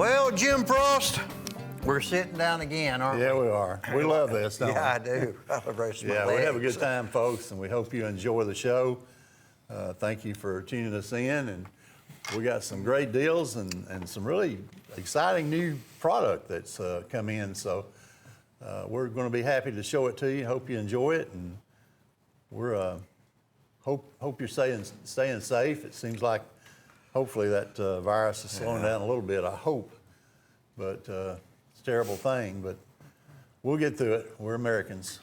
Well, Jim Frost, we're sitting down again, aren't we? Yeah, we are. We love this, don't we? Yeah, I do. I rest my Yeah, we have a legs. good time, folks, and we hope you enjoy the show. Thank you for tuning us in, and we got some great deals and some really exciting new product that's come in. So we're going to be happy to show it to you. Hope you enjoy it, and we're hope you're staying safe. It seems like hopefully that virus is slowing down a little bit. I hope, but it's a terrible thing. But we'll get through it. We're Americans.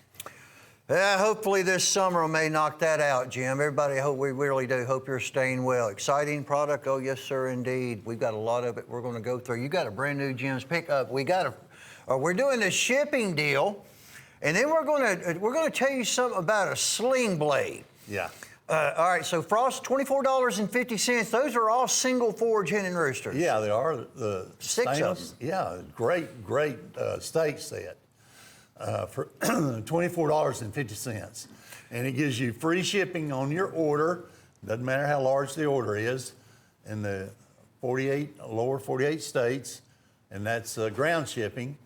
Yeah, hopefully this summer may knock that out, Jim. Everybody, we really do hope you're staying well. Exciting product, oh yes, sir, indeed. We've got a lot of it we're going to go through. You got a brand new Jim's pickup. We're doing a shipping deal, and then we're going to tell you something about a sling blade. Yeah. All right, so Frost, $24.50. Those are all single forge hen and roosters. Yeah, they are. The Six of stainless, yeah, great steak set for $24.50. And it gives you free shipping on your order. Doesn't matter how large the order is in the lower 48 states. And that's ground shipping.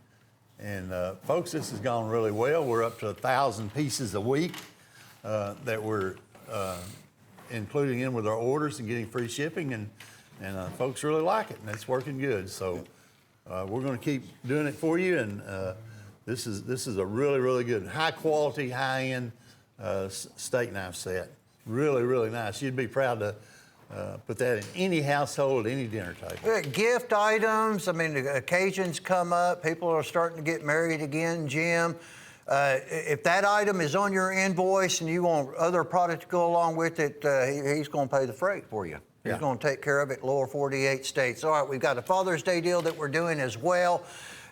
And folks, this has gone really well. We're up to 1,000 pieces a week that we're including in with our orders and getting free shipping, and folks really like it, and it's working good. So we're going to keep doing it for you, and this is a really good, high quality, high end steak knife set. Really nice. You'd be proud to put that in any household, any dinner table. Gift items. I mean, the occasions come up. People are starting to get married again, Jim. If that item is on your invoice and you want other product to go along with it, he's going to pay the freight for you. He's going to take care of it, lower 48 states. All right, we've got a Father's Day deal that we're doing as well.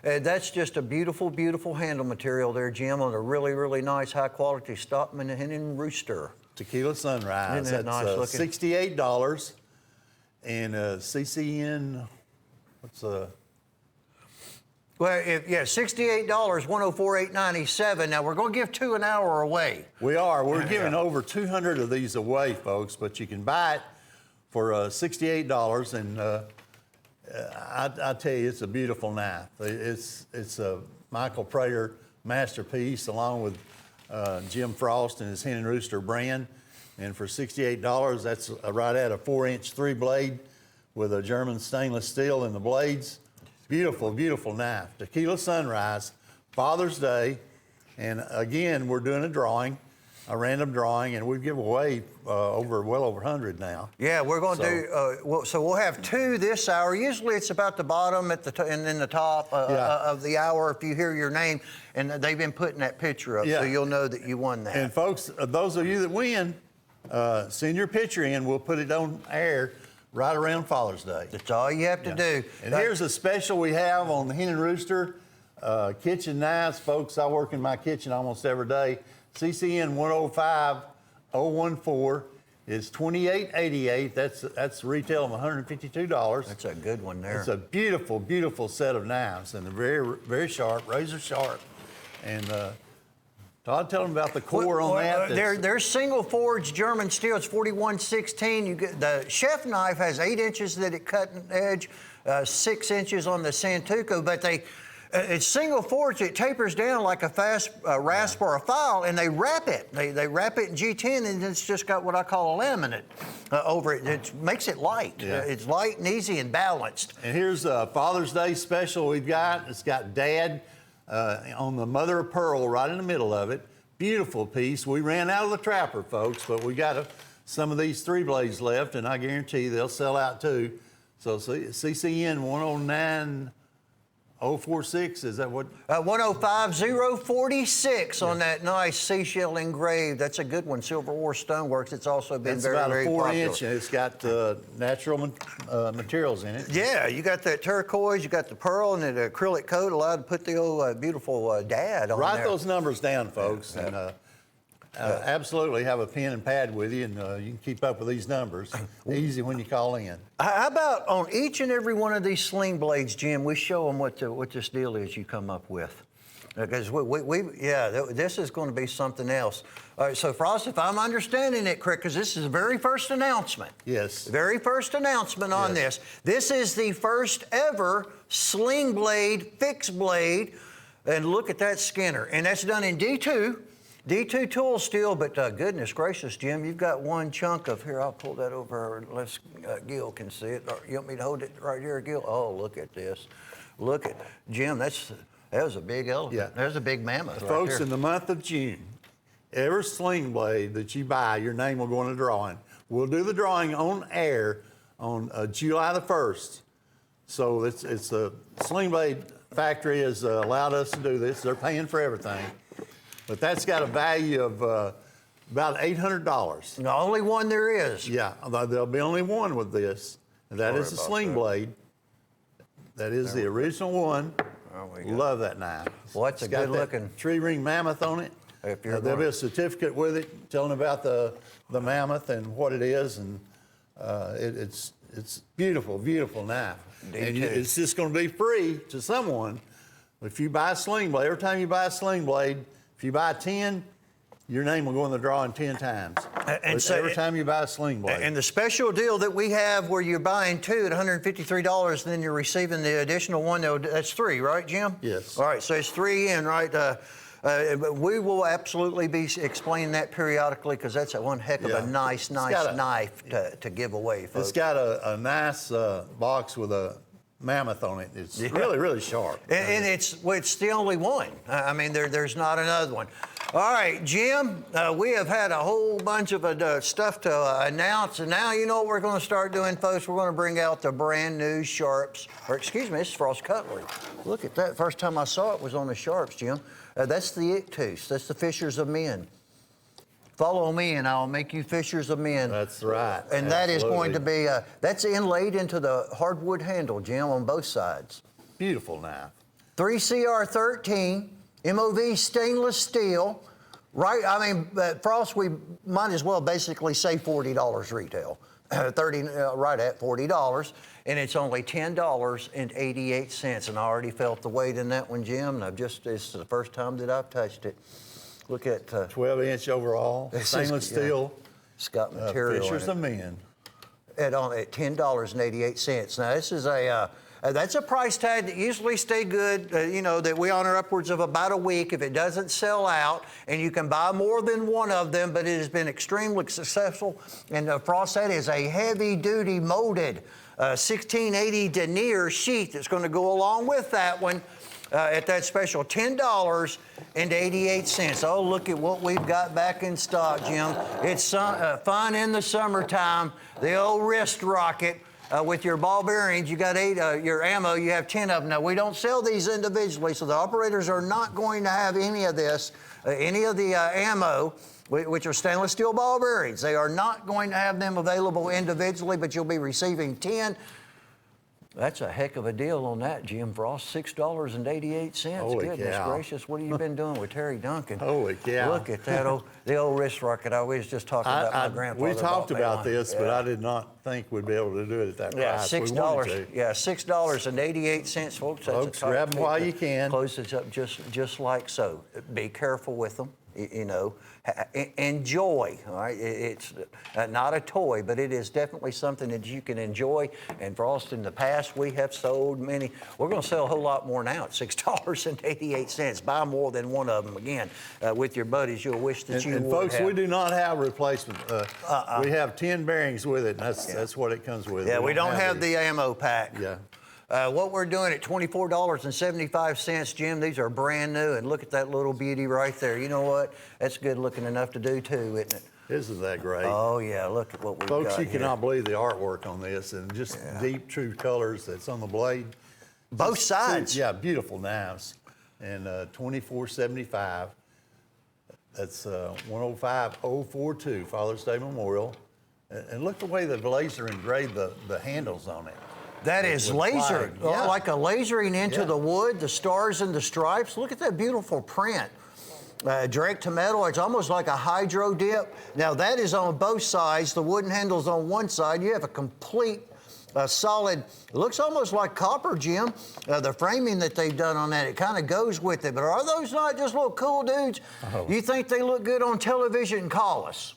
That's just a beautiful handle material there, Jim, on a really nice, high-quality Stockman hen and rooster. Tequila Sunrise. Isn't that nice looking? $68. And CCN, what's Well, $68, $104,897. Now, we're going to give 2 an hour away. We are. We're giving over 200 of these away, folks, but you can buy it for $68. And I tell you, it's a beautiful knife. It's a Michael Prater masterpiece, along with Jim Frost and his Hen and Rooster brand. And for $68, that's right at a 4-inch 3-blade with a German stainless steel in the blades. Beautiful knife. Tequila Sunrise, Father's Day, and again, we're doing a random drawing, and we give away well over 100 now. Yeah, we're going to do, so we'll have 2 this hour. Usually it's about the bottom and then the top of the hour if you hear your name, and they've been putting that picture up, so you'll know that you won that. And folks, those of you that win, send your picture in. We'll put it on air right around Father's Day. That's all you have to do. And here's a special we have on the Hen and Rooster kitchen knives. Folks, I work in my kitchen almost every day. CCN 105014 is $28.88. That's retail of $152. That's a good one there. It's a beautiful set of knives, and they're very sharp, razor sharp. And Todd, tell them about the core on that. They're single forged German steel. It's 4116. You get the chef knife has 8 inches that it cutting edge, 6 inches on the Santuco, but it's single forged. It tapers down like a fast rasp or a file, and they wrap it. They wrap it in G10, and it's just got what I call a laminate over it. It makes it light. It's light and easy and balanced. And here's a Father's Day special we've got. It's got Dad on the mother of pearl right in the middle of it. Beautiful piece. We ran out of the Trapper, folks, but we got some of these 3 blades left, and I guarantee they'll sell out too. So CCN 109046, is that what? 105046 on that nice seashell engraved. That's a good one. Silver Ore Stoneworks. It's also been very popular. It's about a 4-inch, and it's got natural materials in it. Yeah, you got that turquoise, you got the pearl, and the acrylic coat allowed to put the old beautiful Dad on there. Write those numbers down, folks, and absolutely have a pen and pad with you, and you can keep up with these numbers. Easy when you call in. How about on each and every one of these sling blades, Jim, we show them what this deal is you come up with? Because this is going to be something else. All right, so Frost, if I'm understanding it correct, because this is the very first announcement. Yes. Very first announcement on this. This is the first ever sling blade, fixed blade, and look at that Skinner. And that's done in D2. D2 tool steel, but goodness gracious, Jim, you've got one chunk of here. I'll pull that over unless Gil can see it. Or you want me to hold it right here, Gil? Oh, look at this. Look at Jim. That was a big elephant. Yeah. There's a big mammoth. Folks, right there. in the month of June, every sling blade that you buy, your name will go in the drawing. We'll do the drawing on air on July the 1st. So it's the Sling Blade factory has allowed us to do this. They're paying for everything. But that's got a value of about $800. The only one there is. Yeah, there'll be only one with this. And that Sorry is the about Sling that. Blade. That is the original one. There we go. Love that knife. Well, that's a It's got good that looking- tree ring mammoth on it. If you're There'll be going- a certificate with it telling about the mammoth and what it is, and it's beautiful, beautiful knife. And D2. it's just going to be free to someone if you buy a sling blade. Every time you buy a sling blade, if you buy 10, your name will go in the drawing 10 times. And so every time you buy a sling blade. And the special deal that we have where you're buying two at $153, and then you're receiving the additional one, that's three, right, Jim? Yes. All right, so it's three in, right? But we will absolutely be explaining that periodically because that's one heck of a nice got a- knife to give away, folks. It's got a nice box with a mammoth on it. It's really, really sharp. And it's the only one. I mean, there's not another one. All right, Jim, we have had a whole bunch of stuff to announce, and now you know what we're going to start doing, folks. We're going to bring out the brand new Sharps, or excuse me, this is Frost Cutlery. Look at that. First time I saw it was on the Sharps, Jim. That's the Ictus. That's the Fishers of Men. Follow me, and I'll make you fishers of men. That's right. And that is going to be, that's inlaid into the hardwood handle, Jim, on both sides. Beautiful knife. 3CR13, MOV stainless steel. Right, I mean, Frost, we might as well basically say $40 retail. 30, right at $40. And it's only $10.88. And I already felt the weight in that one, Jim. And it's the first time that I've touched it. Look at 12-inch overall, stainless steel. It's got material Fishers in it. of Men. At $10.88. Now this is that's a price tag that usually stay good. That we honor upwards of about a week if it doesn't sell out, and you can buy more than one of them. But it has been extremely successful. And Frost, that is a heavy-duty molded 1680 denier sheath that's going to go along with that one. At that special $10.88. Oh, look at what we've got back in stock, Jim. It's fun in the summertime. The old wrist rocket with your ball bearings. You got 8, your ammo, you have 10 of them. Now, we don't sell these individually, so the operators are not going to have any of this, any of the ammo, which are stainless steel ball bearings. They are not going to have them available individually, but you'll be receiving 10. That's a heck of a deal on that, Jim Frost. $6.88. Holy Goodness cow. gracious, what have you been doing with Terry Duncan? Holy cow. Look at that the old wrist rocket. I was just talking about my grandfather. We talked bought me about one. this, but I did not think we'd be able to do it at that Yeah, price. $6. We wanted to. Yeah, $6.88, folks. That's Folks, a top grab them pick. while you can. Close it up just like so. Be careful with them. Enjoy. All right, it's not a toy, but it is definitely something that you can enjoy. And Frost, in the past, we have sold many. We're going to sell a whole lot more now at $6.88. Buy more than one of them. Again, with your buddies, you'll wish that you And would folks, have. we do not have replacement. We have 10 bearings with it, and that's what it comes with. Yeah, we don't have the ammo pack. Yeah. What we're doing at $24.75, Jim, these are brand new, and look at that little beauty right there. You know what? That's good looking enough to do too, isn't it? Isn't that great? Oh yeah, look at what we've got Folks, you here. cannot believe the artwork on this, and just deep, true colors that's on the blade. Both sides. Yeah, beautiful knives. And $24.75. That's 105042 Father's Day Memorial. And look the way the laser engraved the handles on it. That is laser, Yeah. like a lasering into Yeah. the wood, the stars and the stripes. Look at that beautiful print. Direct to metal, it's almost like a hydro dip. Now that is on both sides. The wooden handle's on one side. You have a complete a solid, it looks almost like copper, Jim. The framing that they've done on that, it kind of goes with it. But are those not just little cool dudes? Oh. You think they look good on television? Call us.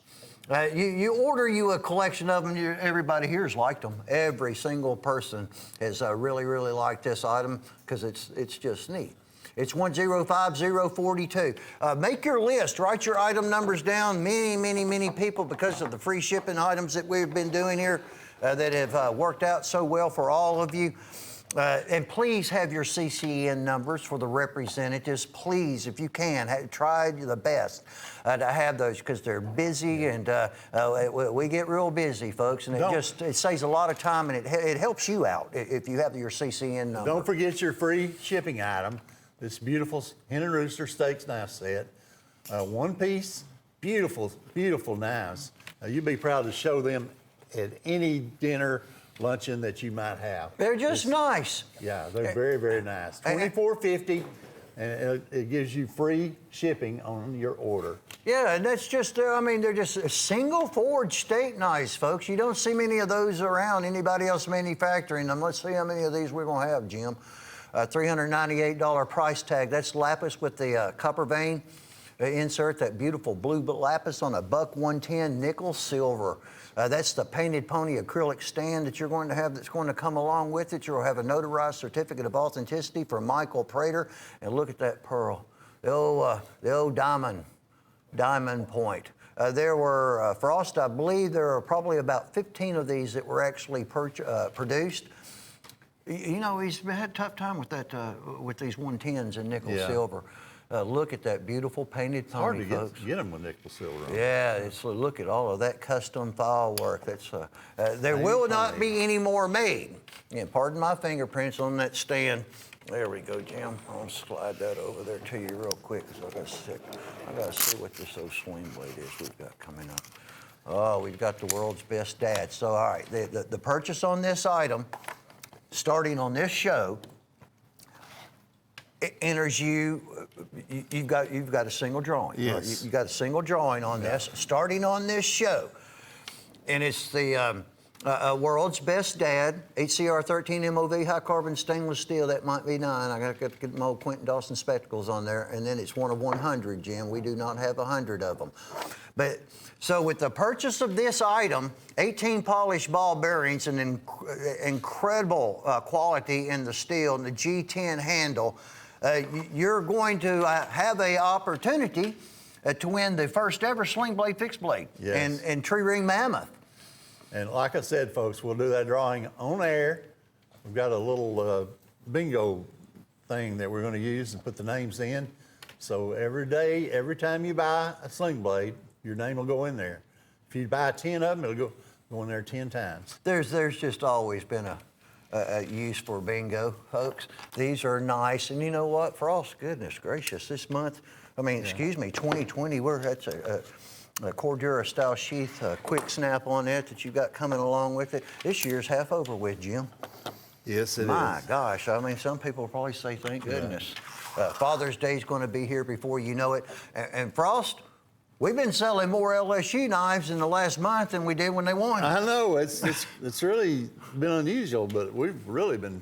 You order you a collection of them. Everybody here's liked them. Every single person has really, really liked this item because it's just neat. It's 105042. Make your list. Write your item numbers down. Many, many, many people, because of the free shipping items that we've been doing here, that have worked out so well for all of you. And please have your CCN numbers for the representatives. Please, if you can, try the best to have those because they're busy and we get real busy, folks. And it saves a lot of time and it helps you out if you have your CCN number. Don't forget your free shipping item. This beautiful hen and rooster steaks knife set. One piece, beautiful, beautiful knives. You'd be proud to show them at any dinner, luncheon that you might have. They're just nice. Yeah, they're very, very nice. $24.50, and it gives you free shipping on your order. Yeah, and that's just, they're just single forged steak knives, folks. You don't see many of those around, anybody else manufacturing them. Let's see how many of these we're gonna have, Jim. $398 price tag. That's lapis with the copper vein insert, that beautiful blue lapis on a $110 nickel silver. That's the painted pony acrylic stand that you're going to have that's going to come along with it. You'll have a notarized certificate of authenticity from Michael Prater. And look at that pearl, the old diamond point. There were, Frost, I believe there are probably about 15 of these that were actually produced. You know, he's had a tough time with that, with these 110s in nickel silver. Look at that beautiful painted pony, folks. Hard to get them with nickel silver on. Yeah, look at all of that custom file work. There will not be any more made. Yeah, pardon my fingerprints on that stand. There we go, Jim. I'll slide that over there to you real quick because I got to see what this old sling blade is we've got coming up. Oh, we've got the world's best dad. So, all right, the purchase on this item, starting on this show, it enters you've got a single drawing. Yes. You've got a single drawing on this, starting on this show. And it's the world's best dad, HCR 13 MOV, high carbon stainless steel. That might be 9. I got to get my old Quentin Dawson spectacles on there. And then it's one of 100, Jim. We do not have 100 of them. But so with the purchase of this item, 18 polished ball bearings and incredible quality in the steel and the G10 handle, you're going to have an opportunity to win the first ever sling blade fixed blade and tree ring mammoth. And like I said, folks, we'll do that drawing on air. We've got a little bingo thing that we're going to use and put the names in. So every day, every time you buy a sling blade, your name will go in there. If you buy 10 of them, it'll go in there 10 times. There's just always been a use for bingo, folks. These are nice, and you know what, Frost, goodness gracious, this month, excuse me, 2020, that's a Cordura style sheath, quick snap on it that you got coming along with it. This year's half over with, Jim. Yes, it is. My gosh, some people will probably say, thank goodness. Father's Day is going to be here before you know it. And Frost, we've been selling more LSU knives in the last month than we did when they won. I know, it's really been unusual, but we've really been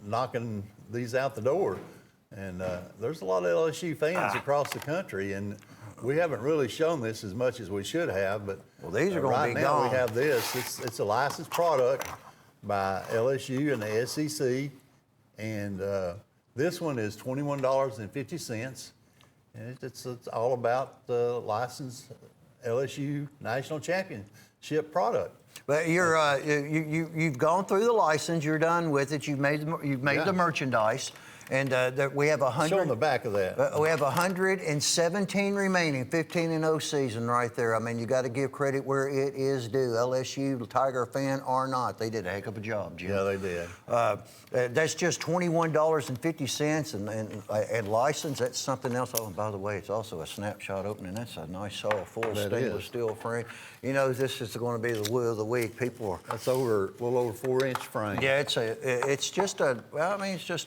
knocking these out the door. And there's a lot of LSU fans across the country, and we haven't really shown this as much as we should have, but these are going to be gone. Right now we have this. It's a licensed product by LSU and the SEC, and this one is $21.50, and it's all about the licensed LSU national championship product. But you've gone through the license. You're done with it. You've made the merchandise. And we have 100. Show on the back of that. We have 117 remaining, 15-0 season right there. I mean, you got to give credit where it is due. LSU, Tiger fan or not, they did a heck of a job, Jim. Yeah, they did. That's just $21.50 and license. That's something else. Oh, and by the way, it's also a snapshot opening. That's a nice, solid, full stainless steel frame. You know, this is going to be the wheel of the week. People are. That's a little over 4-inch frame. Yeah, it's just a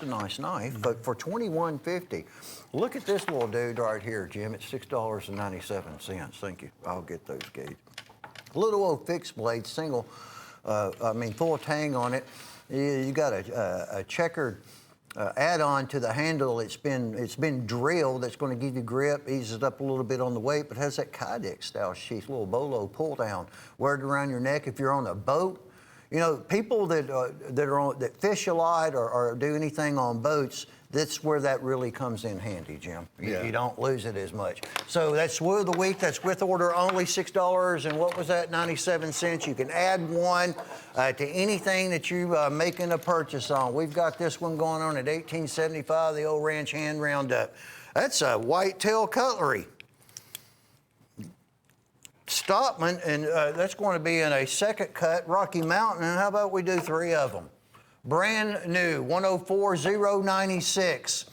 nice knife. But for $21.50, look at this little dude right here, Jim. It's $6.97. Thank you. I'll get those, Gage. Little old fixed blade, single full tang on it. You got a checkered add-on to the handle. It's been drilled. That's going to give you grip, eases up a little bit on the weight, but has that Kydex style sheath, little bolo pull down. Wear it around your neck if you're on a boat. You know, people that fish a lot or do anything on boats, that's where that really comes in handy, Jim. You don't lose it as much. So that's Woo of the Week. That's with order only, $6 and what was that, 97 cents. You can add one to anything that you making a purchase on. We've got this one going on at $18.75, the old Ranch Hand Roundup. That's a whitetail cutlery. Stockman, and that's going to be in a second cut, Rocky Mountain, and how about we do 3 of them? Brand new, 104096.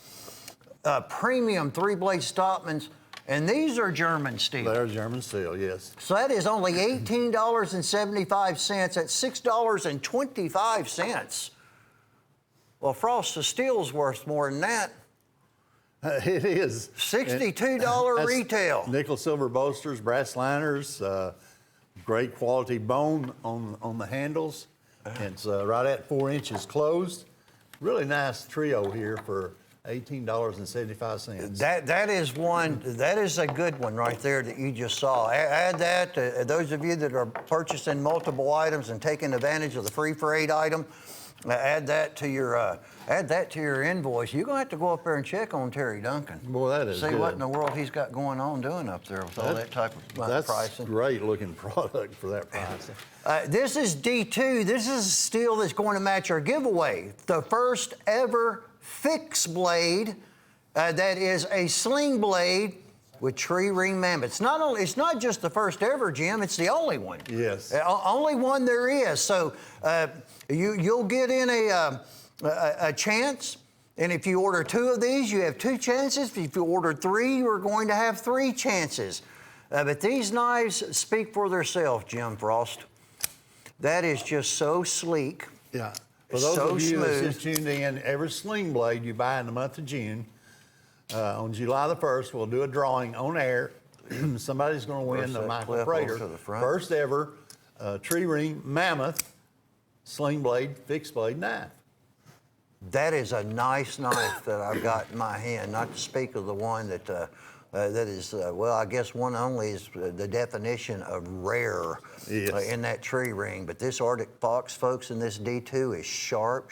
Premium 3-blade Stockmans, and these are German steel. They're German steel, yes. So that is only $18.75. That's $6.25. Well, Frost, the steel's worth more than that. It is. $62 retail. Nickel silver bolsters, brass liners, great quality bone on the handles. It's right at 4 inches closed. Really nice trio here for $18.75. That is a good one right there that you just saw. Add that to those of you that are purchasing multiple items and taking advantage of the free freight item. Add that to your invoice. You're gonna have to go up there and check on Terry Duncan. Boy, that is See good. what in the world he's got going on doing up there with all that type of That's pricing. great looking product for that price. This is D2. This is steel that's going to match our giveaway. The first ever fixed blade that is a sling blade with tree ring mammoth. It's not just the first ever, Jim. It's the only one. Yes. Only one there is. So you'll get in a chance. And if you order 2 of these, you have 2 chances. If you order 3, you're going to have 3 chances. But these knives speak for themselves, Jim Frost. That is just so sleek. Yeah. For those of you smooth. that's just tuned in, every sling blade you buy in the month of June, on July the 1st, we'll do a drawing on air. Somebody's going to win the Michael Prater first ever tree ring mammoth sling blade, fixed blade knife. That is a nice knife that I've got in my hand, not to speak of the one that is, well, I guess one only is the definition of rare in that tree ring. But this Arctic Fox, folks, in this D2 is sharp,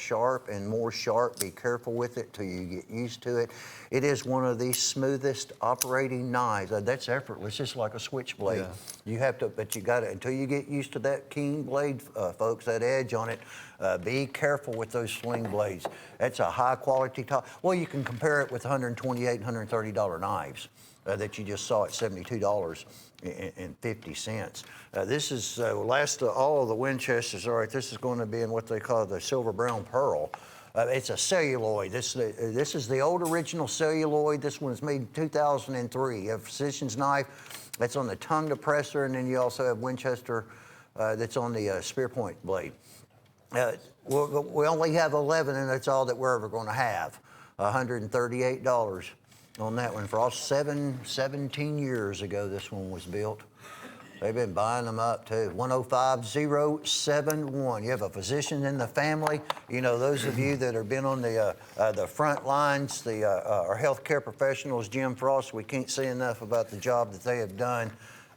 and more sharp. Be careful with it till you get used to it. It is one of the smoothest operating knives. That's effortless, just like a switchblade. Yeah. You have to, but you got to, until you get used to that keen blade, folks, that edge on it, be careful with those sling blades. That's a high quality top. Well, you can compare it with $128, $130 knives that you just saw at $72.50. This is all of the Winchesters. All right, this is going to be in what they call the silver brown pearl. It's a celluloid. This is the old original celluloid. This one was made in 2003. You have Physician's knife that's on the tongue depressor, and then you also have Winchester that's on the spear point blade. We only have 11, and that's all that we're ever going to have. $138 on that one. For all 17 years ago, this one was built. They've been buying them up too. 105071. You have a physician in the family. You know, those of you that have been on the front lines, our healthcare professionals, Jim Frost, we can't say enough about the job that they have done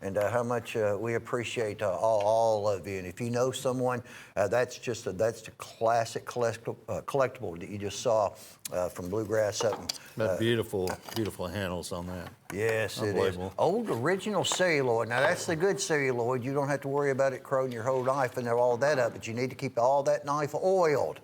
and how much we appreciate all of you. And if you know someone, that's the classic collectible that you just saw from Bluegrass up. But beautiful handles on that. Yes, it is. Old original celluloid. Now that's the good celluloid. You don't have to worry about it corroding your whole knife and all that up, but you need to keep all that knife oiled.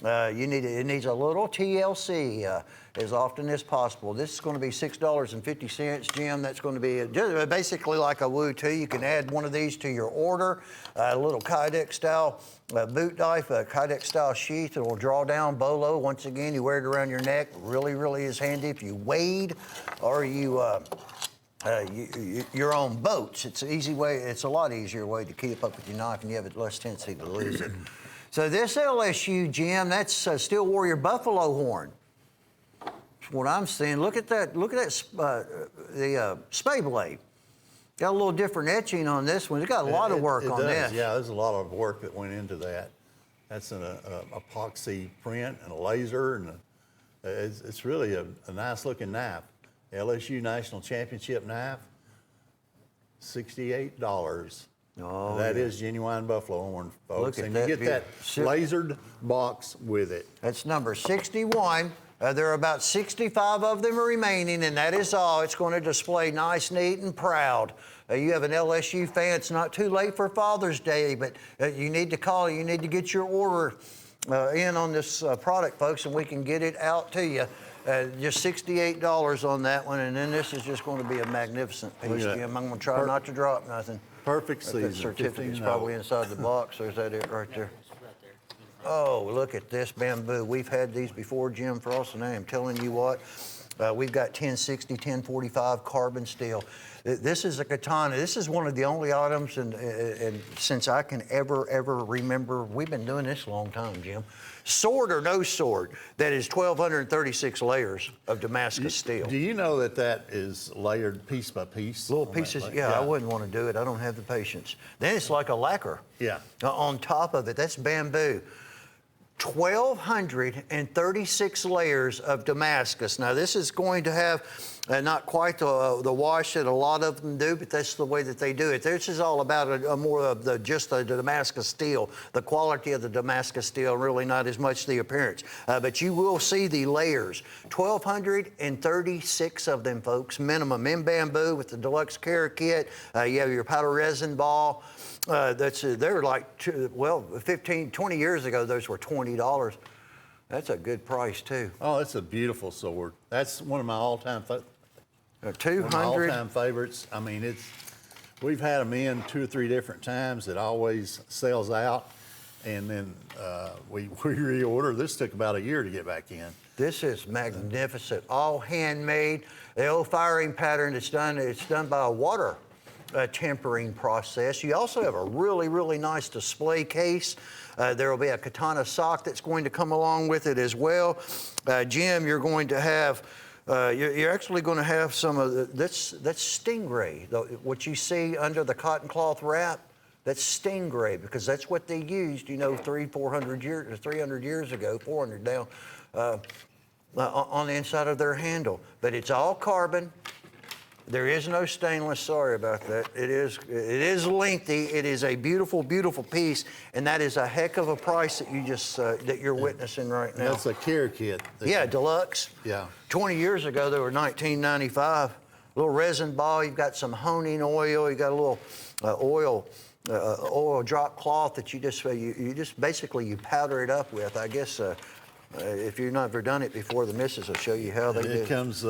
It needs a little TLC as often as possible. This is going to be $6.50, Jim. That's going to be basically like a Woo 2. You can add one of these to your order. A little Kydex style boot knife, a Kydex style sheath. It will draw down bolo. Once again, you wear it around your neck. Really, really is handy if you wade or you're on boats. It's an easy way. It's a lot easier way to keep up with your knife, and you have a less tendency to lose it. So this LSU, Jim, that's Steel Warrior buffalo horn. That's what I'm seeing. Look at that. Look at that. The spay blade. Got a little different etching on this one. It's got a lot of work It on does. this. Yeah, there's a lot of work that went into that. That's an epoxy print and a laser, and it's really a nice looking knife. LSU National Championship knife, $68. Oh, That yeah. is genuine buffalo horn, folks. Look at and that you get that beauty. lasered box with it. That's number 61. There are about 65 of them remaining, and that is all. It's going to display nice, neat, and proud. You have an LSU fan. It's not too late for Father's Day, but you need to call. You need to get your order in on this product, folks, and we can get it out to you. Just $68 on that one, and then this is just going to be a magnificent piece, Jim. I'm going to try not to drop nothing. Perfect That season. certificate's probably inside the box, or is that it right there? Oh, look at this bamboo. We've had these before, Jim Frost, and I am telling you what, we've got 1060, 1045 carbon steel. This is a katana. This is one of the only items, and since I can ever remember, we've been doing this a long time, Jim. Sword or no sword, that is 1,236 layers of Damascus steel. Do you know that is layered piece by piece? Little pieces, yeah, I wouldn't want to do it. I don't have the patience. Then it's like a lacquer. Yeah. On top of it, that's bamboo. 1,236 layers of Damascus. Now, this is going to have not quite the wash that a lot of them do, but that's the way that they do it. This is all about more of just the Damascus steel, the quality of the Damascus steel, really not as much the appearance. But you will see the layers. 1,236 of them, folks, minimum, in bamboo with the deluxe care kit. You have your powder resin ball. They're like, 15, 20 years ago, those were $20. That's a good price, too. Oh, it's a beautiful sword. That's one of my all-time 200. favorites. I mean, we've had them in 2 or 3 different times. It always sells out, and then we reorder. This took about a year to get back in. This is magnificent, all handmade. The old firing pattern, it's done by a water tempering process. You also have a really nice display case. There will be a katana sock that's going to come along with it as well. Jim, you're going to have, you're actually going to have some of that's stingray. What you see under the cotton cloth wrap, that's stingray, because that's what they used, 300 years ago, 400 now, on the inside of their handle. But it's all carbon. There is no stainless. Sorry about that. It is lengthy. It is a beautiful piece, and that is a heck of a price that you're witnessing right now. That's a care kit. Yeah, deluxe. Yeah. 20 years ago, they were $19.95. Little resin ball. You've got some honing oil. You got a little oil drop cloth that you just basically powder it up with. I guess if you've never done it before, the missus will show you how they do it. It comes.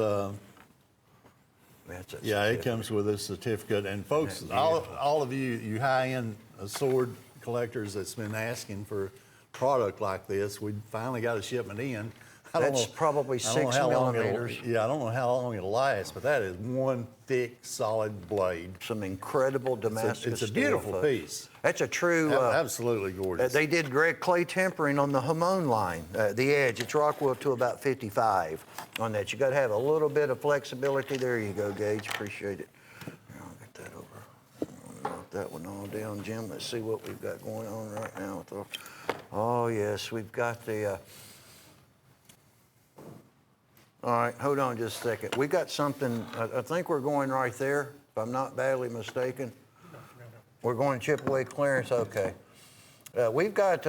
It comes with a certificate. And folks, all of you high-end sword collectors that's been asking for a product like this, we finally got a shipment in. That's probably 6 millimeters. I don't know how long it'll last, but that is one thick, solid blade. Some incredible Damascus It's a steel, beautiful folks. piece. That's a true... absolutely gorgeous. They did great clay tempering on the Hamon line, the edge. It's Rockwell to about 55 on that. You got to have a little bit of flexibility. There you go, Gage. Appreciate it. Here, I'll get that over. I'll knock that one all down, Jim. Let's see what we've got going on right now. Oh, yes, we've got the... All right, hold on just a second. We got something, I think we're going right there, if I'm not badly mistaken. We're going chip-away clearance, okay. We've got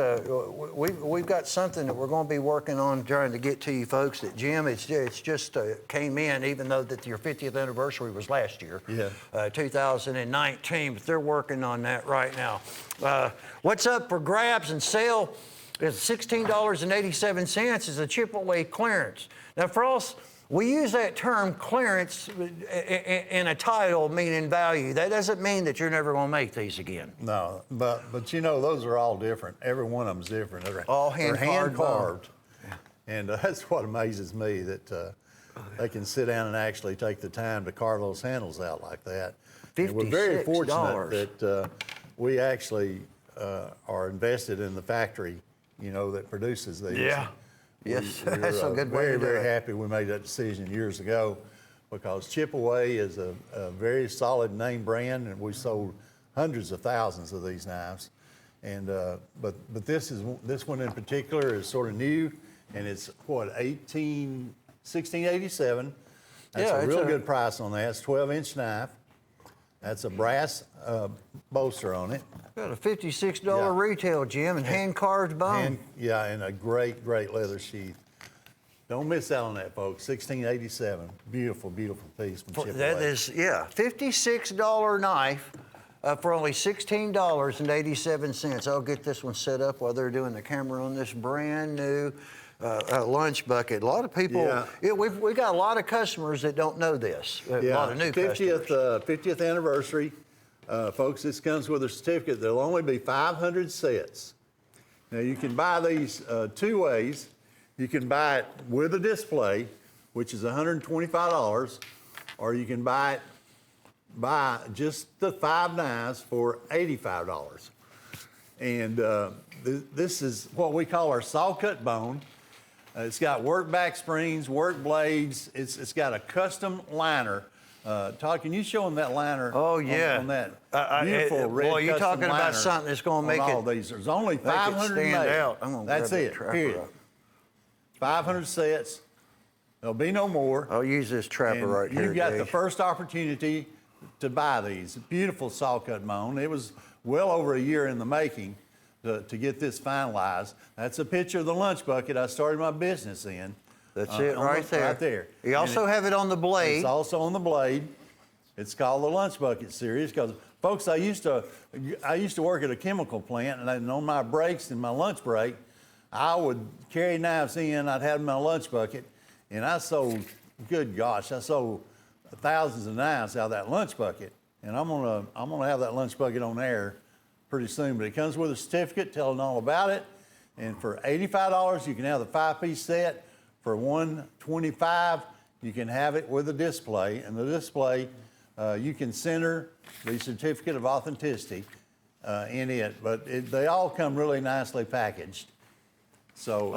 something that we're going to be working on trying to get to you folks that, Jim, it's just came in, even though that your 50th anniversary was last year, 2019, but they're working on that right now. What's up for grabs and sale is $16.87 is a chip-away clearance. Now, for us, we use that term clearance in a title meaning value. That doesn't mean that you're never going to make these again. No, but those are all different. Every one of them's different. They're all hand carved. Yeah. And that's what amazes me, that they can sit down and actually take the time to carve those handles out like that. And we're very fortunate that we actually are invested in the factory, that produces these. Yeah. Yes, that's a good way to do it. Very happy we made that decision years ago because Chip-Away is a very solid name brand, and we sold hundreds of thousands of these knives. And but this one in particular is sort of new, and it's what 1687. That's a real good price on that. It's 12-inch knife. That's a brass bolster on it. Got a $56 retail, Jim, and hand carved bone. And a great leather sheath. Don't miss out on that, folks. 1687. Beautiful, beautiful piece from Chip-Away. That is, $56 knife for only $16.87. I'll get this one set up while they're doing the camera on this brand new lunch bucket. A lot of people, we've got a lot of customers that don't know this. A lot of new customers. 50th anniversary. Folks, this comes with a certificate. There'll only be 500 sets. Now, you can buy these two ways. You can buy it with a display, which is $125, or you can buy just the 5 knives for $85. And this is what we call our saw cut bone. It's got work back springs, work blades. It's got a custom liner. Todd, can you show them that liner? Oh, yeah. On that beautiful red boy, you're custom talking about liner something that's going to make all it these. There's only 500 stand made. out. I'm gonna That's grab it. that trapper Period. up. 500 sets. There'll be no more. I'll use this trapper And right here. you got the Gage. first opportunity to buy these. Beautiful saw cut bone. It was well over a year in the making to get this finalized. That's a picture of the lunch bucket I started my business in. That's it right there. Right there. You also have it on the blade. It's also on the blade. It's called the lunch bucket series because, folks, I used to work at a chemical plant, and on my breaks, in my lunch break, I would carry knives in. I'd have them in my lunch bucket, and I sold, good gosh, I sold thousands of knives out of that lunch bucket. And I'm gonna have that lunch bucket on air pretty soon. But it comes with a certificate telling all about it. And for $85, you can have the 5-piece set. For $125, you can have it with a display. And the display, you can center the certificate of authenticity in it. But they all come really nicely packaged. So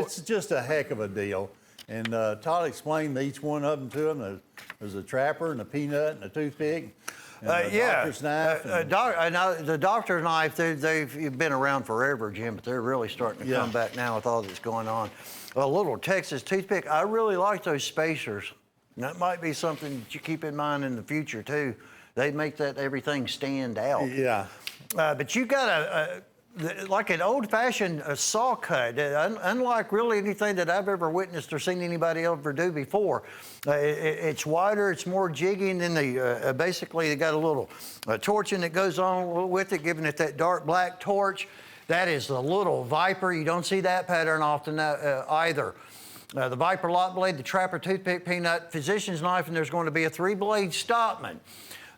it's just a heck of a deal. And Todd explained each one of them to them. There's a trapper and a peanut and a toothpick. And a doctor's knife. The doctor's knife, they've been around forever, Jim, but they're really starting to come back now with all that's going on. A little Texas toothpick. I really like those spacers. That might be something that you keep in mind in the future, too. They make everything stand out. Yeah. But you got like an old-fashioned saw cut, unlike really anything that I've ever witnessed or seen anybody ever do before. It's wider, it's more jiggy, and then basically they got a little torching that goes on with it, giving it that dark black torch. That is the little Viper. You don't see that pattern often either. The Viper lock blade, the trapper toothpick, peanut, physician's knife, and there's going to be a 3-blade Stockman.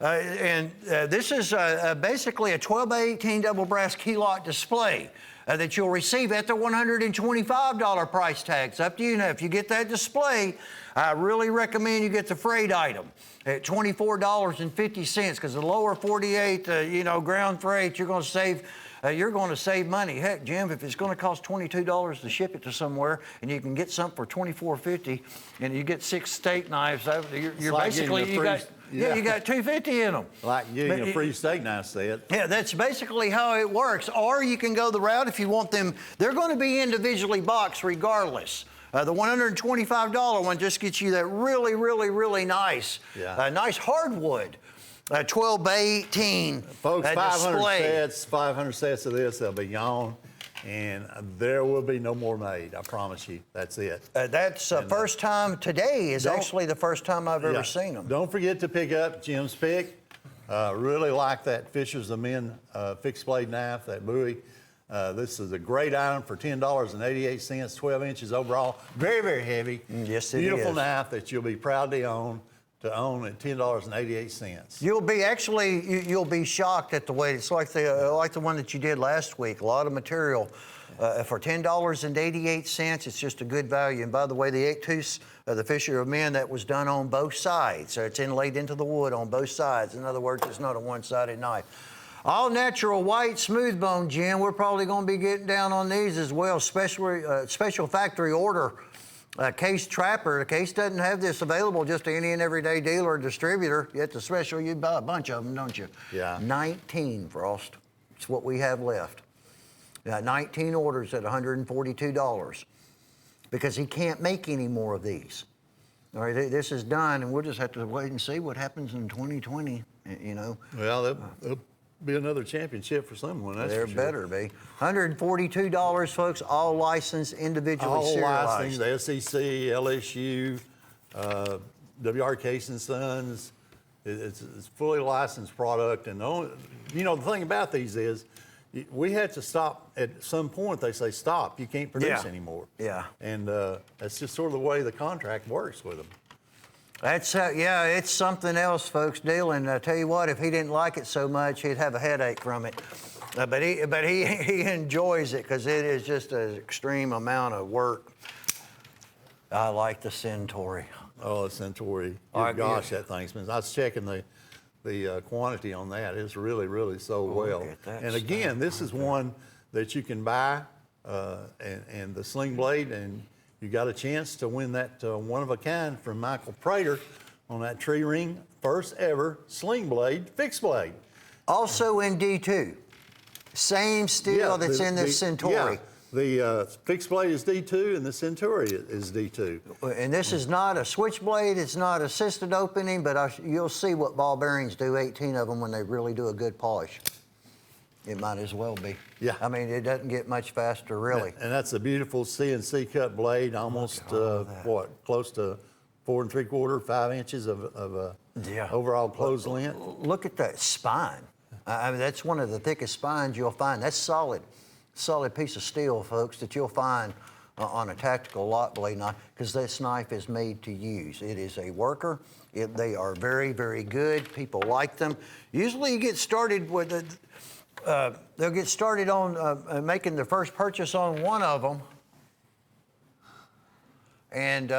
This is basically a 12x18 double brass key lock display that you'll receive at the $125 price tag. It's up to you now. If you get that display, I really recommend you get the freight item at $24.50 because the lower 48, ground freight, you're going to save. You're going to save money. Heck, Jim, if it's going to cost $22 to ship it to somewhere, and you can get something for $24.50, and you get 6 steak knives, you're like basically you got $250 in them. Like getting a free steak knife set. Yeah, that's basically how it works. Or you can go the route if you want them. They're going to be individually boxed regardless. The $125 one just gets you that really, really, really nice, nice hardwood. 12 by 18. Folks, 500 sets of this, they'll be gone, and there will be no more made. I promise you. That's it. That's the first time. Today is actually the first time I've ever seen them. Don't forget to pick up Jim's pick. Really like that Fisher's the Men fixed blade knife, that Bowie. This is a great item for $10.88, 12 inches overall. Very, very heavy. Yes, it is. Beautiful knife that you'll be proud to own at $10.88. You'll be shocked at the weight. It's like the one that you did last week. A lot of material for $10.88. It's just a good value. And by the way, the 8-tooth, the Fisher of Men, that was done on both sides. So it's inlaid into the wood on both sides. In other words, it's not a one-sided knife. All natural white smooth bone, Jim. We're probably going to be getting down on these as well. Special factory order. Case Trapper. Case doesn't have this available just to any and everyday dealer or distributor. You have to special, you buy a bunch of them, don't you? Yeah. 19, Frost. It's what we have left. 19 orders at $142 because he can't make any more of these. All right, this is done, and we'll just have to wait and see what happens in 2020, you know. Well, there'll be another championship for someone, that's There for sure. better be. $142, folks, all licensed, individually All serialized. licensed, the SEC, LSU, WR Case and Sons. It's fully licensed product. And the thing about these is, we had to stop at some point. They say, stop, you can't produce anymore. Yeah. And that's just sort of the way the contract works with them. That's it's something else, folks. Dealing. I tell you what, if he didn't like it so much, he'd have a headache from it. But he enjoys it because it is just an extreme amount of work. I like the Centauri. Oh, the Centauri. Oh, gosh, that thing's been. I was checking the quantity on that. It's really, really sold well. Look at that and again, stuff this is one that you can buy, and the Sling Blade, and you got a chance to win that one of a kind from Michael Prater on that tree ring, first ever Sling Blade fixed blade. Also in D2. Same steel that's in the Centauri. Yeah. The fixed blade is D2 and the Centauri is D2. And this is not a switchblade, it's not assisted opening, but you'll see what ball bearings do, 18 of them, when they really do a good polish. It might as well be. Yeah. I mean, it doesn't get much faster, really. And that's a beautiful CNC cut blade, almost, close to 4 3/4, 5 inches of overall closed length. Look at that spine. I mean, that's one of the thickest spines you'll find. That's solid piece of steel, folks, that you'll find on a tactical lot blade knife, because this knife is made to use. It is a worker. They are very, very good. People like them. Usually you get started with they'll get started on making the first purchase on one of them, and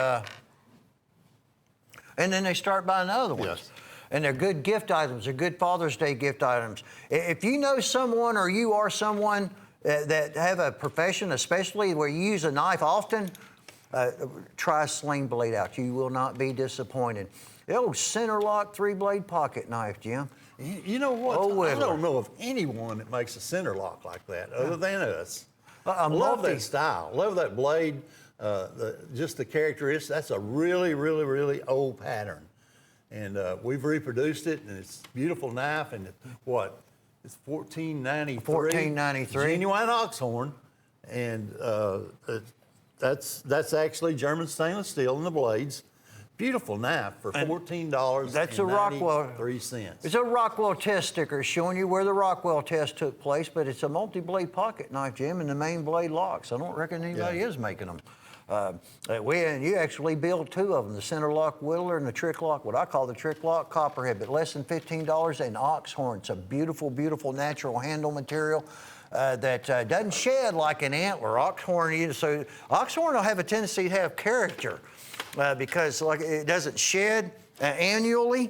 then they start buying other ones. Yes. And they're good gift items. They're good Father's Day gift items. If you know someone or you are someone that have a profession, especially where you use a knife often, try Sling Blade out. You will not be disappointed. The old center lock 3-blade pocket knife, Jim. You know what? Oh, I don't know of anyone that makes a center lock like that other than us. I love that style. Love that blade. Just the characteristics. That's a really, really, really old pattern. And we've reproduced it, and it's a beautiful knife. And it's $14.93. $14.93. Genuine ox horn. And that's actually German stainless steel in the blades. Beautiful knife for $14. That's a Rockwell. 3 cents. It's a Rockwell test sticker showing you where the Rockwell test took place, but it's a multi-blade pocket knife, Jim, and the main blade locks. I don't reckon anybody is making them. You actually build 2 of them, the center lock whittler and the trick lock, what I call the trick lock copperhead, but less than $15, and ox horn. It's a beautiful, beautiful natural handle material that doesn't shed like an antler. Ox horn will have a tendency to have character because it doesn't shed annually,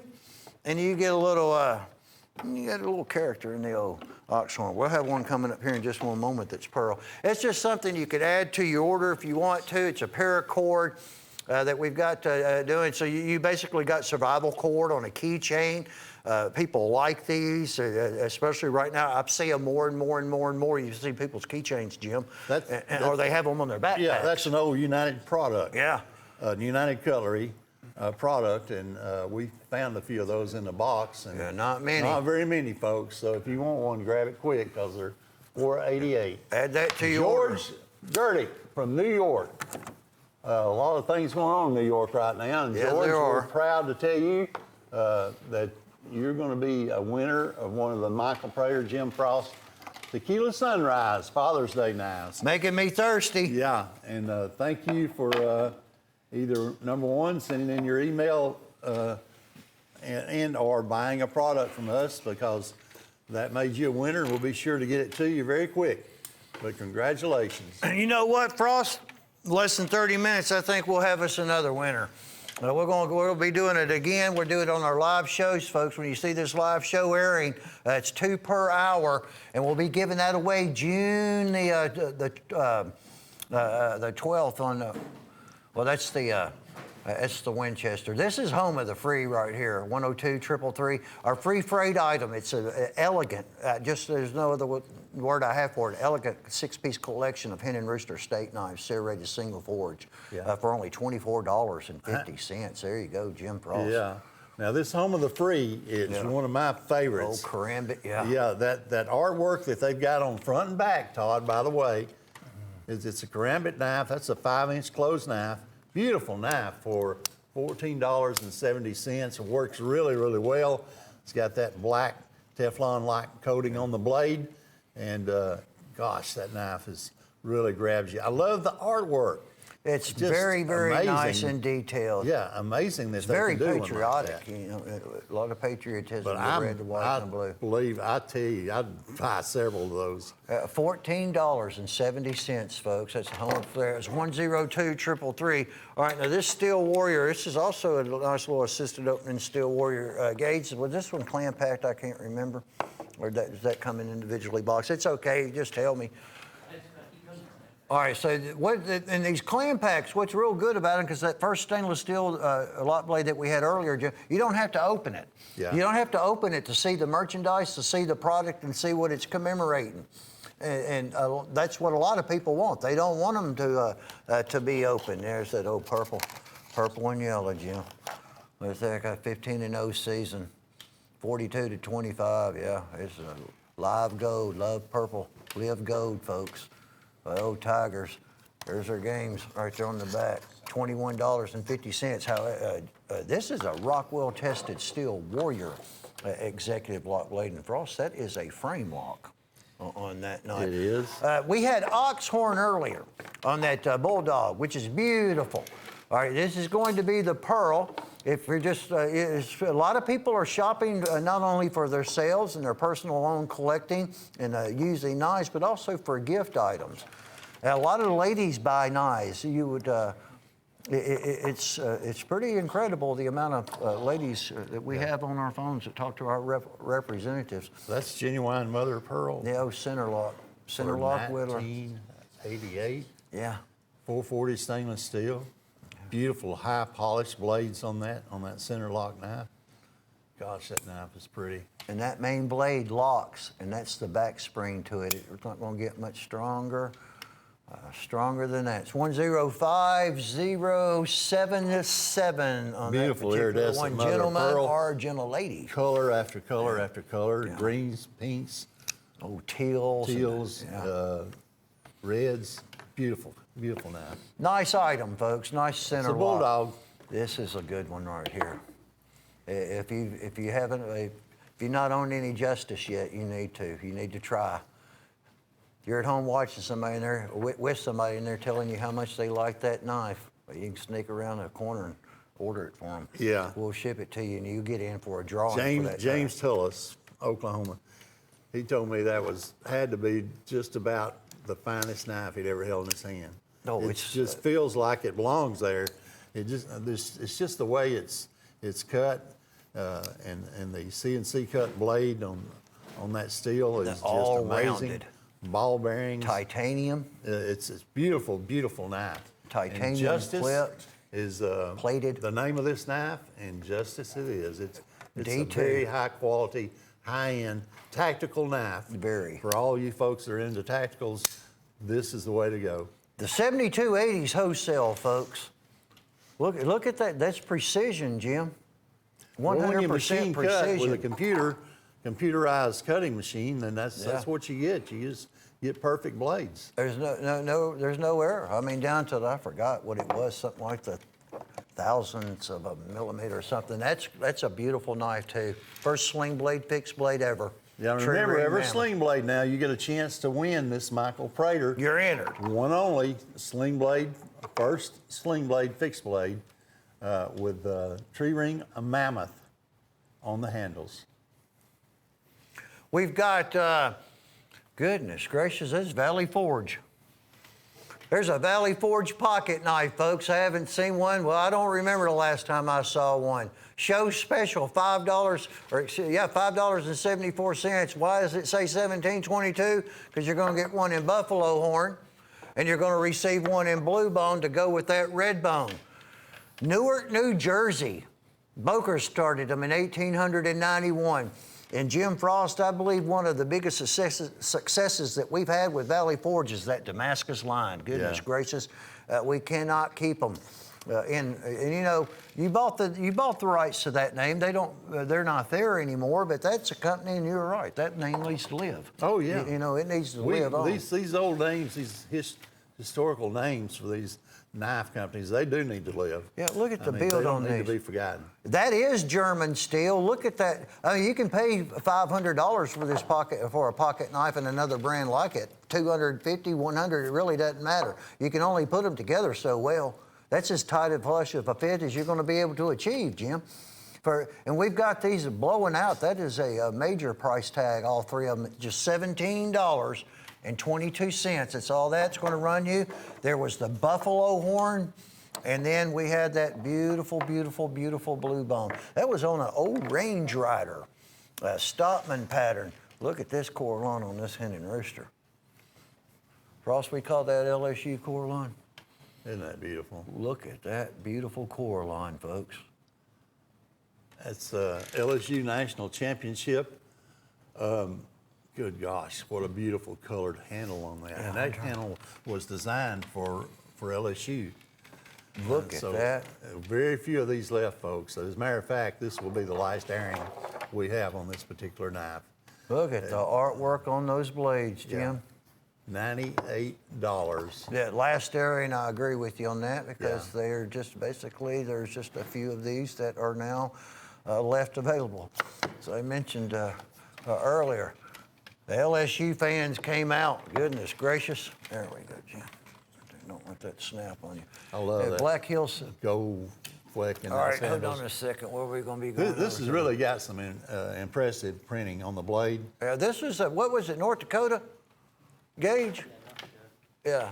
and you get a little character in the old ox horn. We'll have one coming up here in just one moment that's pearl. It's just something you could add to your order if you want to. It's a paracord that we've got doing. So you basically got survival cord on a keychain. People like these, especially right now. I see them more and more and more and more. You see people's keychains, Jim, or they have them on their backpacks. Yeah, that's an old United product. Yeah. United Cutlery product, and we found a few of those in the box. And not many. Not very many, folks. So if you want one, grab it quick because they're $4.88. Add that to your order. George Gertie from New York. A lot of things going on in New York right now. And Yeah, George, there are. we're proud to tell you that you're going to be a winner of one of the Michael Prater, Jim Frost Tequila Sunrise Father's Day knives. Making me thirsty. Yeah, and thank you for either, number one, sending in your email and or buying a product from us, because that made you a winner, and we'll be sure to get it to you very quick. But congratulations. You know what, Frost? Less than 30 minutes, I think we'll have us another winner. We'll be doing it again. We'll do it on our live shows, folks. When you see this live show airing, it's 2 per hour, and we'll be giving that away June the 12th Well, that's the Winchester. This is home of the free right here, 102-333. Our free freight item. It's a elegant, just there's no other word I have for it. Elegant 6-piece collection of hen and rooster steak knives, serrated single forge, for only $24.50. There you go, Jim Frost. Yeah. Now this home of the free is one of my favorites. Oh, karambit, yeah. Yeah, that artwork that they've got on front and back, Todd, by the way, it's a karambit knife. That's a 5-inch closed knife. Beautiful knife for $14.70. It works really, really well. It's got that black Teflon-like coating on the blade. And gosh, that knife really grabs you. I love the artwork. It's just very, very amazing. nice and detailed. Yeah, amazing that It's they very can do one like patriotic. that. You know, a lot of patriotism. But The red, the white, and the blue. I tell you, I'd buy several of those. $14.70, folks. That's the home there. It's 102-333. All right, now this Steel Warrior, this is also a nice little assisted opening Steel Warrior gauge. Was this one clam packed? I can't remember. Or does that come in individually boxed? It's okay. Just tell me. All right, so in these clam packs, what's real good about them, because that first stainless steel lock blade that we had earlier, Jim, you don't have to open it. Yeah. You don't have to open it to see the merchandise, to see the product, and see what it's commemorating. And that's what a lot of people want. They don't want them to be open. There's that old purple and yellow, Jim. There's that got 15-0 season, 42-25. Yeah, it's live gold, love purple, live gold, folks. Old Tigers, there's their games right there on the back. $21.50. This is a Rockwell-tested Steel Warrior executive lock blade and frost. That is a frame lock on that knife. It is. We had ox horn earlier on that Bulldog, which is beautiful. All right, this is going to be the Pearl. If you're just, a lot of people are shopping not only for their sales and their personal own collecting and using knives, but also for gift items. A lot of the ladies buy knives. You would, it's pretty incredible the amount of ladies that we have on our phones that talk to our representatives. That's genuine mother of pearl. Yeah, center lock whittler. 1988. Yeah. 440 stainless steel. Beautiful high polished blades on that center lock knife. Gosh, that knife is pretty. And that main blade locks, and that's the back spring to it. It's not going to get much stronger. Stronger than that. It's 105-077 on Beautiful that particular iridescent one. mother of Gentlemen pearl. or gentle ladies. Color after color after color. Yeah. Greens, pinks, Oh, teals. teals, Yeah. reds. Beautiful, beautiful knife. Nice item, folks. Nice center It's a lock. Bulldog. This is a good one right here. If you haven't, if you're not owned any Justice yet, you need to. You need to try. You're at home watching somebody in there, with somebody in there telling you how much they like that knife. Well, you can sneak around the corner and order it for them. Yeah. We'll ship it to you, and you get in for a drawing for that James Tullis, Oklahoma. He told me that had to be just about the finest knife he'd ever held in his hand. Oh, it it's just feels like it belongs there. It's just the way it's cut, and the CNC cut blade on that steel is just all amazing. rounded. Ball bearings. Titanium. It's beautiful, beautiful knife. Titanium and Justice clip, is plated. the name of this knife, and Justice it is. It's a D2. very high quality, high end tactical knife. Very. For all you folks that are into tacticals, this is the way to go. The 7280s wholesale, folks. Look at that. That's precision, Jim. 100% Well, when you machine precision. cut with a computerized cutting machine, then that's what you get. You just get perfect blades. There's there's no error. I mean, down to I forgot what it was, something like the thousandths of a millimeter or something. That's a beautiful knife too. First sling blade, fixed blade ever. Yeah, remember, every sling blade now, you get a chance to win this Michael Prater. You're entered. One only sling blade, first sling blade, fixed blade, with tree ring, a mammoth on the handles. We've got, goodness gracious, that's Valley Forge. There's a Valley Forge pocket knife, folks. I haven't seen one. Well, I don't remember the last time I saw one. Show special, $5.74. Why does it say $17.22? Because you're going to get one in buffalo horn. and you're going to receive one in blue bone to go with that red bone. Newark, New Jersey. Boker started them in 1891. And Jim Frost, I believe one of the biggest successes that we've had with Valley Forge is that Damascus line. Goodness gracious, we cannot keep them. And you know, you bought the rights to that name. They're not there anymore. But that's a company, and you're right. That name needs to live. Oh yeah. You know, it needs to live on. These old names, these historical names for these knife companies, they do need to live. Yeah, look at the they build don't on need these. to be forgotten. That is German steel. Look at that. I mean, you can pay $500 for this for a pocket knife and another brand like it. 250, 100, it really doesn't matter. You can only put them together so well. That's as tight and flush of a fit as you're going to be able to achieve, Jim. And we've got these blowing out. That is a major price tag, all three of them. Just $17.22. That's all that's going to run you. There was the buffalo horn, and then we had that beautiful, beautiful, beautiful blue bone. That was on an old Range Rider, Stockman pattern. Look at this core line on this hen and rooster. Frost, we call that LSU core line. Isn't that beautiful? Look at that beautiful core line, folks. That's LSU National Championship. Good gosh, what a beautiful colored handle on that. And that handle was designed for LSU. Look at that. Very few of these left, folks. As a matter of fact, this will be the last airing we have on this particular knife. Look at the artwork on those blades, Jim. $98. That last airing, I agree with you on that, because they're just basically, there's just a few of these that are now left available. So I mentioned earlier, the LSU fans came out. Goodness gracious. There we go, Jim. Don't let that snap on you. I love that. Black Hills. Gold fleck in All right, those handles. hold on a second. Where are we going to be going? This has really got some impressive printing on the blade. This is, what was it, North Dakota gauge? Yeah.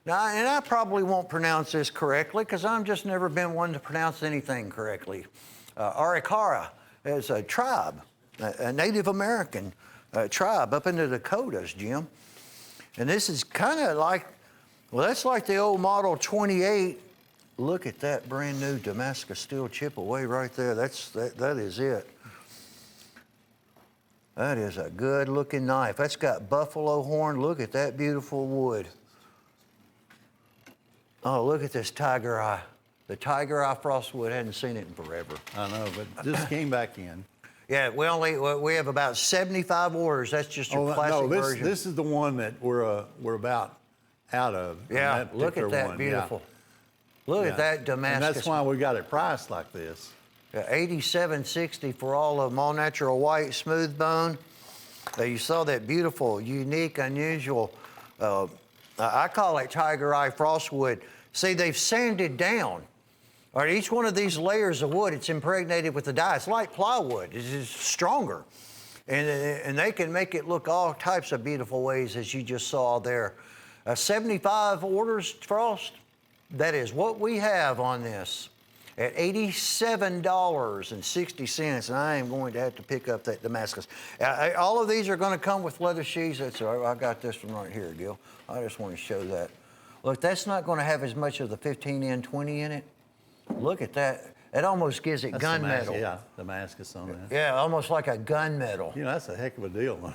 Now, and I probably won't pronounce this correctly because I've just never been one to pronounce anything correctly. Arikara is a tribe, a Native American tribe up in the Dakotas, Jim. And this is kind of like, well, that's like the old Model 28. Look at that brand new Damascus steel chip away right there. That is it. That is a good looking knife. That's got buffalo horn. Look at that beautiful wood. Oh, look at this tiger eye. The tiger eye frostwood, hadn't seen it in forever. I know, but this came back in. Yeah, we have about 75 orders. That's just your classic version. This is the one that we're about out of. Yeah, that look at that one. beautiful. Look at that Damascus. And that's why we got it priced like this. $87.60 for all of them, all natural white, smooth bone. You saw that beautiful, unique, unusual, I call it tiger eye frostwood. See, they've sanded down. All right, each one of these layers of wood, it's impregnated with the dye. It's like plywood. It's just stronger. And they can make it look all types of beautiful ways, as you just saw there. 75 orders, Frost. That is what we have on this at $87.60, and I am going to have to pick up that Damascus. All of these are going to come with leather sheaths. I got this one right here, Gil. I just want to show that. Look, that's not going to have as much of the 15N20 in it. Look at that. It almost gives it gunmetal. Yeah, Damascus on that. Yeah, almost like a gunmetal. You know, that's a heck of a deal.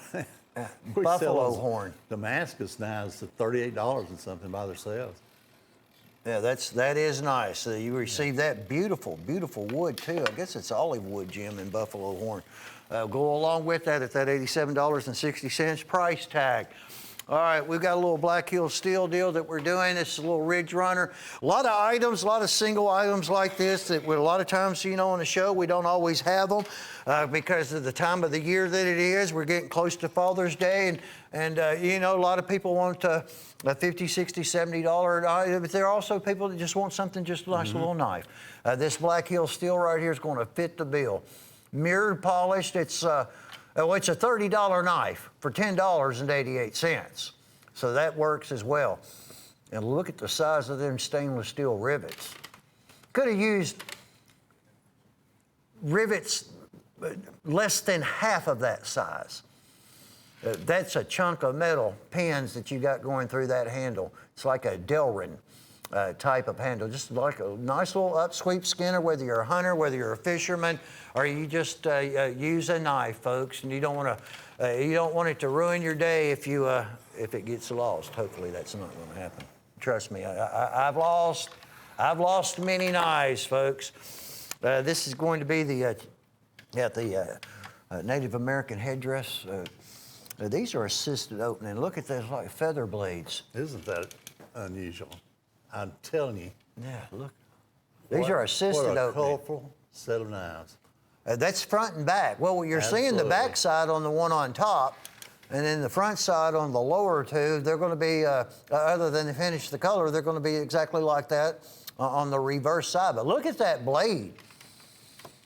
Buffalo horn. Damascus knives at $38 and something by themselves. Yeah, that is nice. You receive that beautiful, beautiful wood too. I guess it's olive wood, Jim, and buffalo horn. Go along with that at that $87.60 price tag. All right, we've got a little Black Hills steel deal that we're doing. This is a little Ridge Runner. A lot of items, a lot of single items like this that a lot of times, you know, on the show, we don't always have them because of the time of the year that it is. We're getting close to Father's Day, and you know, a lot of people want a $50, $60, $70 item, but there are also people that just want something, just a nice little knife. This Black Hills steel right here is going to fit the bill. Mirrored polished, it's a $30 knife for $10.88. So that works as well. And look at the size of them stainless steel rivets. Could have used rivets less than half of that size. That's a chunk of metal pins that you got going through that handle. It's like a Delrin type of handle, just like a nice little upsweep skinner, whether you're a hunter, whether you're a fisherman, or you just use a knife, folks, and you don't want it to ruin your day if it gets lost. Hopefully that's not going to happen. Trust me, I've lost many knives, folks. This is going to be the Native American headdress. These are assisted opening. Look at this, like feather blades. Isn't that unusual? I'm telling you. Yeah, look. These are assisted what a opening. colorful set of knives. That's front and back. Well, you're seeing the back side on the one on top, and then the front side on the lower two, they're going to be, other than they finish the color, they're going to be exactly like that on the reverse side. But look at that blade.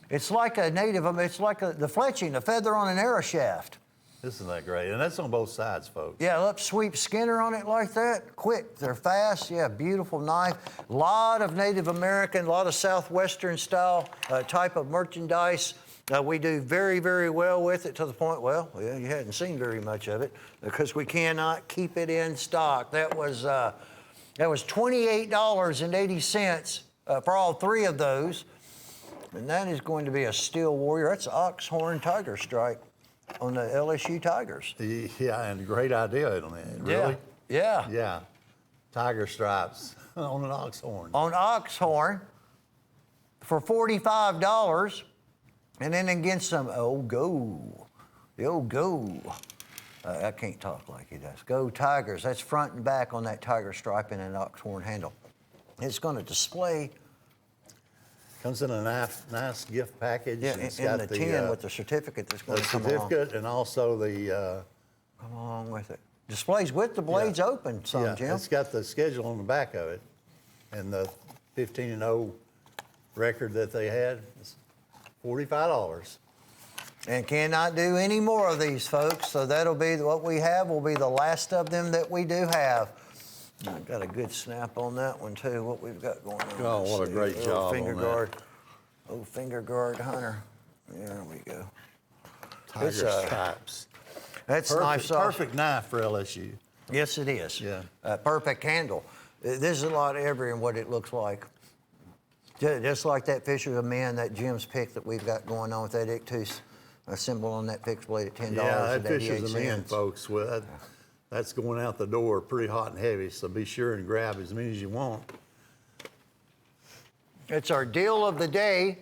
It's like the fletching, a feather on an arrow shaft. Isn't that great? And that's on both sides, folks. Yeah, upsweep skinner on it like that. Quick, they're fast. Yeah, beautiful knife. A lot of Native American, a lot of Southwestern style type of merchandise. We do very, very well with it to the point, well, yeah, you hadn't seen very much of it because we cannot keep it in stock. That was $28.80 for all three of those. And that is going to be a Steel Warrior. That's an ox-horn tiger stripe on the LSU Tigers. Yeah, and great idea on it. Really? Yeah. Yeah. Tiger stripes on an ox horn. On ox-horn for $45. And then against some the old Go. I can't talk like he does. Go Tigers. That's front and back on that tiger stripe and an ox-horn handle. It's going to display. Comes in a nice gift package. Yeah, It's in got the tin with the certificate that's going the to come along. certificate and also the Come along with it. Displays with the blades open, Jim. It's got the schedule on the back of it, and the 15-0 record that they had. It's $45. And cannot do any more of these, folks. So that'll be what we have. Will be the last of them that we do have. I've got a good snap on that one too. What we've got going on. Oh, what a great job finger on guard. Oh, finger guard hunter. There we go. Tiger stripes. That's nice. Perfect knife for LSU. Yes, it is. Yeah. Perfect handle. This is a lot heavier than what it looks like. Just like that Fisher's of Men, that Jim's pick that we've got going on with that Ictus symbol on that fixed blade at $10. Yeah, that Fisher's of Men, folks. Well, that's going out the door pretty hot and heavy, so be sure and grab as many as you want. It's our deal of the day.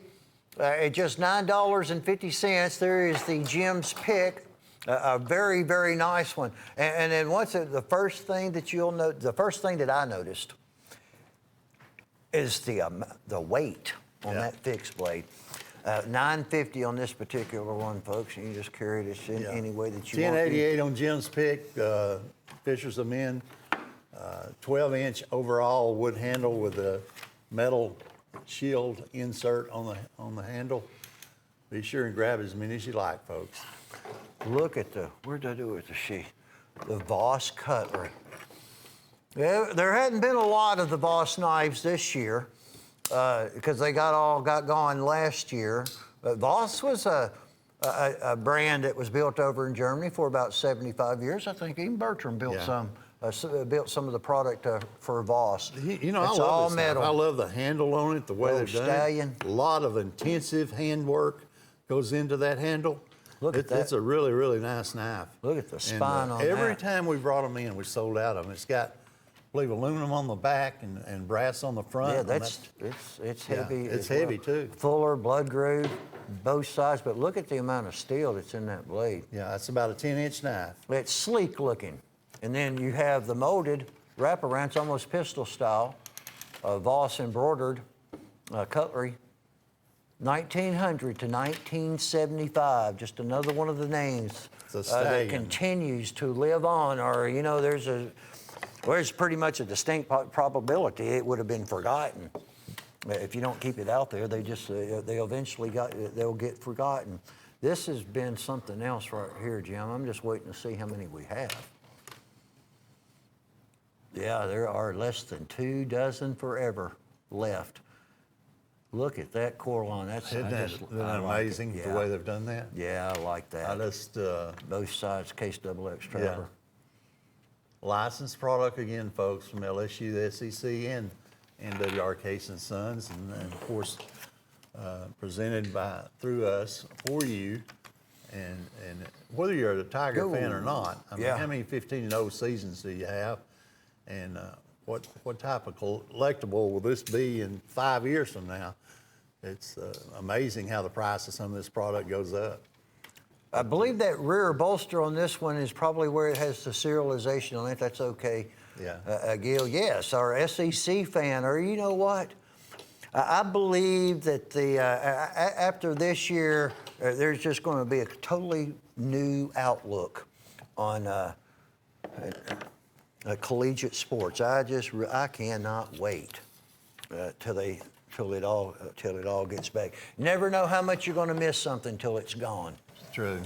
At just $9.50, there is the Jim's Pick, a very, very nice one. And then the first thing that I noticed is the weight on that fixed blade. $9.50 on this particular one, folks. You can just carry this in any way that you want. 1088 on Jim's Pick, Fisher's of Men, 12-inch overall wood handle with a metal shield insert on the handle. Be sure and grab as many as you like, folks. Look at where'd I do it with the sheath? The Voss Cutlery. Yeah, there hadn't been a lot of the Voss knives this year because they got gone last year. But Voss was a brand that was built over in Germany for about 75 years. I think even Bertram built some of the product for Voss. You know, it's I love all this metal. knife. I love the handle on it, the way they've done stallion. it. A lot of intensive handwork goes into that handle. Look at that. It's a really, really nice knife. Look at the spine on that. Every time we brought them in, we sold out of them. It's got, I believe, aluminum on the back and brass on the front. Yeah, it's heavy. It's heavy too. Fuller, blood groove, both sides. But look at the amount of steel that's in that blade. Yeah, that's about a 10-inch knife. It's sleek looking. And then you have the molded wraparound. It's almost pistol style. Voss embroidered cutlery. 1900 to 1975, just another one of the names that continues to live on. Or, you know, there's pretty much a distinct probability it would have been forgotten. If you don't keep it out there, they'll get forgotten. This has been something else right here, Jim. I'm just waiting to see how many we have. Yeah, there are less than 24 forever left. Look at that core line. That's Isn't that amazing the way they've done that? Yeah, I like that. I just, Both sides, case double X trapper. licensed product again, folks, from LSU, the SEC, and NWR Case and Sons, and of course, presented through us for you. And whether you're a Tiger fan or not, I mean, how many 15-0 seasons do you have? And what type of collectible will this be in 5 years from now? It's amazing how the price of some of this product goes up. I believe that rear bolster on this one is probably where it has the serialization on it. That's okay. Yeah. Gil, yes, our SEC fan, or you know what? I believe that after this year, there's just going to be a totally new outlook on collegiate sports. I cannot wait till it all gets back. Never know how much you're going to miss something till it's gone. True.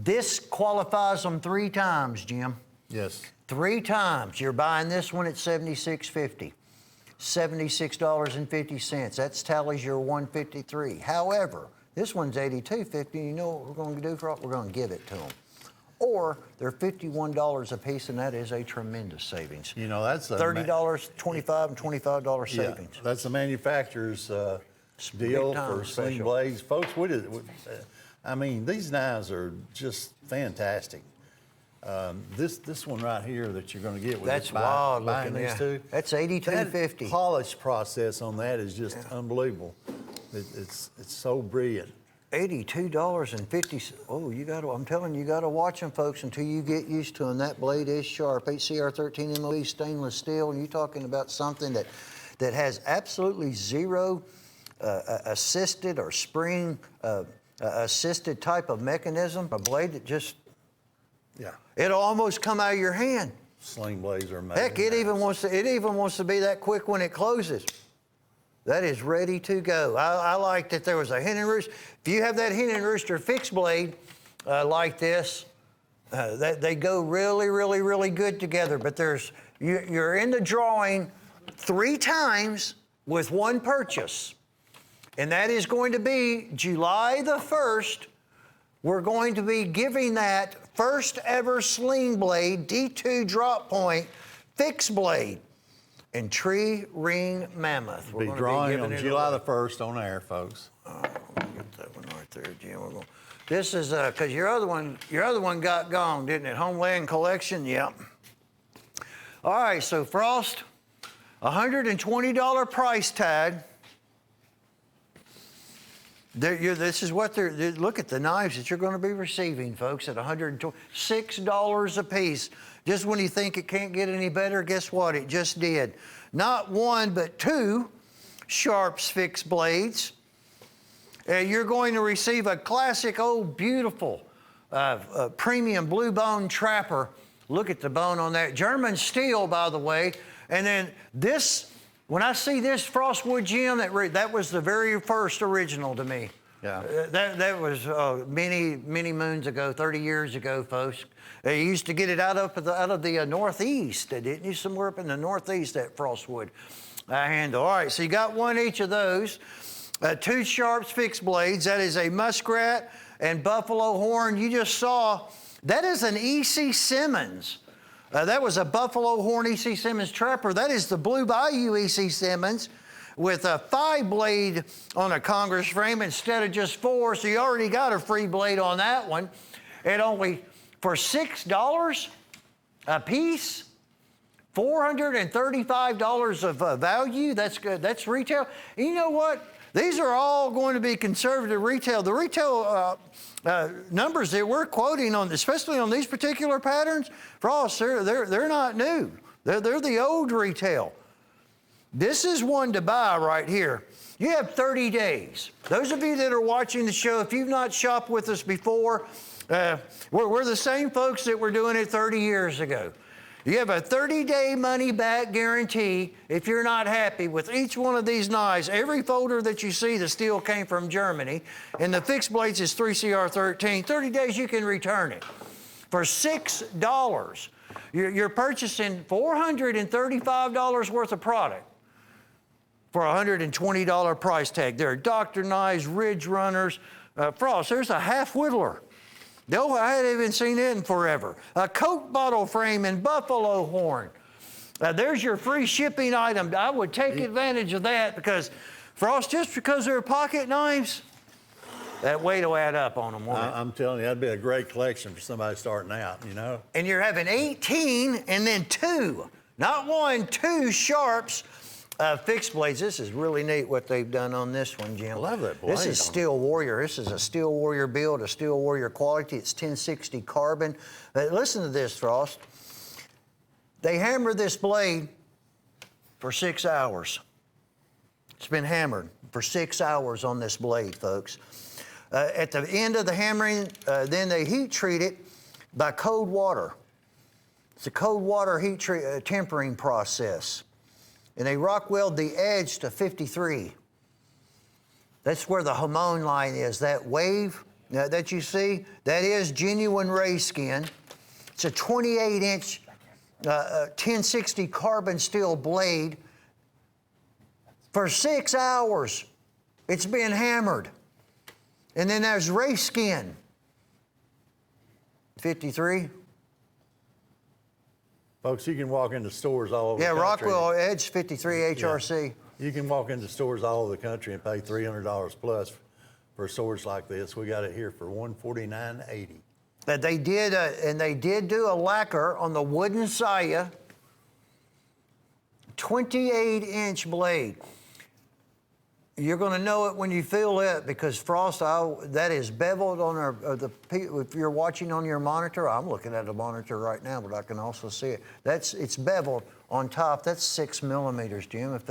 This qualifies them 3 times, Jim. Yes. 3 times. You're buying this one at $76.50. $76.50. That tallies your $153. However, this one's $82.50. You know what we're going to do for it? We're going to give it to them. Or they're $51 a piece, and that is a tremendous savings. You know, that's a $30, $25, and $25 savings. Yeah, that's the manufacturer's deal for sling blades, folks. I mean, these knives are just fantastic. This one right here that you're going to get with that's wild buying looking, these two. That's $82.50. The polish process on that is just unbelievable. It's so brilliant. $82.50. Oh, I'm telling you, you got to watch them, folks, until you get used to them. That blade is sharp. HCR13 MOE stainless steel, and you're talking about something that has absolutely zero assisted or spring assisted type of mechanism. A blade that just, it'll almost come out of your hand. Sling blades are amazing. Heck, it even wants to be that quick when it closes. That is ready to go. I like that there was a hen and rooster. If you have that hen and rooster fixed blade like this, they go really, really, really good together. But you're in the drawing 3 times with 1 purchase. And that is going to be July the 1st. We're going to be giving that first ever sling blade, D2 drop point, fixed blade. And tree ring mammoth. We'll be drawing on July the 1st on air, folks. Oh, get that one right there, Jim. This is because your other one got gone, didn't it? Homeland Collection, yep. All right, so Frost, $120 price tag. This is what look at the knives that you're going to be receiving, folks, at $6 a piece. Just when you think it can't get any better, guess what? It just did. Not 1, but 2 Sharps fixed blades. You're going to receive a classic, old, beautiful, premium blue bone trapper. Look at the bone on that. German steel, by the way. And then this, when I see this Frostwood Jim, that was the very first original to me. Yeah. That was many, many moons ago, 30 years ago, folks. They used to get it out of the Northeast, didn't you? Somewhere up in the Northeast, that Frostwood handle. All right, so you got 1 each of those. 2 Sharps fixed blades. That is a muskrat and buffalo horn. You just saw, that is an E.C. Simmons. That was a buffalo horn E.C. Simmons trapper. That is the Blue Bayou E.C. Simmons with a 5 blade on a Congress frame instead of just 4. So you already got a free blade on that one. It only, for $6 a piece, $435 of value. That's good. That's retail. And you know what? These are all going to be conservative retail. The retail numbers that we're quoting on, especially on these particular patterns, Frost, they're not new. They're the old retail. This is one to buy right here. You have 30 days. Those of you that are watching the show, if you've not shopped with us before, we're the same folks that were doing it 30 years ago. You have a 30-day money-back guarantee if you're not happy with each one of these knives. Every folder that you see, the steel came from Germany, and the fixed blades is 3CR13. 30 days, you can return it. For $6, you're purchasing $435 worth of product. for a $120 price tag. There are Dr. Knives, Ridge Runners, Frost. There's a half whittler. No, I hadn't even seen it in forever. A Coke bottle frame in buffalo horn. There's your free shipping item. I would take advantage of that because, Frost, just because they're pocket knives, that weight will add up on them, won't it? I'm telling you, that'd be a great collection for somebody starting out, you know? And you're having 18 and then 2, not 1, 2 sharps. Fixed blades. This is really neat what they've done on this one, Jim. I love that blade. This is Steel Warrior. This is a Steel Warrior build, a Steel Warrior quality. It's 1060 carbon. Listen to this, Frost. They hammered this blade for 6 hours. It's been hammered for 6 hours on this blade, folks. At the end of the hammering, then they heat treat it by cold water. It's a cold water heat tempering process. And they rock weld the edge to 53. That's where the Hamon line is. That wave that you see, that is genuine ray skin. It's a 28-inch 1060 carbon steel blade. For 6 hours, it's been hammered. And then there's ray skin. 53. Folks, you can walk into stores all over the country. Rockwell Edge 53 HRC. Yeah. You can walk into stores all over the country and pay $300 plus for swords like this. We got it here for $149.80. They did, and they did do a lacquer on the wooden saya. 28-inch blade. You're going to know it when you feel it because Frost, that is beveled on if you're watching on your monitor, I'm looking at a monitor right now, but I can also see it. It's beveled on top. That's 6 millimeters, Jim. If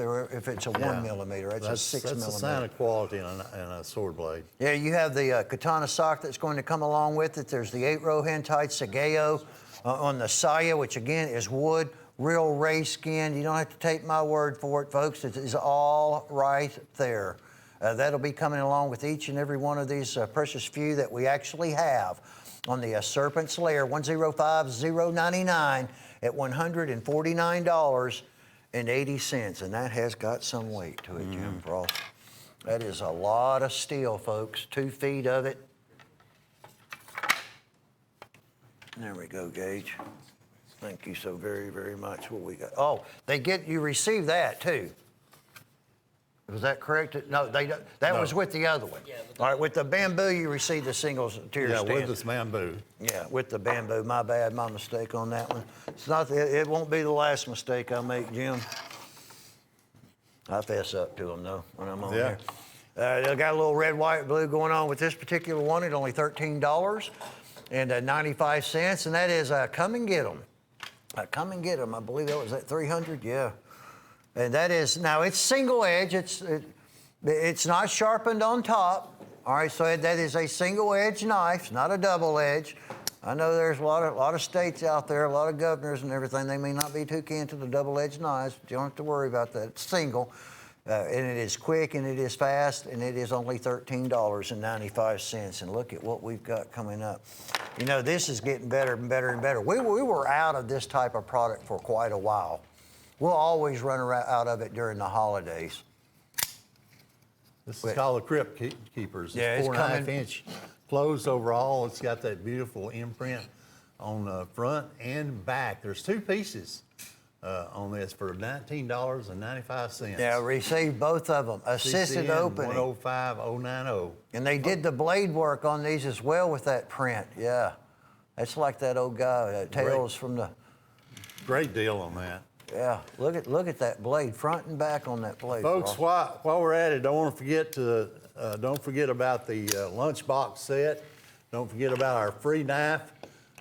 it's a 1 millimeter, that's a 6 millimeter. That's a sign of quality in a sword blade. Yeah, you have the katana sock that's going to come along with it. There's the 8-row hand-tied Sageo on the saya, which again is wood. Real ray skin. You don't have to take my word for it, folks. It is all right there. That'll be coming along with each and every one of these precious few that we actually have on the Serpent's Lair 105099 at $149.80. And that has got some weight to it, Jim Frost. That is a lot of steel, folks. 2 feet of it. There we go, Gage. Thank you so very, very much. What we got? Oh, you receive that too. Was that correct? No, that was with the other one. Yeah, all right, with the bamboo, you receive the single tier stand. Yeah, with this bamboo. Yeah, with the bamboo. My bad, my mistake on that one. It's not. It won't be the last mistake I make, Jim. I fess up to them though when I'm on there. They got a little red, white, blue going on with this particular one at only $13.95, and that is come and get them. Come and get them. I believe that was at 300. Yeah, and that is now it's single edge. It's not sharpened on top. All right, so that is a single edge knife, not a double edge. I know there's a lot of states out there, a lot of governors and everything. They may not be too keen to the double edge knives. But you don't have to worry about that. It's single, and it is quick and it is fast, and it is only $13.95. And look at what we've got coming up. You know, this is getting better and better and better. We were out of this type of product for quite a while. We'll always run out of it during the holidays. This is called the Crypt Keepers. Yeah, it's 4.5-inch closed overall. It's got that beautiful imprint on the front and back. There's 2 pieces on this for $19.95. Yeah, received both of them. Assisted CCN opening. 105090. And they did the blade work on these as well with that print. Yeah, that's like that old guy, Tales from the. Great deal on that. Yeah, look at that blade, front and back on that blade. Folks, while we're at it, don't forget about the lunchbox set. Don't forget about our free knife,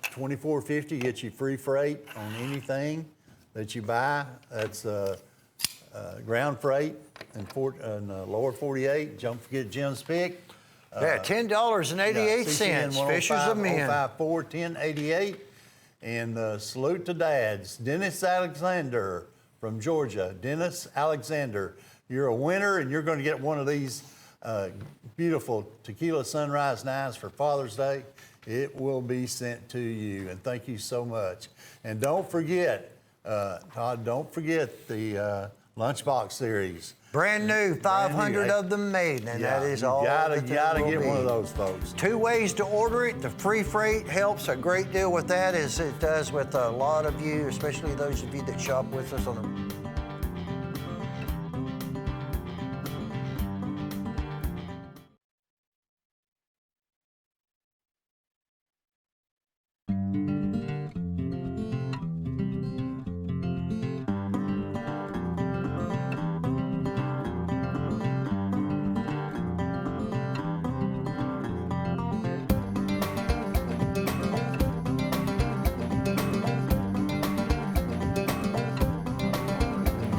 $24.50 gets you free freight on anything that you buy. That's ground freight and lower 48. Don't forget Jim's pick. $10.88. Fishers of Men. 054 1088. And salute to dads. Dennis Alexander from Georgia. Dennis Alexander, you're a winner, and you're going to get one of these beautiful Tequila Sunrise knives for Father's Day. It will be sent to you, and thank you so much. And don't forget, Todd, don't forget the Lunchbox series. Brand new, 500 of them made, and that is all. You gotta will get be. one of those, folks. 2 ways to order it. The free freight helps a great deal with that, as it does with a lot of you, especially those of you that shop with us on a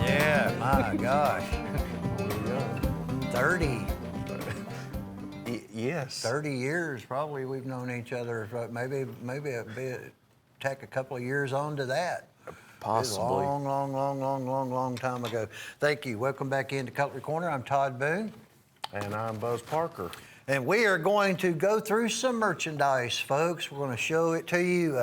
Yeah, my gosh. 30, Yes. 30 years probably we've known each other. But maybe tack a couple of years on to that. Possibly. It was long time ago. Thank you. Welcome back into Cutlery Corner. I'm Todd Boone. And I'm Buzz Parker. And we are going to go through some merchandise, folks. We're going to show it to you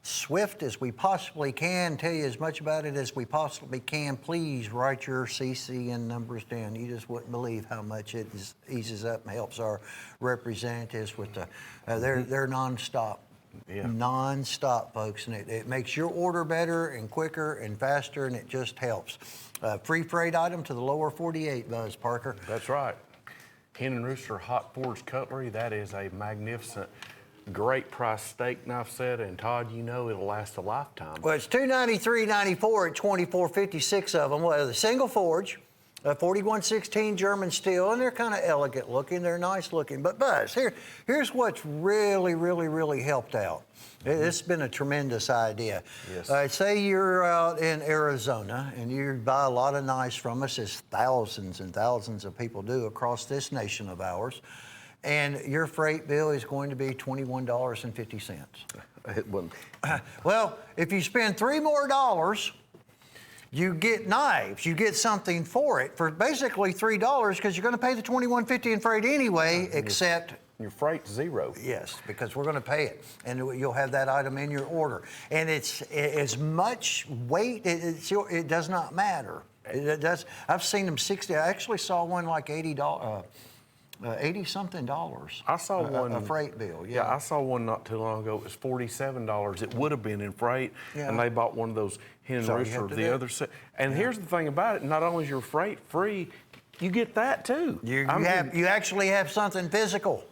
swift as we possibly can, tell you as much about it as we possibly can. Please write your CCN numbers down. You just wouldn't believe how much it eases up and helps our representatives with the, they're nonstop. Yeah. Non-stop, folks, and it makes your order better and quicker and faster, and it just helps. Free freight item to the lower 48, Buzz Parker. That's right. Hen and Rooster Hot Forged Cutlery. That is a magnificent, great price steak knife set. And Todd, you know it'll last a lifetime. Well, it's $293.94 at 2456 of them. Well, the single forge, 4116 German steel, and they're kind of elegant looking. They're nice looking. But Buzz, here's what's really helped out. It's been a tremendous idea. Yes. Say you're out in Arizona and you buy a lot of knives from us, as thousands and thousands of people do across this nation of ours, and your freight bill is going to be $21.50. It wouldn't. Well, if you spend $3 more, you get knives. You get something for it for basically $3 because you're going to pay the $21.50 in freight anyway, except Your freight's zero. yes, because we're going to pay it, and you'll have that item in your order. And it's as much weight. It does not matter. It does. I've seen them 60. I actually saw one like $80. $80-something. I saw one. A freight bill. Yeah, I saw one not too long ago. It was $47. It would have been in freight, and they bought one of those Hen and So you Rooster have of to the do it. other set. And here's the thing about it: not only is your freight free, you get that too. You actually have something physical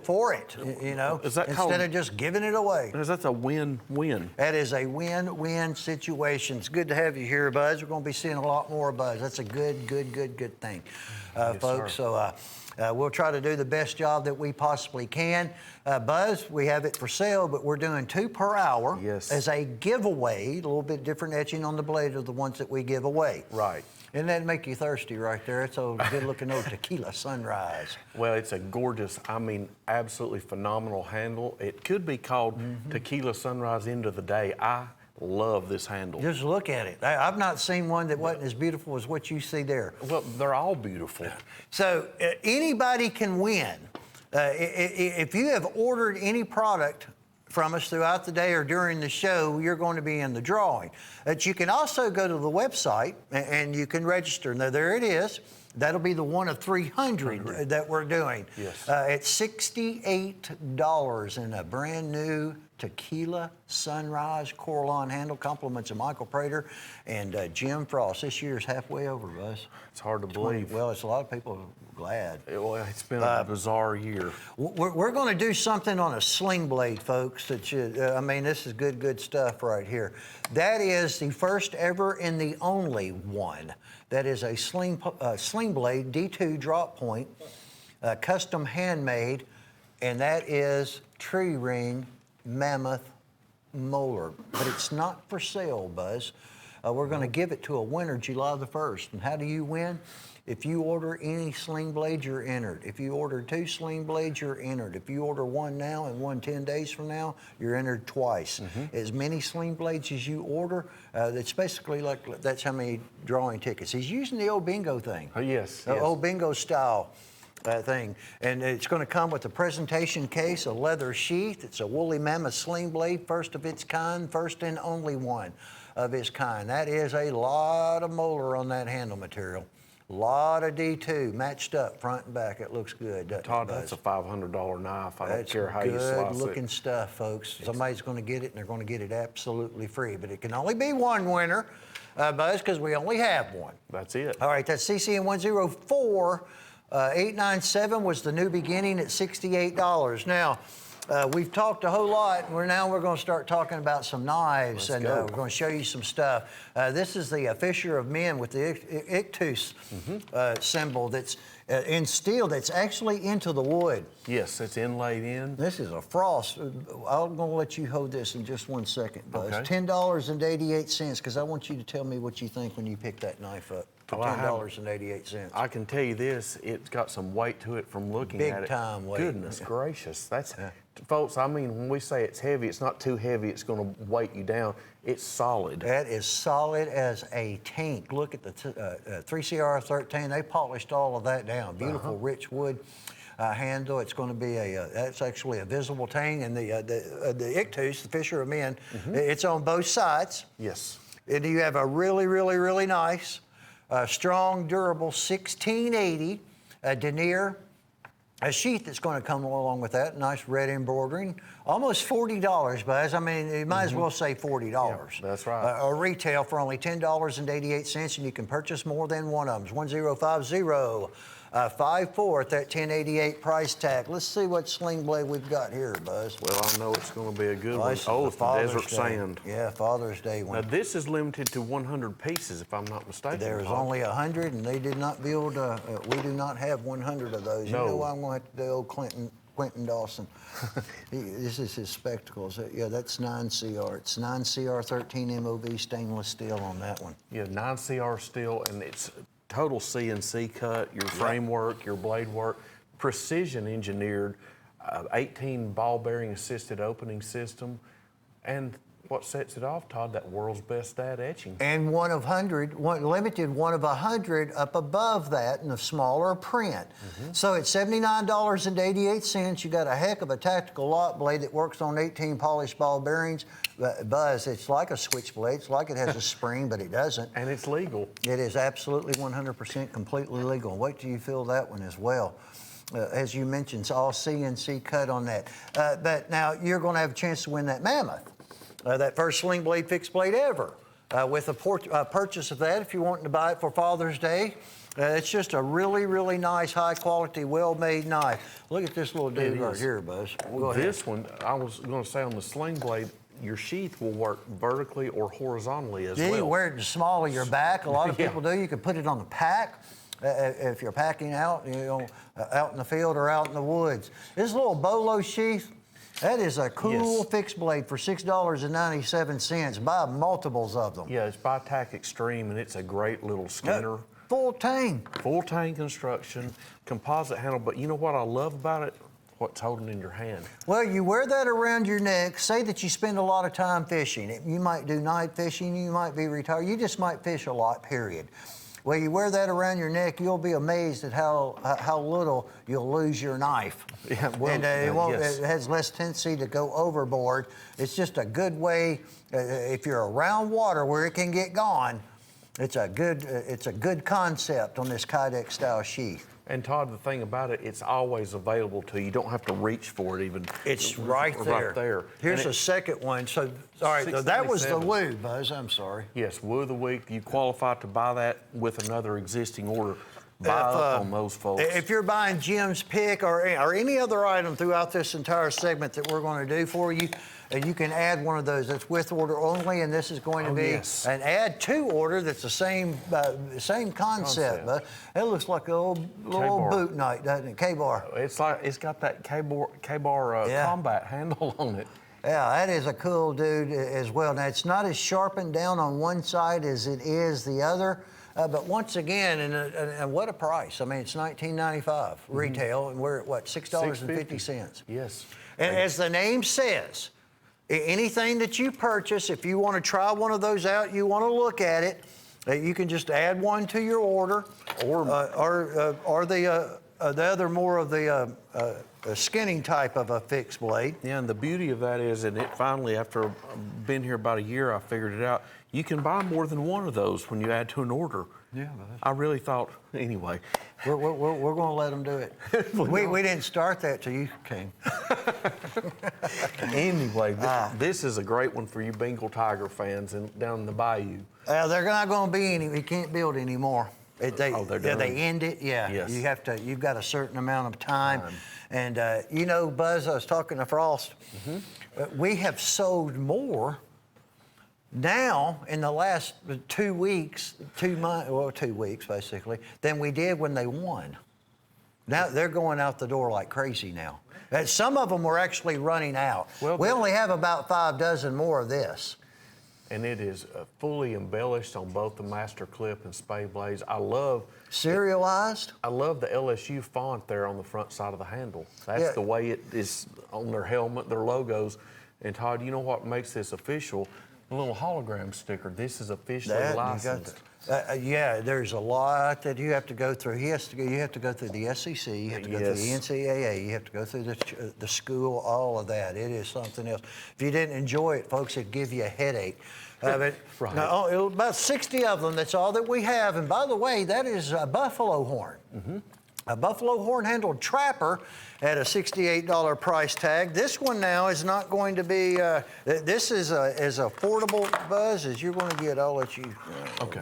for it, you know, Is that instead called- of just giving it away. That's a win-win. That is a win-win situation. It's good to have you here, Buzz. We're going to be seeing a lot more of Buzz. That's a good thing, folks. Sir. So we'll try to do the best job that we possibly can. Buzz, we have it for sale, but we're doing 2 per hour Yes. as a giveaway. A little bit different etching on the blade of the ones that we give away. Right. And that make you thirsty right there. It's a good-looking old tequila sunrise. Well, it's a gorgeous, I mean, absolutely phenomenal handle. It could be called Tequila Sunrise End of the Day. I love this handle. Just look at it. I've not seen one that wasn't as beautiful as what you see there. Well, they're all beautiful. So anybody can win. If you have ordered any product from us throughout the day or during the show, you're going to be in the drawing. But you can also go to the website and you can register. Now, there it is. That'll be the one of 300 that we're doing. Yes. It's $68 in a brand new Tequila Sunrise Coralon handle. Compliments of Michael Prater and Jim Frost. This year's halfway over, Buzz. It's hard to believe. Well, it's a lot of people glad. Well, it's been a bizarre year. We're going to do something on a sling blade, folks. That I mean, this is good stuff right here. That is the first ever and the only one. That is a sling blade, D2 drop point, custom handmade, and that is tree ring mammoth molar. But it's not for sale, Buzz. We're going to give it to a winner July the 1st. And how do you win? If you order any sling blade, you're entered. If you order 2 sling blades, you're entered. If you order one now and one 10 days from now, you're entered twice. As many sling blades as you order, it's basically like that's how many drawing tickets. He's using the old bingo thing. Oh, yes. The old bingo style thing. And it's going to come with a presentation case, a leather sheath. It's a woolly mammoth sling blade, first of its kind, first and only one. of its kind. That is a lot of molar on that handle material. A lot of D2 matched up front and back. It looks good, doesn't Todd, it, Buzz? that's a $500 knife. I don't That's care how you slice good looking it. stuff, folks. Somebody's going to get it, and they're going to get it absolutely free. But it can only be one winner, Buzz, because we only have one. That's it. All right, that's CCN 104. 897 was the new beginning at $68. Now, we've talked a whole lot, and we're going to start talking about some knives, Let's and go. we're going to show you some stuff. This is the Fisher of Men with the ictus symbol that's in steel that's actually into the wood. Yes, it's inlaid in. This is a frost. I'm going to let you hold this in just one second, Buzz. Okay. $10.88, because I want you to tell me what you think when you pick that knife up for Well, I have- $10.88. I can tell you this, it's got some weight to it from looking Big at it. time weight. Goodness gracious. That's, folks, I mean, when we say it's heavy, it's not too heavy, it's going to weight you down. It's solid. That is solid as a tank. Look at the 3CR13. They polished all of that down. Beautiful, rich wood handle. It's going to be that's actually a visible tang. And the ictus, the Fisher of Men, it's on both sides. Yes. And you have a really, really, really nice, strong, durable 1680 denier. A sheath that's going to come along with that, nice red embroidering, almost $40, Buzz. I mean, you might as well say $40. Yeah, that's right. A retail for only $10.88, and you can purchase more than one of them. It's 1050 54 at that 1088 price tag. Let's see what sling blade we've got here, Buzz. Well, I know it's going to be a good one. This is Oh, it's the Father's Desert Day. Sand. Yeah, Father's Day Now, one. this is limited to 100 pieces, if I'm not mistaken. There's Todd. only 100, and they did not build, we do not have 100 of those. No. You know why I'm going to have to do old Quentin Dawson. This is his spectacles. Yeah, that's 9CR. It's 9CR 13 MOV stainless steel on that one. Yeah, 9CR steel, and it's total CNC cut, your framework, your blade work, precision engineered, 18 ball bearing assisted opening system, and what sets it off, Todd, that world's best dad etching. And limited one of 100 up above that in the smaller print. So at $79.88, you got a heck of a tactical lot blade that works on 18 polished ball bearings. Buzz, it's like a switchblade. It's like it has a spring, but it doesn't. And it's legal. It is absolutely 100% completely legal. Wait till you feel that one as well. As you mentioned, it's all CNC cut on that. But now you're going to have a chance to win that Mammoth, that first sling blade fixed blade ever. With a purchase of that, if you're wanting to buy it for Father's Day, it's just a really, really nice, high quality, well-made knife. Look at this little dude right here, Buzz. Go ahead. This one, I was going to say on the sling blade, your sheath will work vertically or horizontally as Yeah, well. you wear it in the small of your back. A lot of people do. You can put it on the pack if you're packing out, out in the field or out in the woods. This little bolo sheath, that is a cool fixed blade for $6.97. Buy multiples of them. Yeah, it's by Tac Extreme, and it's a great little skinner. Full tang. Full tang construction, composite handle, but you know what I love about it? What's holding in your hand. Well, you wear that around your neck. Say that you spend a lot of time fishing. You might do night fishing, you might be retired, you just might fish a lot, period. Well, you wear that around your neck, you'll be amazed at how little you'll lose your knife. Yeah, well, and it has less tendency to go overboard. It's just a good way, if you're around water where it can get gone, it's a good concept on this Kydex style sheath. And Todd, the thing about it, it's always available to you. You don't have to reach for it even. It's right there. Right there. Here's a second one. So, all right, so that was the $6.97. Woo, Buzz. I'm sorry. Yes, Woo of the Week. You qualify to buy that with another existing order. Buy up on those folks. If you're buying Jim's pick or any other item throughout this entire segment that we're going to do for you, you can add one of those. That's with order only, and this is going to be an add to order that's the same concept. But it looks like a little boot knife, doesn't it? K-bar. It's got that K-bar combat handle on it. Yeah, that is a cool dude as well. Now, it's not as sharpened down on one side as it is the other. But once again, and what a price. I mean, it's $19.95 retail, and we're at, what, $6.50? Yes. And as the name says, anything that you purchase, if you want to try one of those out, you want to look at it, you can just add one to your order, or the other more of the skinning type of a fixed blade. Yeah, and the beauty of that is, and it finally, after being here about a year, I figured it out. You can buy more than one of those when you add to an order. Yeah, I really thought, anyway. we're going to let them do it. we didn't start that till you came. Anyway, this is a great one for you Bengal Tiger fans down in the bayou. They're not going to be any. We can't build anymore. They're done. They end it. Yeah. Yes. You've got a certain amount of time. And you know, Buzz, I was talking to Frost. We have sold more now in the last 2 weeks, 2 months, well, 2 weeks basically, than we did when they won. Now they're going out the door like crazy now. And some of them were actually running out. Well, we only have about 6 more of this. And it is fully embellished on both the master clip and spay blades. I love Serialized? the LSU font there on the front side of the handle. That's the way it is on their helmet, their logos. And Todd, you know what makes this official? The little hologram sticker. This is officially licensed. Yeah, there's a lot that you have to go through. You have to go through the SEC. You have to go through the NCAA. You have to go through the school. All of that. It is something else. If you didn't enjoy it, folks, it'd give you a headache. But Right. now, about 60 of them. That's all that we have. And by the way, that is a buffalo horn. A buffalo horn-handled trapper at a $68 price tag. This one now is not going to be. This is as affordable, Buzz, as you're going to get. I'll let you. Okay.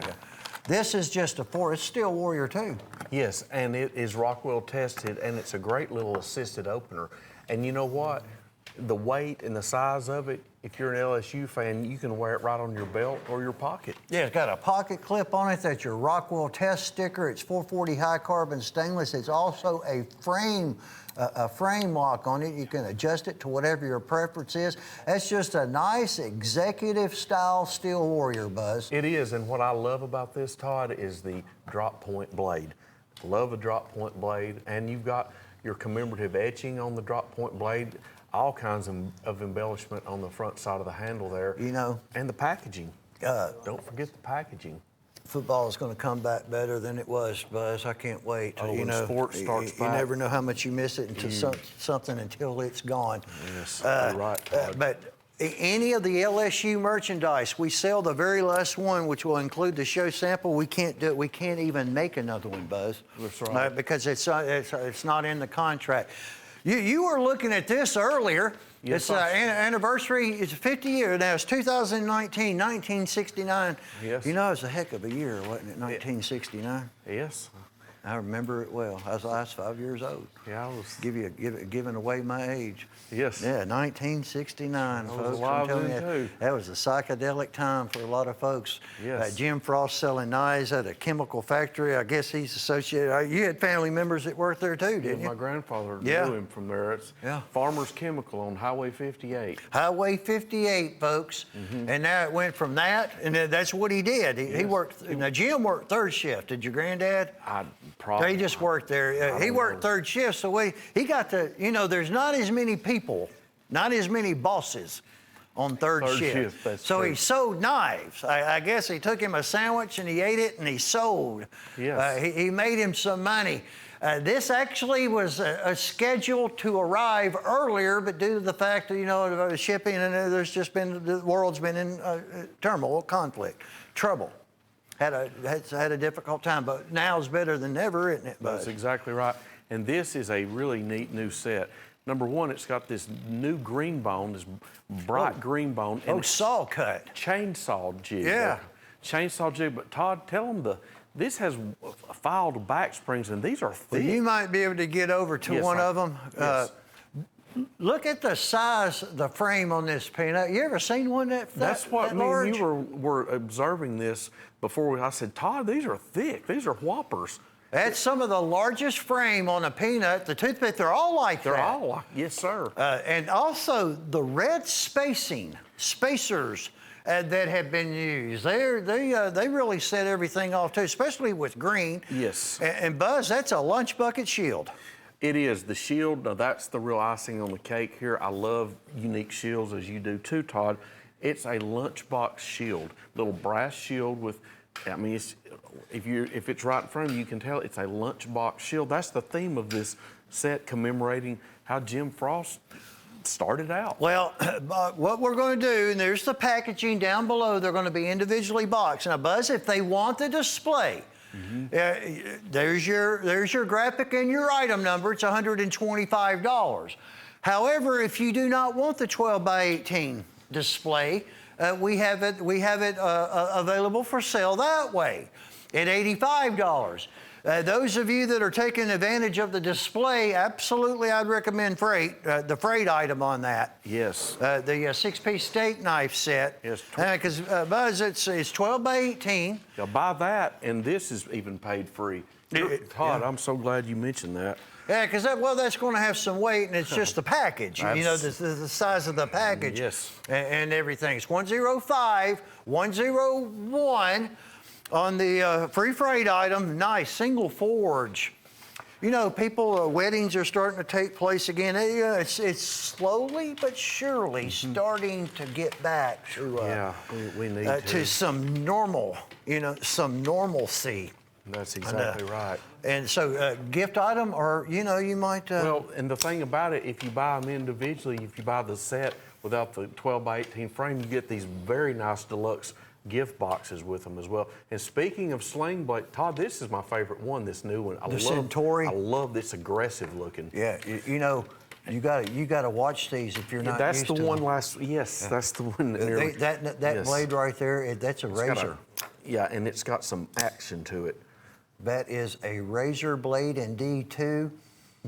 This is just it's still Warrior 2. Yes, and it is Rockwell tested, and it's a great little assisted opener. And you know what? The weight and the size of it, if you're an LSU fan, you can wear it right on your belt or your pocket. Yeah, it's got a pocket clip on it. That's your Rockwell test sticker. It's 440 high carbon stainless. It's also a frame lock on it. You can adjust it to whatever your preference is. That's just a nice executive style steel Warrior, Buzz. It is, and what I love about this, Todd, is the drop point blade. Love a drop point blade, and you've got your commemorative etching on the drop point blade. All kinds of embellishment on the front side of the handle there. You know. And the packaging. Don't forget the packaging. Football is going to come back better than it was, Buzz. I can't wait. When sports starts you back. never know how much you miss it until something until it's gone. Yes, you're right, Todd. But any of the LSU merchandise, we sell the very last one, which will include the show sample. We can't do it. We can't even make another one, Buzz. That's right. Because it's not in the contract. You were looking at this earlier. Yes, It's anniversary. It's 50 years now. It's 2019, 1969. Yes. You know, it's a heck of a year, wasn't it? 1969. Yes. I remember it well. I was 5 years old. Yeah, I was. Giving away my age. Yes. Yeah, 1969, was folks. alive I'm telling then, you, too. that was a psychedelic time for a lot of folks. Yes. Jim Frost selling knives at a chemical factory. I guess he's associated. You had family members that worked there too, didn't you? My grandfather Yeah. knew him from there. It's Yeah. Farmers Chemical on Highway 58. Highway 58, folks. And now it went from that, and that's what he did. He worked. Now Jim worked third shift. Did your granddad? I probably. He just worked there. He don't worked know. third shift, so he got to, there's not as many people, not as many bosses on third shift. That's so true. he sold knives. I guess he took him a sandwich and he ate it and he sold. Yes. He made him some money. This actually was scheduled to arrive earlier, but due to the fact that, the shipping, and the world's been in turmoil, conflict, trouble. Had a difficult time, but now's better than ever, isn't it, Buzz? That's exactly right. And this is a really neat new set. Number one, it's got this new green bone, this bright green bone. And it's saw cut. chainsaw jig. Yeah. Chainsaw jig. But Todd, tell them this has filed back springs, and these are thick. Well, you might be able to get over to one of them. Yes. Look at the size, the frame on this peanut. You ever seen one That's what that me large? and you were observing this before. I said, Todd, these are thick. These are whoppers. That's some of the largest frame on a peanut. The toothpick, they're all like They're that. all like, yes, sir. And also the red spacers that have been used. They really set everything off too, especially with green. Yes. And Buzz, that's a lunch bucket shield. It is. The shield, now that's the real icing on the cake here. I love unique shields, as you do too, Todd. It's a lunchbox shield, little brass shield with, if it's right in front of you, you can tell it's a lunchbox shield. That's the theme of this set, commemorating how Jim Frost started out. Well, what we're going to do, and there's the packaging down below, they're going to be individually boxed. Now, Buzz, if they want the display, there's your graphic and your item number. It's $125. However, if you do not want the 12 by 18 display, we have it available for sale that way at $85. Those of you that are taking advantage of the display, absolutely, I'd recommend the freight item on that. Yes. The 6-piece steak knife set. Yes. Because Buzz, it's 12 by 18. Now buy that, and this is even paid free. Todd, I'm so glad you mentioned that. Yeah, because that's going to have some weight, and it's just the package. You know, the size of the package. Yes. And everything. It's 105, 101 on the free freight item. Nice single forge. You know, weddings are starting to take place again. It's slowly but surely starting to get back to we need to some normal, some normalcy. That's exactly right. And so, gift item, or you might. Well, and the thing about it, if you buy them individually, if you buy the set without the 12 by 18 frame, you get these very nice deluxe gift boxes with them as well. And speaking of sling blade, Todd, this is my favorite one. This new one, The Centauri. I love this aggressive looking. Yeah, you got to watch these if you're not. That's used the to one them. last. Yes, that's the one. That Yes. blade right there, that's a razor. Yeah, and it's got some action to it. That is a razor blade in D2.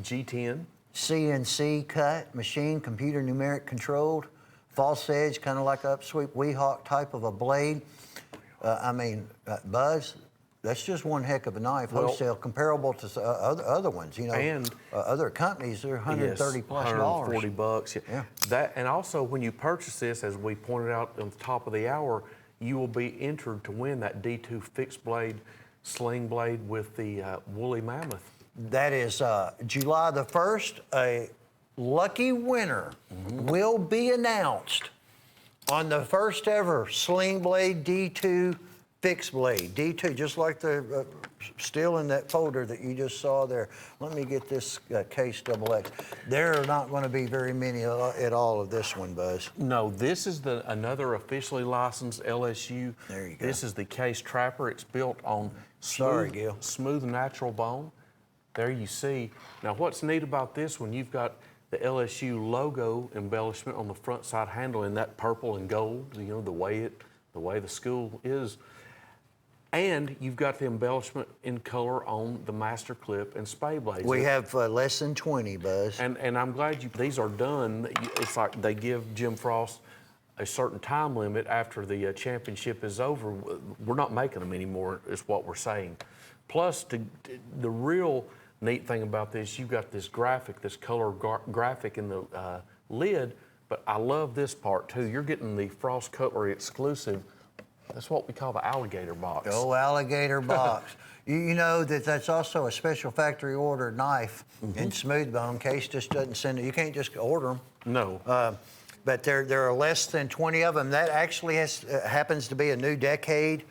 G10. CNC cut, machine, computer numeric controlled, false edge, kind of like an upsweep Weehawk type of a blade. Buzz, that's just one heck of a knife, wholesale, comparable to other ones. And other companies, they're $130 plus $140. Yeah. That, and also when you purchase this, as we pointed out on the top of the hour, you will be entered to win that D2 fixed blade sling blade with the woolly mammoth. That is July the 1st. A lucky winner will be announced on the first ever Sling Blade D2 fixed blade. D2, just like the still in that folder that you just saw there. Let me get this case XX. There are not going to be very many at all of this one, Buzz. No, this is another officially licensed LSU. There you go. This is the Case Trapper. It's built on smooth natural bone. There you see. Now what's neat about this one, you've got the LSU logo embellishment on the front side handle in that purple and gold, the way the school is. And you've got the embellishment in color on the master clip and spay blades. We have less than 20, Buzz. And I'm glad these are done. It's like they give Jim Frost a certain time limit after the championship is over. We're not making them anymore, is what we're saying. Plus, the real neat thing about this, you've got this graphic, this color graphic in the lid, but I love this part too. You're getting the Frost Cutlery exclusive. That's what we call the alligator box. Oh, alligator box. You know that's also a special factory ordered knife in smooth bone. Case just doesn't send it. You can't just order them. No. But there are less than 20 of them. That actually happens to be a new decade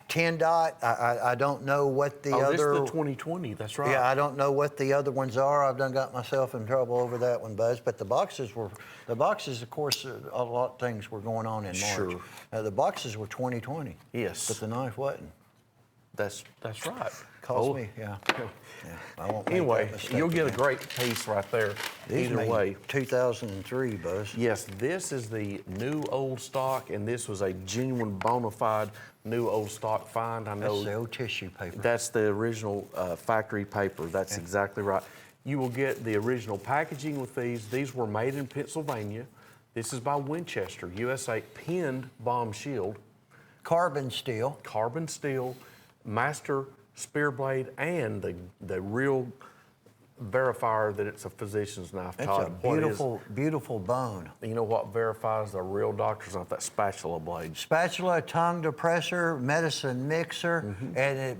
10 dot. I don't know what the other. This is the 2020. That's right. Yeah, I don't know what the other ones are. I've done got myself in trouble over that one, Buzz. But the boxes, of course, a lot of things were going on in March. Sure. The boxes were 2020. Yes. But the knife wasn't. That's right. Cost me, yeah. I won't make Anyway, that mistake you'll get a again. great piece right there. These Either made way. 2003, Buzz. Yes, this is the new old stock, and this was a genuine bona fide new old stock find. I know That's the old tissue paper. that's the original factory paper. That's exactly right. You will get the original packaging with these. These were made in Pennsylvania. This is by Winchester, USA, pinned bomb shield, Carbon steel. master spear blade, and the real verifier that it's a physician's knife. That's Todd, a what is- beautiful, beautiful bone. You know what verifies the real doctor's knife? That spatula blade. Spatula, tongue depressor, medicine mixer,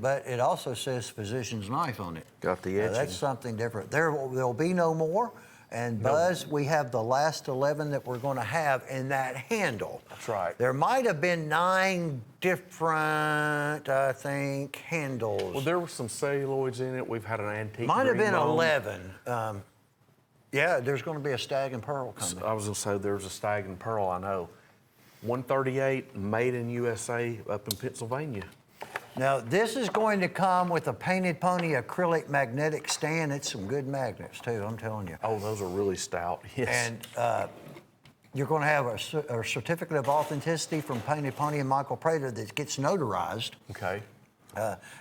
but it also says physician's knife on it. Got the Now, etching. that's something different. There'll be no more. And Buzz, we have the last 11 that we're going to have in that handle. That's right. There might have been 9 different, I think, handles. Well, there were some celluloids in it. We've had an antique. Might have green been bone. 11. Yeah, there's going to be a stag and pearl coming. I was gonna say there's a stag and pearl, I know. 138, made in USA up in Pennsylvania. Now, this is going to come with a Painted Pony acrylic magnetic stand. It's some good magnets, too, I'm telling you. Oh, those are really stout, yes. And you're going to have a certificate of authenticity from Painted Pony and Michael Prater that gets notarized. Okay.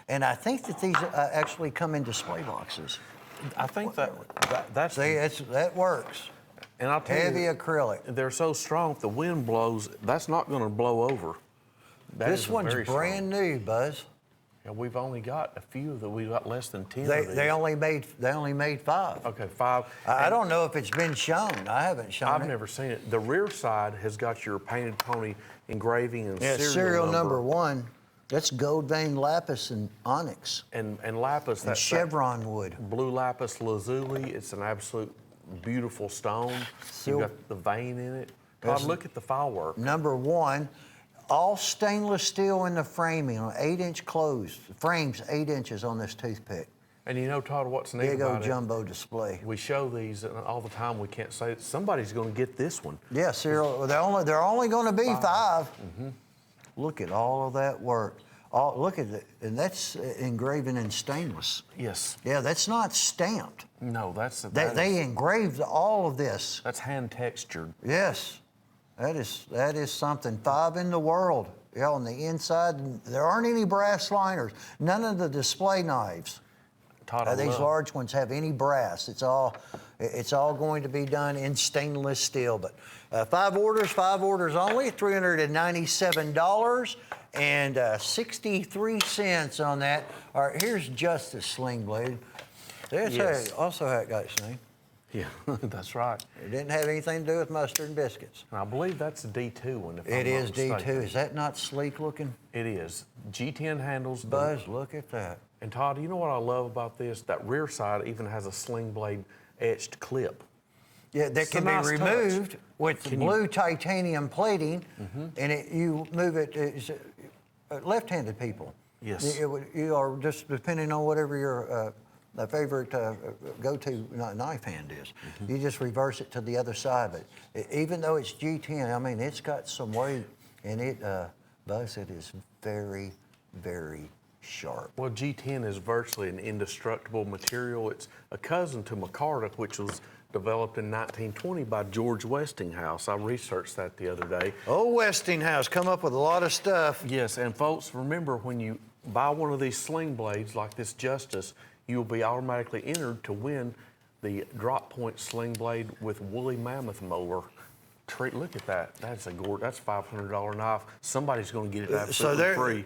And I think that these actually come in display boxes. I think that's... See, that works. and I'll tell you, Heavy acrylic. they're so strong, if the wind blows, that's not gonna blow over. That is This a one's very brand strong. new, Buzz. Yeah, we've only got a few that we've got less than 10 They, of these. they only made 5. Okay, 5. I don't know if it's been shown. I haven't shown I've it. never seen it. The rear side has got your Painted Pony engraving and Yeah, serial number 1. That's gold vein lapis and onyx and lapis. and That chevron wood. blue lapis lazuli. It's an absolute beautiful stone. Sil- You've got the vein in it. Todd, That's- look at the file work. Number 1, all stainless steel in the framing on 8-inch closed. The frame's 8 inches on this toothpick. And you know, Todd, what's neat Big about old it? jumbo display. We show these all the time. We can't say it. Somebody's going to get this one. Yeah, serial. They're only going to be 5. Mm-hmm. Look at all of that work. Look at it, and that's engraven in stainless. Yes. Yeah, that's not stamped. No, that's They engraved all of this. that's hand textured. Yes, that is something. 5 in the world. Yeah, on the inside, there aren't any brass liners. None of the display knives. Todd, I These love- large ones have any brass. It's all going to be done in stainless steel. But 5 orders only, $397 and 63 cents on that. All right, here's Justice Sling Blade. That's Yes. also how it got its name. Yeah, that's right. It didn't have anything to do with mustard and biscuits. And I believe that's a D2 one. If It I'm not is D2. mistaken. Is that not sleek looking? It is. G10 handles. Buzz, look at that. And Todd, you know what I love about this? That rear side even has a sling blade etched clip. Yeah, that It's a can be nice touch. removed with Can blue titanium plating, and you move it. It's, left-handed people. Yes. You are just depending on whatever your favorite go-to knife hand is. You just reverse it to the other side. But even though it's G10, I mean, it's got some weight, and Buzz, it is very, very sharp. Well, G10 is virtually an indestructible material. It's a cousin to micarta, which was developed in 1920 by George Westinghouse. I researched that the other day. Old Westinghouse come up with a lot of stuff. Yes, and folks, remember when you buy one of these sling blades like this Justice, you'll be automatically entered to win the drop point sling blade with woolly mammoth molar. Look at that. That's a that's $500 knife. Somebody's going to get it absolutely free.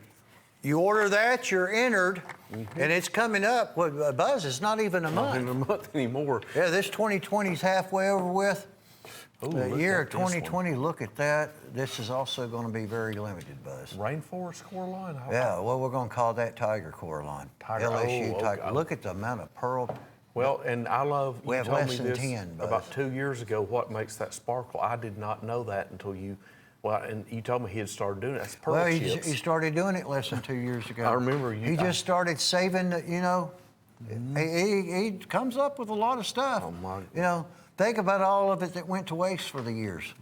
You order that, you're entered, and it's coming up. Well, Buzz, it's not even a Not month. in a month anymore. Yeah, this 2020 is halfway over with. Ooh, The look year at this one. 2020, look at that. This is also going to be very limited, Buzz. Rainforest core line? Yeah, well, we're going to call that Tiger Core line. Tiger, LSU oh, Tiger. okay. Look at the amount of pearl. Well, and I love, We you have told less me than this 10, Buzz. about 2 years ago, what makes that sparkle. I did not know that until you, and you told me he had started doing it. That's pearl Well, chips. he started doing it less than 2 years ago. I remember you- He just started saving, he comes up with a lot of stuff. Oh, my. Think about all of it that went to waste for the years.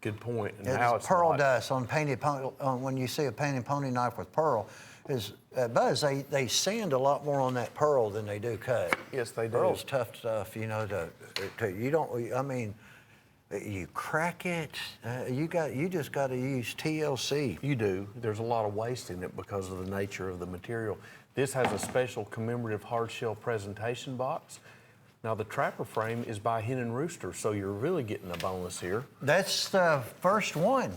Good point. And It's now it's pearl not. dust on painted pony. When you see a painted pony knife with pearl, Buzz, they sand a lot more on that pearl than they do cut. Yes, they do. Pearl's tough stuff, you don't. I mean, you crack it. You just got to use TLC. You do. There's a lot of waste in it because of the nature of the material. This has a special commemorative hard shell presentation box. Now the trapper frame is by Hen and Rooster, so you're really getting a bonus here. That's the first one.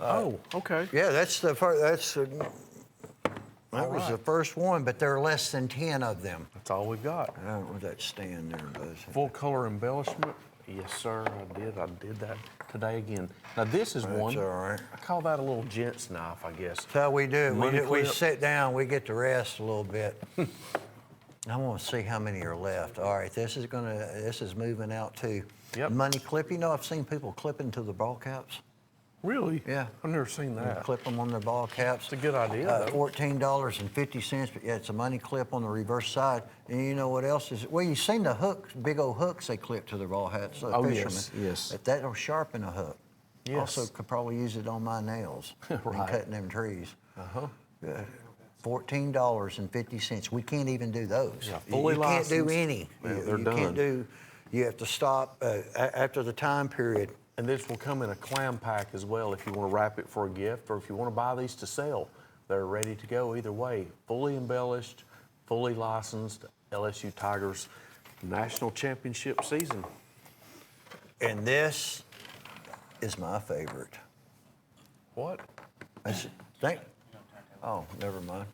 Oh, okay. Yeah, that's the first. That was right. the first one, but there are less than 10 of them. That's all we've got. Where's that stand there, Buzz? Full color embellishment. Yes, sir, I did. I did that today again. Now this is one. all right. I call that a little gent's knife, I guess. That's how we do it. Money We clip. sit down, we get to rest a little bit. I want to see how many are left. All right, this is moving out to Yep. money clip. I've seen people clipping to the ball caps. Really? Yeah. I've never seen that. Clip them on their ball caps. It's a good idea, though. $14.50, but yeah, it's a money clip on the reverse side. And you know what else is? Well, you've seen the hooks, big old hooks they clip to their ball hats. Oh, fishermen. yes. But that'll sharpen a hook. Yes. Also, could probably use it on my nails. Right. And cutting them trees. Uh-huh. $14.50. We can't even do those. Yeah, fully you can't do licensed. any. Yeah, you they're you done. can't do. You have to stop after the time period. And this will come in a clam pack as well if you want to wrap it for a gift or if you want to buy these to sell. They're ready to go either way. Fully embellished, fully licensed, LSU Tigers national championship season. And this is my favorite. What? Oh, never mind.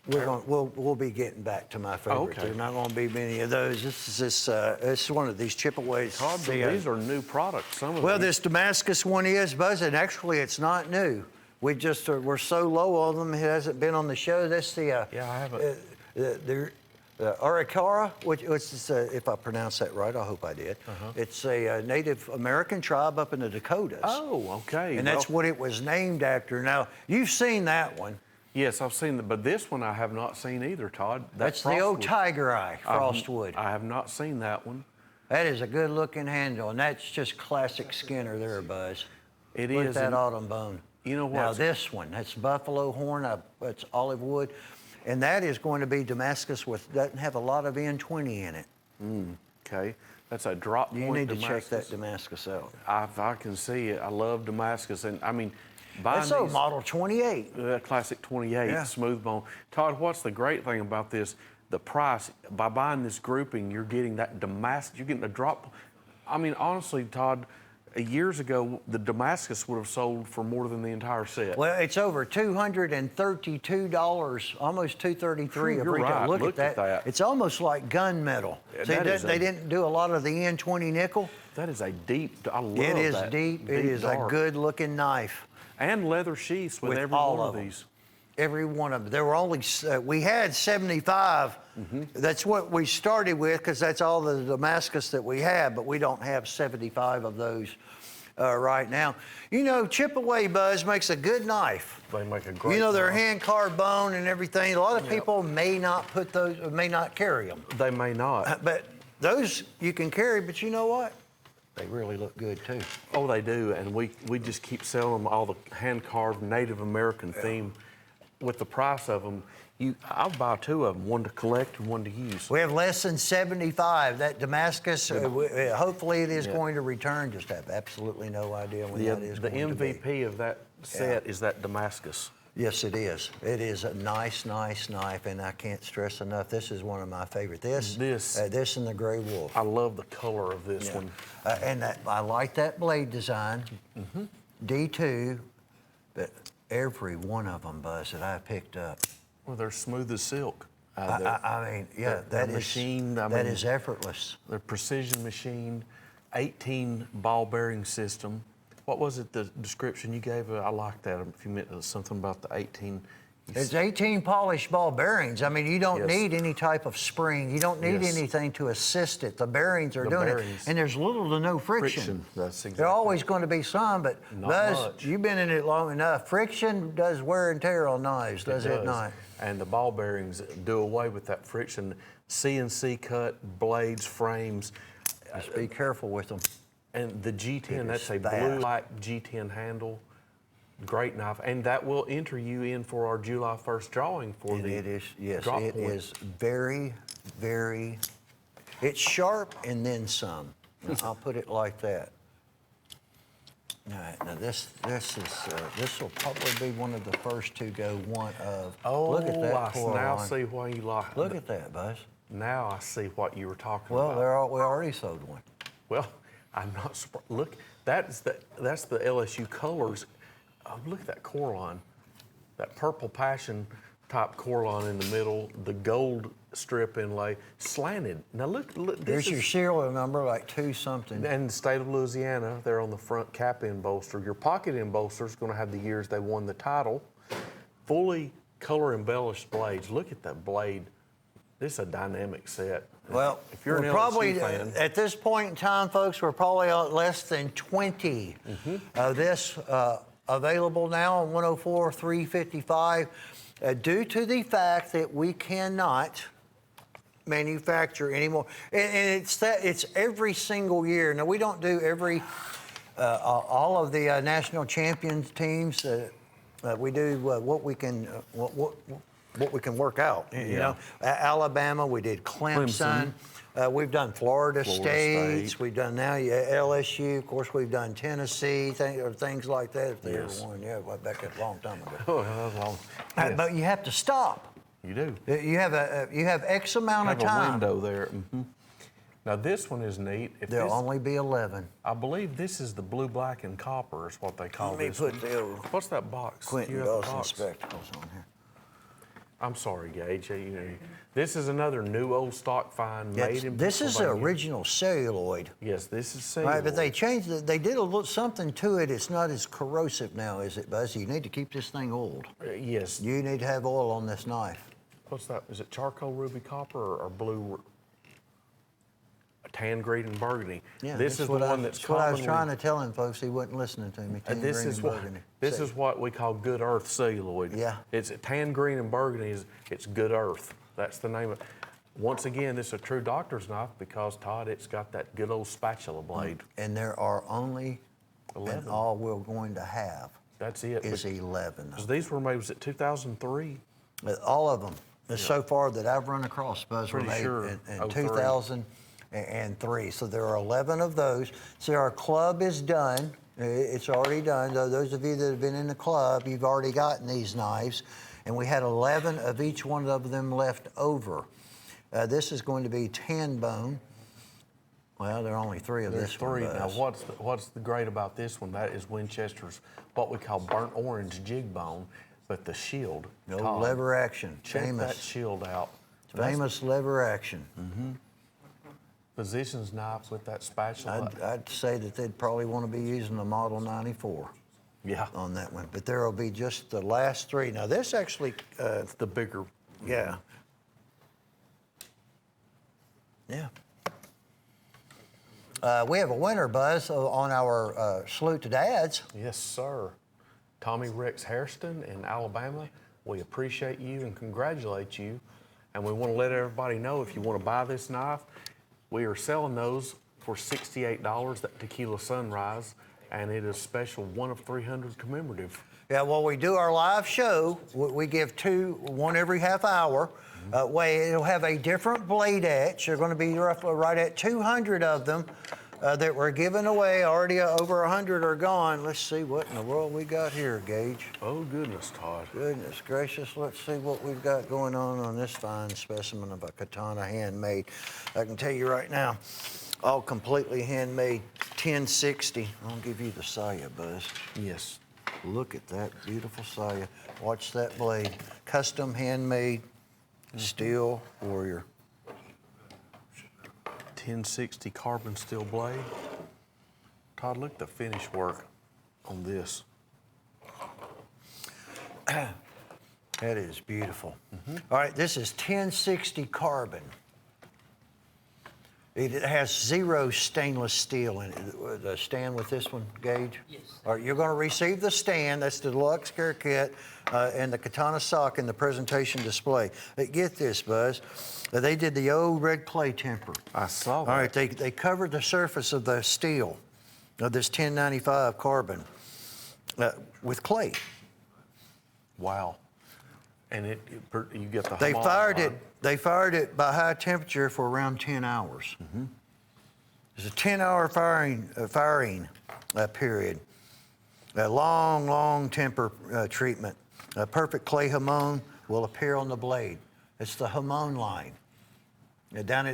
We'll be getting back to my favorite. Okay. There's not going to be many of those. This is one of these chip-aways. Todd, these are new products. Some of Well, these. this Damascus one is, Buzz, and actually it's not new. We just we're so low on them. It hasn't been on the show. That's the Yeah, I haven't. the Arikara, which is if I pronounced that right, I hope I did. It's a Native American tribe up in the Dakotas. Oh, okay. And that's what it was named after. Now you've seen that one. Yes, I've seen that, but this one I have not seen either, Todd. That's the old Frostwood. Tiger Eye Frostwood. I have not seen that one. That is a good-looking handle, and that's just classic Skinner there, Buzz. It Look is, at that and autumn bone. you know Now what? this one, that's buffalo horn, it's olive wood, and that is going to be Damascus doesn't have a lot of N20 in it. Okay, that's a drop point. You need to Damascus. check that Damascus out. I can see it. I love Damascus, and I mean, buying That's a these, model 28. that classic 28 Yeah. smooth bone. Todd, what's the great thing about this? The price. By buying this grouping, you're getting that Damascus. You're getting a drop. I mean, honestly, Todd, years ago, the Damascus would have sold for more than the entire set. Well, it's over $232, almost $233 a You're brick. right. Look Look at at that. that. It's almost like gunmetal. Yeah, See, that is they a- didn't do a lot of the N20 nickel. That is a deep. I love It is that. deep. It is a dark. good-looking knife. And leather sheaths with every all one of of 'em. these. Every one of them. There were only, we had 75. That's what we started with because that's all the Damascus that we have, but we don't have 75 of those right now. You know, chip away, Buzz, makes a good knife. They make a great. You know, they're knife. hand carved bone and everything. A lot of people may not put those, may not carry them. They may not. But those you can carry, but you know what? They really look good too. Oh, they do, and we just keep selling them all the hand-carved Native American theme. With the price of them, I'll buy two of them, one to collect and one to use. We have less than 75. That Damascus, hopefully it is going to return. Just have absolutely no idea when that is The going to be. MVP of that set is that Damascus. Yes, it is. It is a nice knife, and I can't stress enough. This is one of my favorite. This and the Gray Wolf. I love the color of this Yeah. one. And I like that blade design. D2, but every one of them, Buzz, that I picked up. Well, they're smooth as silk. I mean, yeah, they're that is machined. I that mean, is effortless. They're precision machined, 18 ball bearing system. What was it, the description you gave? I liked that a few minutes, something about the 18. It's 18 polished ball bearings. I mean, you don't Yes. need any type of spring. You don't need Yes. anything to assist it. The bearings are The doing bearings. it. And there's little to no friction. Friction, that's There's exactly. always going to be some, but Not Buzz, much. you've been in it long enough. Friction does wear and tear on knives, does it not? And the ball bearings do away with that friction. CNC cut blades, frames, Just be careful with them. and the G10. It That's is a fast. blue light G10 handle. Great knife, and that will enter you in for our July 1st drawing for And the it is, yes, drop it point. is very, very, it's sharp and then some. Now, I'll put it like that. All right, now this will probably be one of the first to go one of. Oh, Look at that I coil now line. see why you like. Look at that, Buzz. Now I see what you were talking Well, about. we already sold one. Well, I'm not surprised. Look, that's the LSU colors. Oh, look at that core line, that purple passion type core line in the middle, the gold strip inlay, slanted. Now look, this There's is, your serial number, like 2 something. and the state of Louisiana, they're on the front cap end bolster. Your pocket end bolster is going to have the years they won the title. Fully color embellished blades. Look at that blade. This is a dynamic set. Well, if you're an we're LSU probably, fan, at this point in time, folks, we're probably at less than 20 of this available now on 104, 355, due to the fact that we cannot manufacture anymore. And it's every single year. Now, we don't do all of the national champions teams. We do what we can work out. You know, Alabama, we did Clemson. We've done Florida State. We've done now LSU. Of course, we've done Tennessee, things like that. If they ever won, back a long time ago. Oh, that was long. Yes. But you have to stop. You do. You have X amount of Have time. a window there. Now this one is neat. There'll only be 11. I believe this is the blue, black, and copper is what they call Let me this. put the old What's that box? Quentin You have the Dawson box? spectacles on here. I'm sorry, Gage. This is another new old stock find made in This is the Pennsylvania. original celluloid. Yes, this is All right, but they celluloid. changed it. They did a little something to it. It's not as corrosive now, is it, Buzz? You need to keep this thing oiled. Yes. You need to have oil on this knife. What's that? Is it charcoal ruby copper or blue? Tan, green, and burgundy. Yeah, this is the one that's what I was commonly. trying to tell him, folks. He wasn't listening to me. Tan, This green, is and what burgundy. this is what we call good earth celluloid. Yeah. It's tan, green, and burgundy. It's good earth. That's the name of it. Once again, this is a true doctor's knife because Todd, it's got that good old spatula blade. And there are only 11. and all we're going to have That's it. is 11. Because these were made, was it 2003? All of them, so far that I've run across, Buzz, were Pretty made sure in 03. 2003. So there are 11 of those. So our club is done. It's already done. Those of you that have been in the club, you've already gotten these knives. And we had 11 of each one of them left over. This is going to be tan bone. Well, there are only 3 of There's this one, 3. Buzz. Now, what's the great about this one? That is Winchester's, what we call burnt orange jig bone, but the shield. No Todd, lever action. check that Famous. shield out. Famous lever action. Physician's knife with that spatula. I'd say that they'd probably want to be using the Model 94 Yeah, on that one. But there will be just the last 3. Now, this actually, it's the bigger. yeah. Yeah. We have a winner, Buzz, on our Salute to Dads. Yes, sir. Tommy Rex Hairston in Alabama. We appreciate you and congratulate you. And we want to let everybody know if you want to buy this knife, we are selling those for $68, that Tequila Sunrise, and it is special 1 of 300 commemorative. Yeah, well, we do our live show. We give 2, 1 every half hour. It'll have a different blade etch. They're going to be roughly right at 200 of them that we're giving away. Already over 100 are gone. Let's see what in the world we got here, Gage. Oh, goodness, Todd. Goodness gracious, let's see what we've got going on this fine specimen of a katana handmade. I can tell you right now, all completely handmade, 1060. I'll give you the saya, Buzz. Yes. Look at that beautiful saya. Watch that blade. Custom handmade steel warrior. 1060 carbon steel blade. Todd, look at the finish work on this. That is beautiful. All right, this is 1060 carbon. It has 0 stainless steel in it. The stand with this one, Gage? Yes. All right, you're going to receive the stand. That's the deluxe care kit and the katana sock in the presentation display. Get this, Buzz. They did the old red clay temper. I saw that. All right, they covered the surface of the steel of this 1095 carbon with clay. Wow. And you get the They Hamon fired line. it. They fired it by high temperature for around 10 hours. It's a 10-hour firing period. A long temper treatment. A perfect clay hamon will appear on the blade. It's the hamon line. That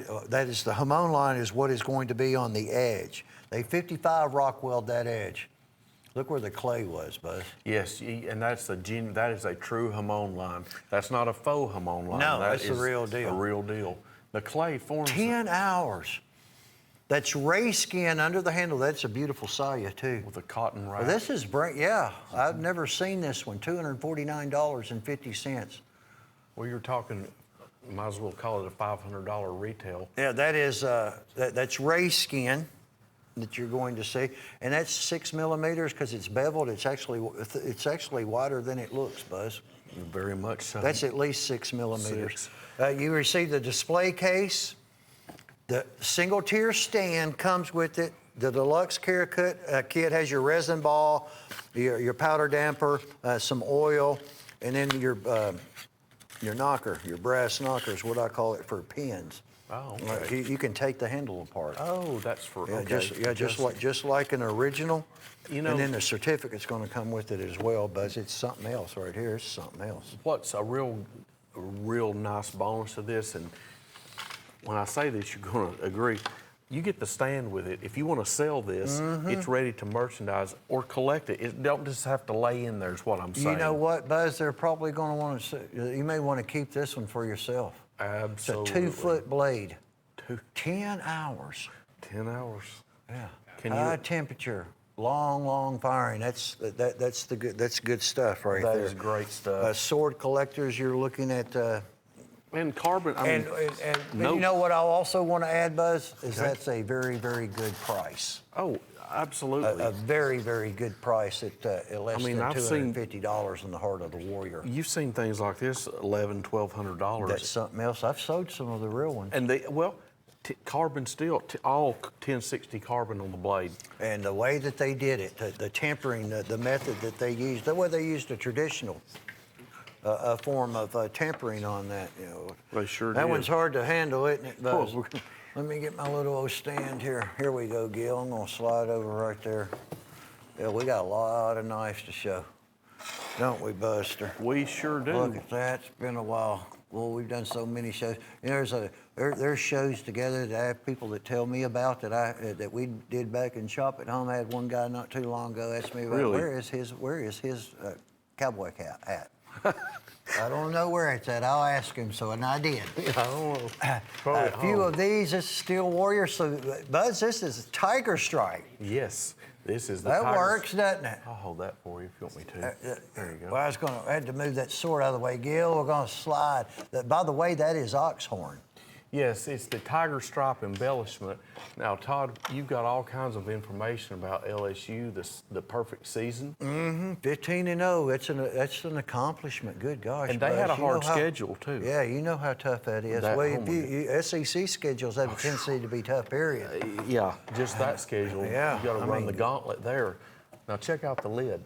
is the hamon line is what is going to be on the edge. They 55 rock weld that edge. Look where the clay was, Buzz. Yes, and that is a true Hamon line. That's not a faux Hamon line. No, That that's the is real deal. A real deal. The clay forms. 10 hours. That's ray skin under the handle. That's a beautiful saya, too. With a cotton wrap. Well, this is yeah. I've never seen this one. $249.50. Well, you're talking Might as well call it a $500 retail. Yeah, that is that's ray skin that you're going to see, and that's 6 millimeters because it's beveled. It's actually wider than it looks, Buzz. Very much so. That's at least 6 millimeters. 6. You receive the display case. The single tier stand comes with it. The deluxe care kit has your resin ball, your powder damper, some oil, and then your knocker, your brass knocker is what I call it for pins. Oh, okay. You can take the handle apart. Oh, that's for, Yeah, okay. just like an original. You know- and then the certificate's going to come with it as well, Buzz. It's something else right here. It's something else. What's a real nice bonus to this, and when I say this, you're going to agree. You get the stand with it. If you want to sell this, it's ready to merchandise or collect it. It don't just have to lay in there, is what I'm saying. You know what, Buzz? They're probably going to want to. You may want to keep this one for yourself. Absolutely. It's a 2-foot blade. 2. 10 hours. 10 hours. Yeah. Can High you- temperature, long firing. That's good stuff right there. That is great stuff. Sword collectors, you're looking at. And carbon, I mean, And no- you know what I also want to add, Buzz, is Okay. that's a very, very good price. oh, absolutely. A very, very good price at less I mean, than I've seen- $250 in the heart of the warrior. You've seen things like this, $1,100, $1,200. That's something else. I've sold some of the real ones. And carbon steel, all 1060 carbon on the blade. And the way that they did it, the tempering, the method that they used, the way they used a traditional form of tempering on that, you know. They sure That did. one's hard to handle, isn't it, Buzz? Oh. Let me get my little old stand here. Here we go, Gil. I'm gonna slide over right there. Yeah, we got a lot of knives to show, don't we, Buster? We sure do. Look at that. It's been a while. Well, we've done so many shows. You know, there's shows together that I have people that tell me about that we did back in Shop at Home. I had one guy not too long ago ask me about Really? where is his cowboy hat? I don't know where it's at. I'll ask him. So, and I did. I don't know. Probably A few of these. This is Steel Warrior. So, Buzz, this is Tiger Stripe. Yes, this is the That Tiger- works, doesn't it? I'll hold that for you if you want me to. There you go. Well, I had to move that sword out of the way. Gil, we're going to slide. By the way, that is oxhorn. Yes, it's the Tiger Stripe embellishment. Now, Todd, you've got all kinds of information about LSU, the perfect season. 15-0. That's an accomplishment. Good gosh. And they had a Buzz. You know hard how- schedule, too. Yeah, you know how tough that is. That Well, home SEC schedules have a tendency to be tough, period. Yeah, just that schedule. Yeah, You got to I run mean- the gauntlet there. Now, check out the lid.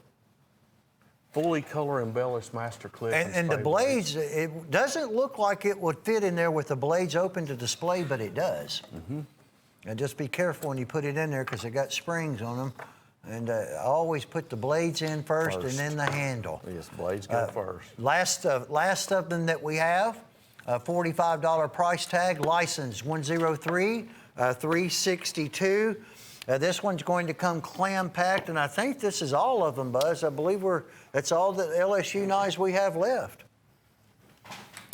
Fully color embellished master clip. And the spade blades, it doesn't look like it would fit in there with the blades open to display, but it does. And just be careful when you put it in there because they got springs on them. And I always put the blades in first. And then the handle. Yes, blades go first. Last of them that we have, $45 price tag, license 103 362. This one's going to come clam packed, and I think this is all of them, Buzz. I believe that's all the LSU knives we have left.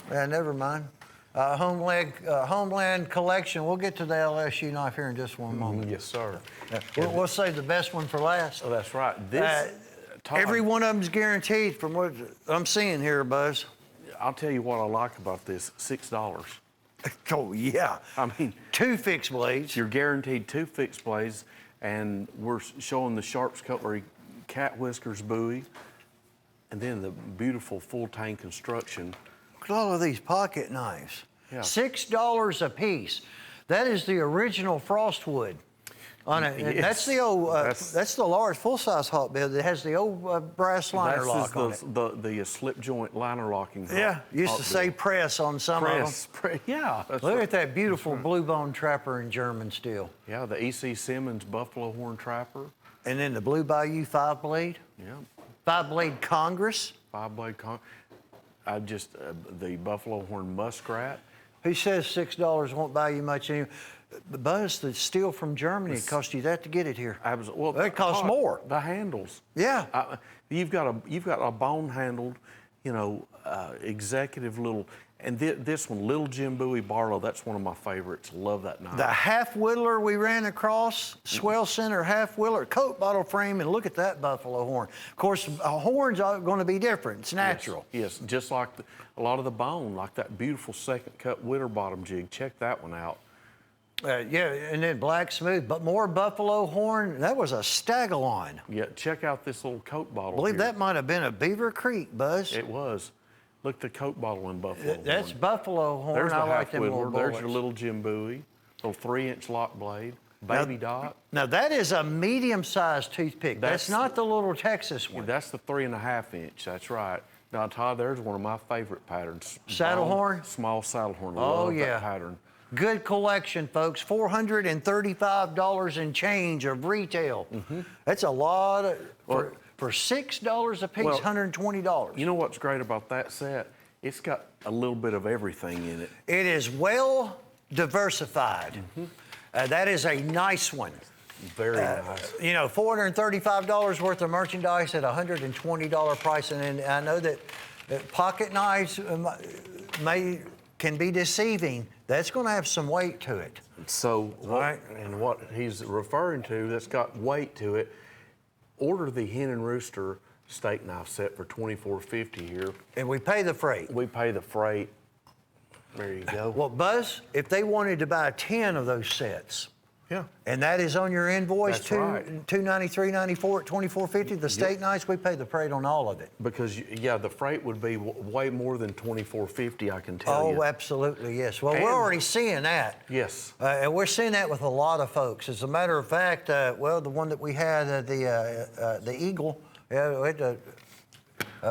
Never mind. Homeland collection. We'll get to the LSU knife here in just one moment. Yes, sir. We'll save the best one for last. Oh, that's right. This, Todd, Every one of them's guaranteed from what I'm seeing here, Buzz. I'll tell you what I like about this, $6. Oh, yeah. I mean, 2 fixed blades. you're guaranteed 2 fixed blades, and we're showing the Sharps Cutlery cat whiskers buoy, and then the beautiful full tang construction. Look at all of these pocket knives. Yeah. $6 a piece. That is the original Frostwood. On it. And Yes. That's the old. That's- That's the large full-size hot bed that has the old brass liner lock on it. the slip joint liner locking. Yeah, used hot to say bill. press on some press. Yeah. of That's them. Look right. at that beautiful blue bone trapper in German steel. Yeah, the E.C. Simmons Buffalo Horn Trapper. And then the Blue Bayou 5-blade. Yeah. 5-blade Congress. 5-blade the Buffalo Horn Muskrat. Who says $6 won't buy you much anyway? Buzz, the steel from Germany, it cost you that to get it here. Well, It costs more. The handles. Yeah. You've got a bone handled, executive little. And this one, Little Jim Bowie Barlow, that's one of my favorites. Love that knife. The half whittler we ran across, swell center half whittler, coat bottle frame, and look at that buffalo horn. Of course, horns are going to be different. It's natural. Yes, just like a lot of the bone, like that beautiful second cut Winterbottom jig. Check that one out. Yeah, and then black smooth, but more buffalo horn. That was a Stagalon. Yeah, check out this little coat bottle. I believe here. that might have been a Beaver Creek, Buzz. It was. Look, the coat bottle in buffalo. That's horn. buffalo horn. There's the I like half them whittler. little There's bullets. your little Jim Bowie, little 3-inch lock blade, baby dot. Now that is a medium-sized toothpick. That's not the little Texas one. That's the 3.5-inch. That's right. Now, Todd, there's one of my favorite patterns. Saddle Bone, horn? Small saddle horn. Oh, Love yeah. that pattern. Good collection, folks. $435 and change of retail. That's a lot of, for $6 a piece, Well, $120. You know what's great about that set? It's got a little bit of everything in it. It is well diversified. That is a nice one. Very nice. You know, $435 worth of merchandise at a $120 price, and then I know that pocket knives can be deceiving. That's going to have some weight to it. So, Right. and what he's referring to that's got weight to it, order the Hen and Rooster steak knife set for $24.50 here. And we pay the freight. We pay the freight. There you go. Well, Buzz, if they wanted to buy 10 of those sets, yeah. and that is on your invoice, That's right. $293.94 at $24.50. The steak knives, we pay the freight on all of it. Because, yeah, the freight would be way more than $24.50, I can tell you. Oh, absolutely, yes. Well, And- we're already seeing that. Yes. And we're seeing that with a lot of folks. As a matter of fact, well, the one that we had, the Eagle, yeah,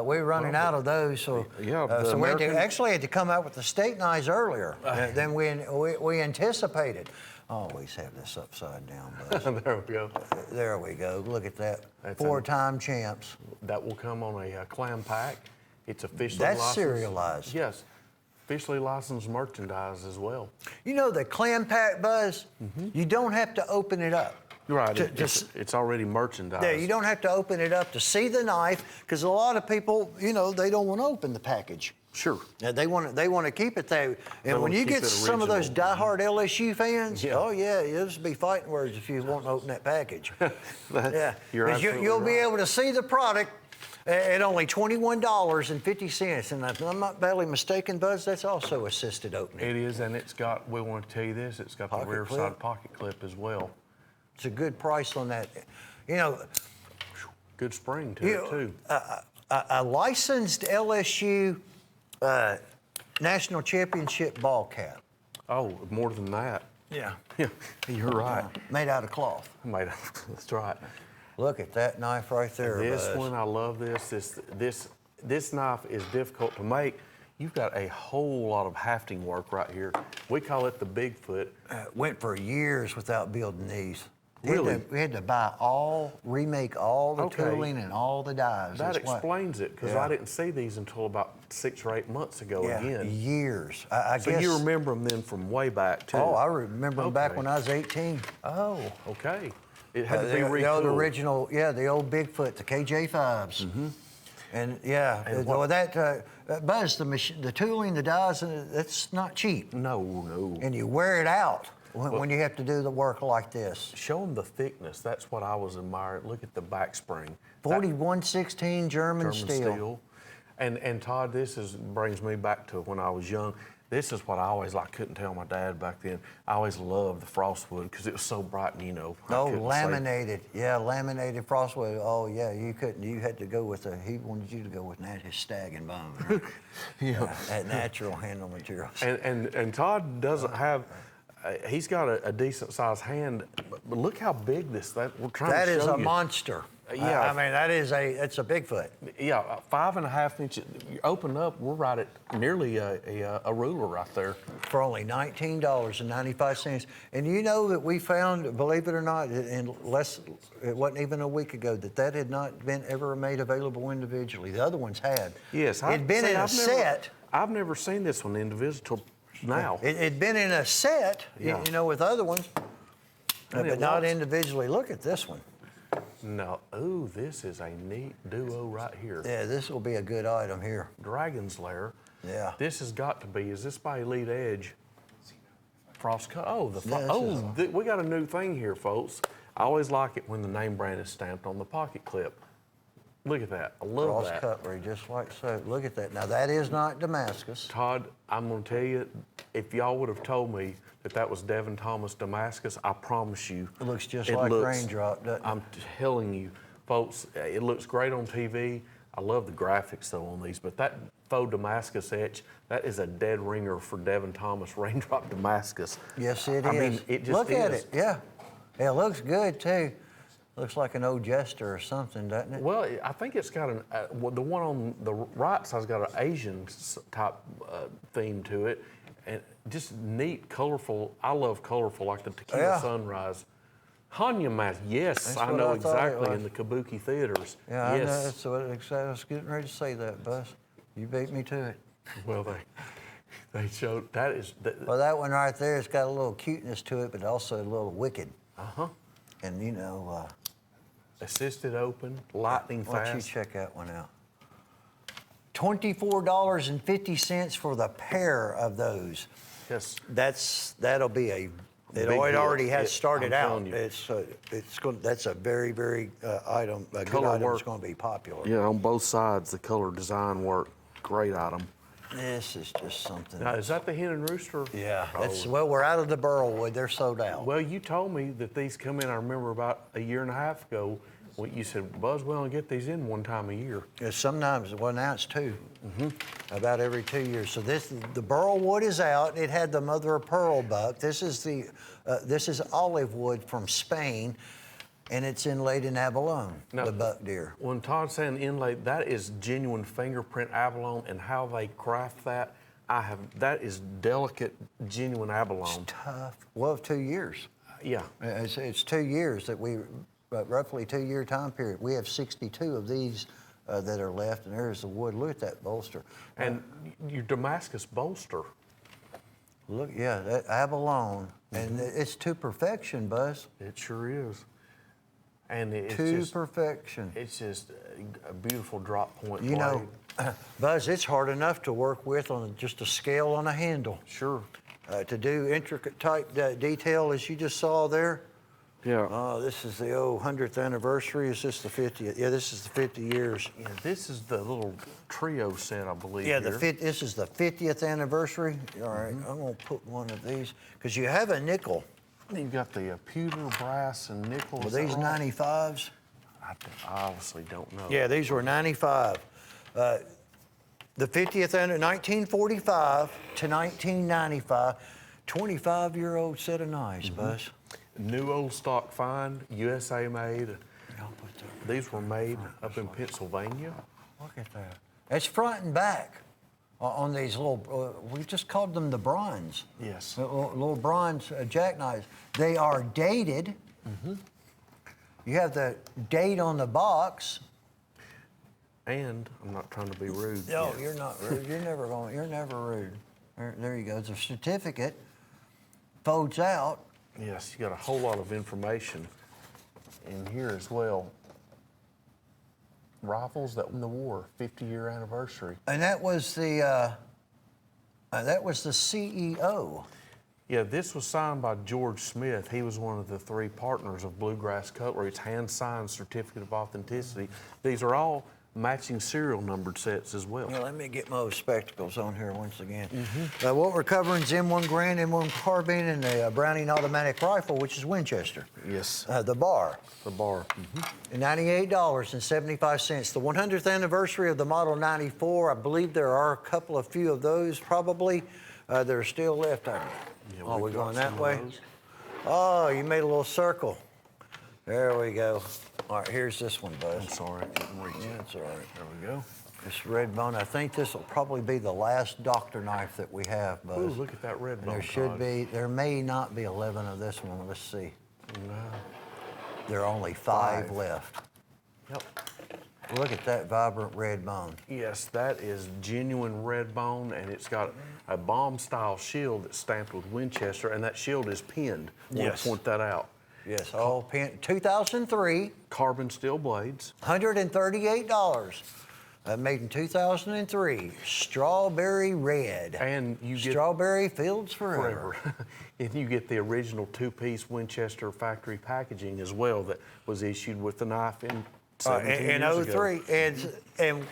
we were running out of those, so Yeah, the so we had to, American- actually had to come out with the steak knives earlier than we anticipated. Always have this upside down, Buzz. There we go. There we go. Look at that. That's 4-time champs. That will come on a clam pack. It's officially That's licensed. serialized. Yes. Officially licensed merchandise as well. You know the clam pack, Buzz. You don't have to open it up. Right. To- It's already merchandise. Yeah, you don't have to open it up to see the knife, because a lot of people, you know, they don't want to open the package. Sure. They want to keep it there. And when wanna you keep get it some of those original. diehard LSU fans, Yeah. oh yeah, you'll just be fighting words if you won't open that package. Yeah, You're 'Cause absolutely you'll be right. able to see the product at only $21.50, and if I'm not badly mistaken, Buzz, that's also assisted opening. It is, and it's got, we want to tell you this, it's got the Pocket rear clip. side pocket clip as well. It's a good price on that. You know, Good spring to You it, know, too. a licensed LSU national championship ball cap. Oh, more than that. Yeah. Yeah, you're right. Made out of cloth. Made that's right. Look at that knife right there, This Buzz. one, I love this. This knife is difficult to make. You've got a whole lot of hafting work right here. We call it the Bigfoot. Went for years without building these. Really? We had to remake all the Okay. tooling and all the dies. That That's why- explains it, because Yeah. I didn't see these until about 6 or 8 months ago Yeah, again. years. I So guess. you remember them then from way back, too? Oh, I remember them back Okay. when I was 18. Oh, okay. It had to be The old retooled. original, yeah, the old Bigfoot, the KJ5s. And yeah, And well, Buzz, the tooling, the dies, that's not cheap. No, no. And you wear it out when you have to do the work like this. Show them the thickness. That's what I was admiring. Look at the back spring. 4116 German steel. And Todd, brings me back to when I was young. This is what I always couldn't tell my dad back then. I always loved the frostwood because it was so bright and I Oh, couldn't say- laminated. Yeah, laminated frostwood. Oh, yeah, you couldn't. You had to go with he wanted you to go with his stag and bone. Right? Yeah. That natural handle materials. And Todd doesn't have. He's got a decent sized hand, but look how big we're trying That to is show a you. monster. Yeah. I mean, it's a Bigfoot. Yeah, 5.5 inches. You open up, we're right at nearly a ruler right there. For only $19.95. And you know that we found, believe it or not, it wasn't even a week ago, that had not been ever made available individually. The other ones had. Yes, It'd been in a set. I've never seen this one individual till now. It'd been in a set, Yeah. with other ones, And but it not was. individually. Look at this one. No, ooh, this is a neat duo right here. Yeah, this will be a good item here. Dragon's Lair. Yeah. This has got to be, is this by Elite Edge? Frost cut. Oh, we got a new thing here, folks. I always like it when the name brand is stamped on the pocket clip. Look at that. I love Frost that. Cutlery, just like so. Look at that. Now, that is not Damascus. Todd, I'm going to tell you, if y'all would have told me that was Devin Thomas Damascus, I promise you. It looks just like Raindrop, doesn't it? I'm telling you, folks, it looks great on TV. I love the graphics, though, on these, but that faux Damascus etch, that is a dead ringer for Devin Thomas Raindrop Damascus. Yes, it is. I mean, it just Look at is. it, yeah. Yeah, it looks good, too. Looks like an old jester or something, doesn't it? Well, I think it's got the one on the right side's got an Asian type theme to it, and just neat, colorful. I love colorful, like the Tequila Sunrise. Hanya mask, yes, That's I what know I thought it exactly was. in the Kabuki theaters. Yeah, yes. I know. That's what I was getting ready to say that, Buzz. You beat me to it. Well, they showed that is. Well, that one right there, it's got a little cuteness to it, but also a little wicked. And you know, Assisted open, lightning why don't you fast. check that one out? $24.50 for the pair of those. Yes. That'll be a. It Big deal. already has started I'm out. telling you. It's going. That's a very item. A good Color item. work. It's going to be popular. Yeah, on both sides, the color design work, great item. This is just something. Now, is that the Hen and Rooster? Yeah. Oh. That's, well, we're out of the Burlwood. They're sold out. Well, you told me that these come in, I remember about a year and a half ago, when you said, Buzz, we only get these in one time a year. Yeah, sometimes, well, now it's two. About every 2 years. So the Burlwood is out. It had the mother of pearl buck. This is olive wood from Spain, and it's inlaid in abalone, Now, the buck deer. When Todd's saying inlaid, that is genuine fingerprint abalone, and how they craft that, that is delicate, genuine abalone. Tough. Well, 2 years. Yeah. It's 2 years that roughly 2 year time period. We have 62 of these that are left, and there's the wood. Look at that bolster. And your Damascus bolster. Look, yeah, that abalone, and it's to perfection, Buzz. It sure is. And it's To just, perfection. it's just a beautiful drop point You know, blade. Buzz, it's hard enough to work with on just a scale on a handle. Sure. To do intricate type detail as you just saw there. Yeah. Oh, this is the 100th anniversary. Is this the 50th? Yeah, this is the 50 years. Yeah, this is the little trio set, I believe. Yeah, here. this is the 50th anniversary. All right, I'm gonna put one of these because you have a nickel. You've got the pewter, brass, and nickel. Were is that these right? 95s? I obviously don't know. Yeah, these were 95. The 50th, 1945 to 1995, 25-year-old set of knives, Buzz. New old stock find, USA made. I'll put that. These were made up in Pennsylvania. Look at that. It's front and back on these little, we just called them the bronze. Yes. The little bronze jackknives. They are dated. You have the date on the box. And I'm not trying to be rude. No, you're not rude. You're never rude. There you go. It's a certificate. Folds out. Yes, you got a whole lot of information in here as well. Rifles that won the war, 50-year anniversary. And that was the CEO. Yeah, this was signed by George Smith. He was one of the three partners of Bluegrass Cutlery. It's hand-signed certificate of authenticity. These are all matching serial numbered sets as well. Well, let me get my spectacles on here once again. What we're covering is M1 Garand, M1 Carbine, and the Browning automatic rifle, which is Winchester. Yes. The bar. The bar. $98.75. The 100th anniversary of the Model 94. I believe there are a couple of few of those probably that are still left. Yeah, Oh, we're we've got going that some of way? those. Oh, you made a little circle. There we go. All right, here's this one, Buzz. I'm sorry, I couldn't reach Yeah, it. that's all right. There we go. This red bone, I think this will probably be the last doctor knife that we have, Buzz. Ooh, look at that red And bone. there should Todd. be, there may not be 11 of this one. Let's see. No. There are only five Five. left. Yep. Look at that vibrant red bone. Yes, that is genuine red bone, and it's got a bomb-style shield that's stamped with Winchester, and that shield is pinned. I want Yes. to point that out. Yes, all paint. 2003, Carbon steel blades. $138. Made in 2003. Strawberry red. And you get Strawberry Fields Forever. And you get the original two-piece Winchester factory packaging as well that was issued with the knife in 17 In years ago. 03. And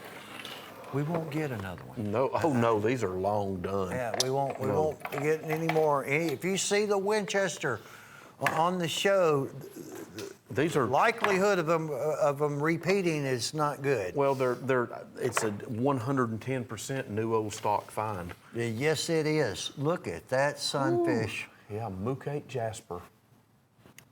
we won't get another one. No, oh no, these are long done. Yeah, we won't No. be getting any more. If you see the Winchester on the show, These are likelihood of them repeating is not good. well, it's a 110% new old stock find. Yes, it is. Look at that sunfish. Yeah, Mookate Jasper.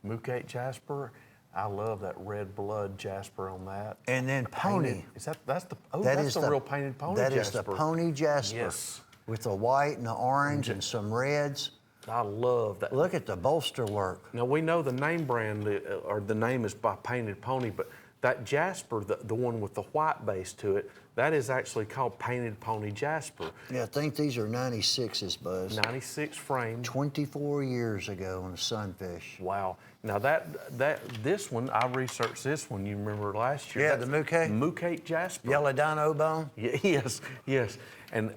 Mookate Jasper. I love that red blood jasper on that. And then pony. Painted- Is that's the That that's is the real painted pony That jasper. is the pony jasper. Yes. With the white and the orange and some reds. I love that. Look at the bolster work. Now we know the name brand or the name is by Painted Pony, but that jasper, the one with the white base to it, that is actually called Painted Pony Jasper. Yeah, I think these are 96s, Buzz. 96 frame. 24 years ago on the sunfish. Wow. Now this one, I researched this one, you remember last year. Yeah, That's the Mookate? Mookate Jasper. Yellow dino bone. Yes, yes. And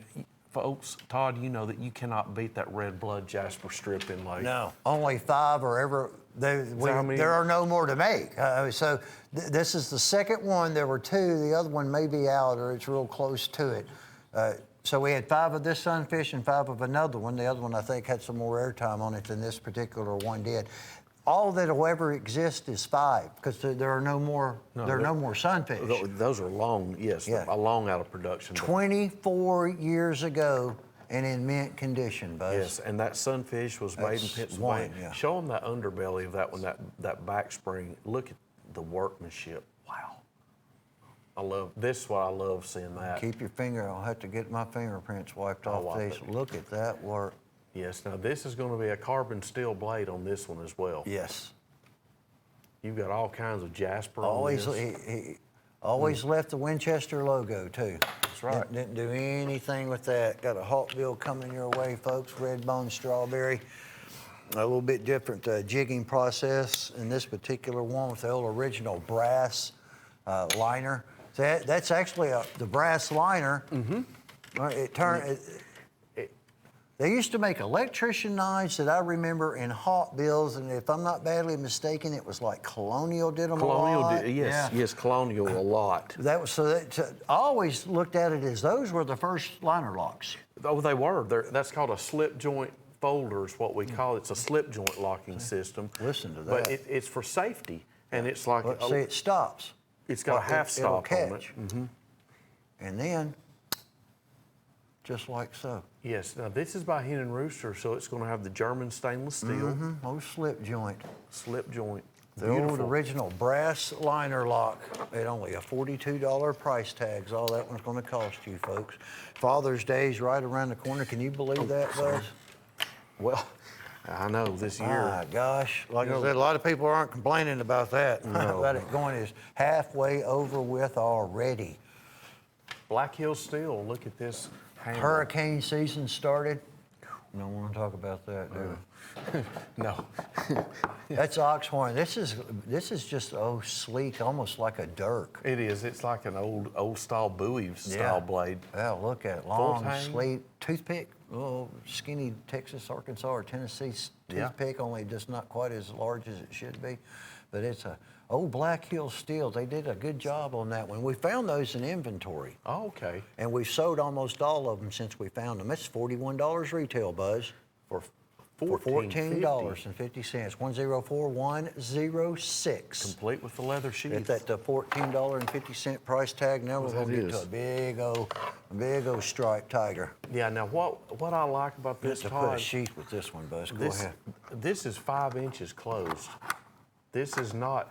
folks, Todd, you know that you cannot beat that red blood jasper strip inlay. No, only 5 are ever. how many? There are no more to make. This is the second one. There were 2. The other one may be out or it's real close to it. So we had 5 of this sunfish and 5 of another one. The other one I think had some more airtime on it than this particular one did. All that will ever exist is 5 because there are no more. There are no more sunfish. Those are long, yes, Yeah. long out of production. 24 years ago and in mint condition, Buzz. Yes, and that sunfish was made in That's Pennsylvania. one, yeah. Show them that underbelly of that one, that back spring. Look at the workmanship. Wow. This is what I love seeing that. Keep your finger. I'll have to get my fingerprints wiped I'll off wipe these. it. Look at that work. Yes, now this is going to be a carbon steel blade on this one as well. Yes. You've got all kinds of jasper on Always, this. he always left the Winchester logo too. That's right. Didn't do anything with that. Got a Hawkbill coming your way, folks. Red bone strawberry. A little bit different jigging process in this particular one with the old original brass liner. So that's actually the brass liner. Mm-hmm. It turned. They used to make electrician knives that I remember in Hawkbills, and if I'm not badly mistaken, it was like Colonial did them a lot. Yes, Colonial a lot. That was I always looked at it as those were the first liner locks. Oh, they were. That's called a slip joint folder is what we call it. It's a slip joint locking system. Listen to But that. it's for safety, and it's like But see, it stops. it's got a half It'll stop on it. catch. And then, just like so. Yes. Now this is by Hen and Rooster, so it's going to have the German stainless steel Mm-hmm. Old slip joint. slip joint. The old Beautiful. original brass liner lock at only a $42 price tag is all that one's going to cost you, folks. Father's Day's right around the corner. Can you believe that, Buzz? Well, I know this year. My gosh. Like I said, a lot of people aren't complaining about that. About it going is halfway over with already. Black Hill Steel. Look at this handle. Hurricane season started. Don't want to talk about that, do we? No. That's oxhorn. This is just sleek, almost like a dirk. It is. It's like an old style Bowie style blade. Yeah, look at it. Long, tang. sleek, toothpick. Oh, skinny Texas, Arkansas, or Tennessee Yeah. toothpick, only just not quite as large as it should be. But it's a old Black Hill Steel. They did a good job on that one. We found those in inventory, Oh, okay. and we've sold almost all of them since we found them. It's $41 retail, Buzz. For For $14.50. $14.50. 104106. Complete with the leather sheath. At that $14.50 price tag, now we're Well, going to that get to is. a big old striped tiger. Yeah. Now, what I like about this, To put a Todd, sheath with this one, Buzz. Go this ahead. this is 5 inches closed. This is not.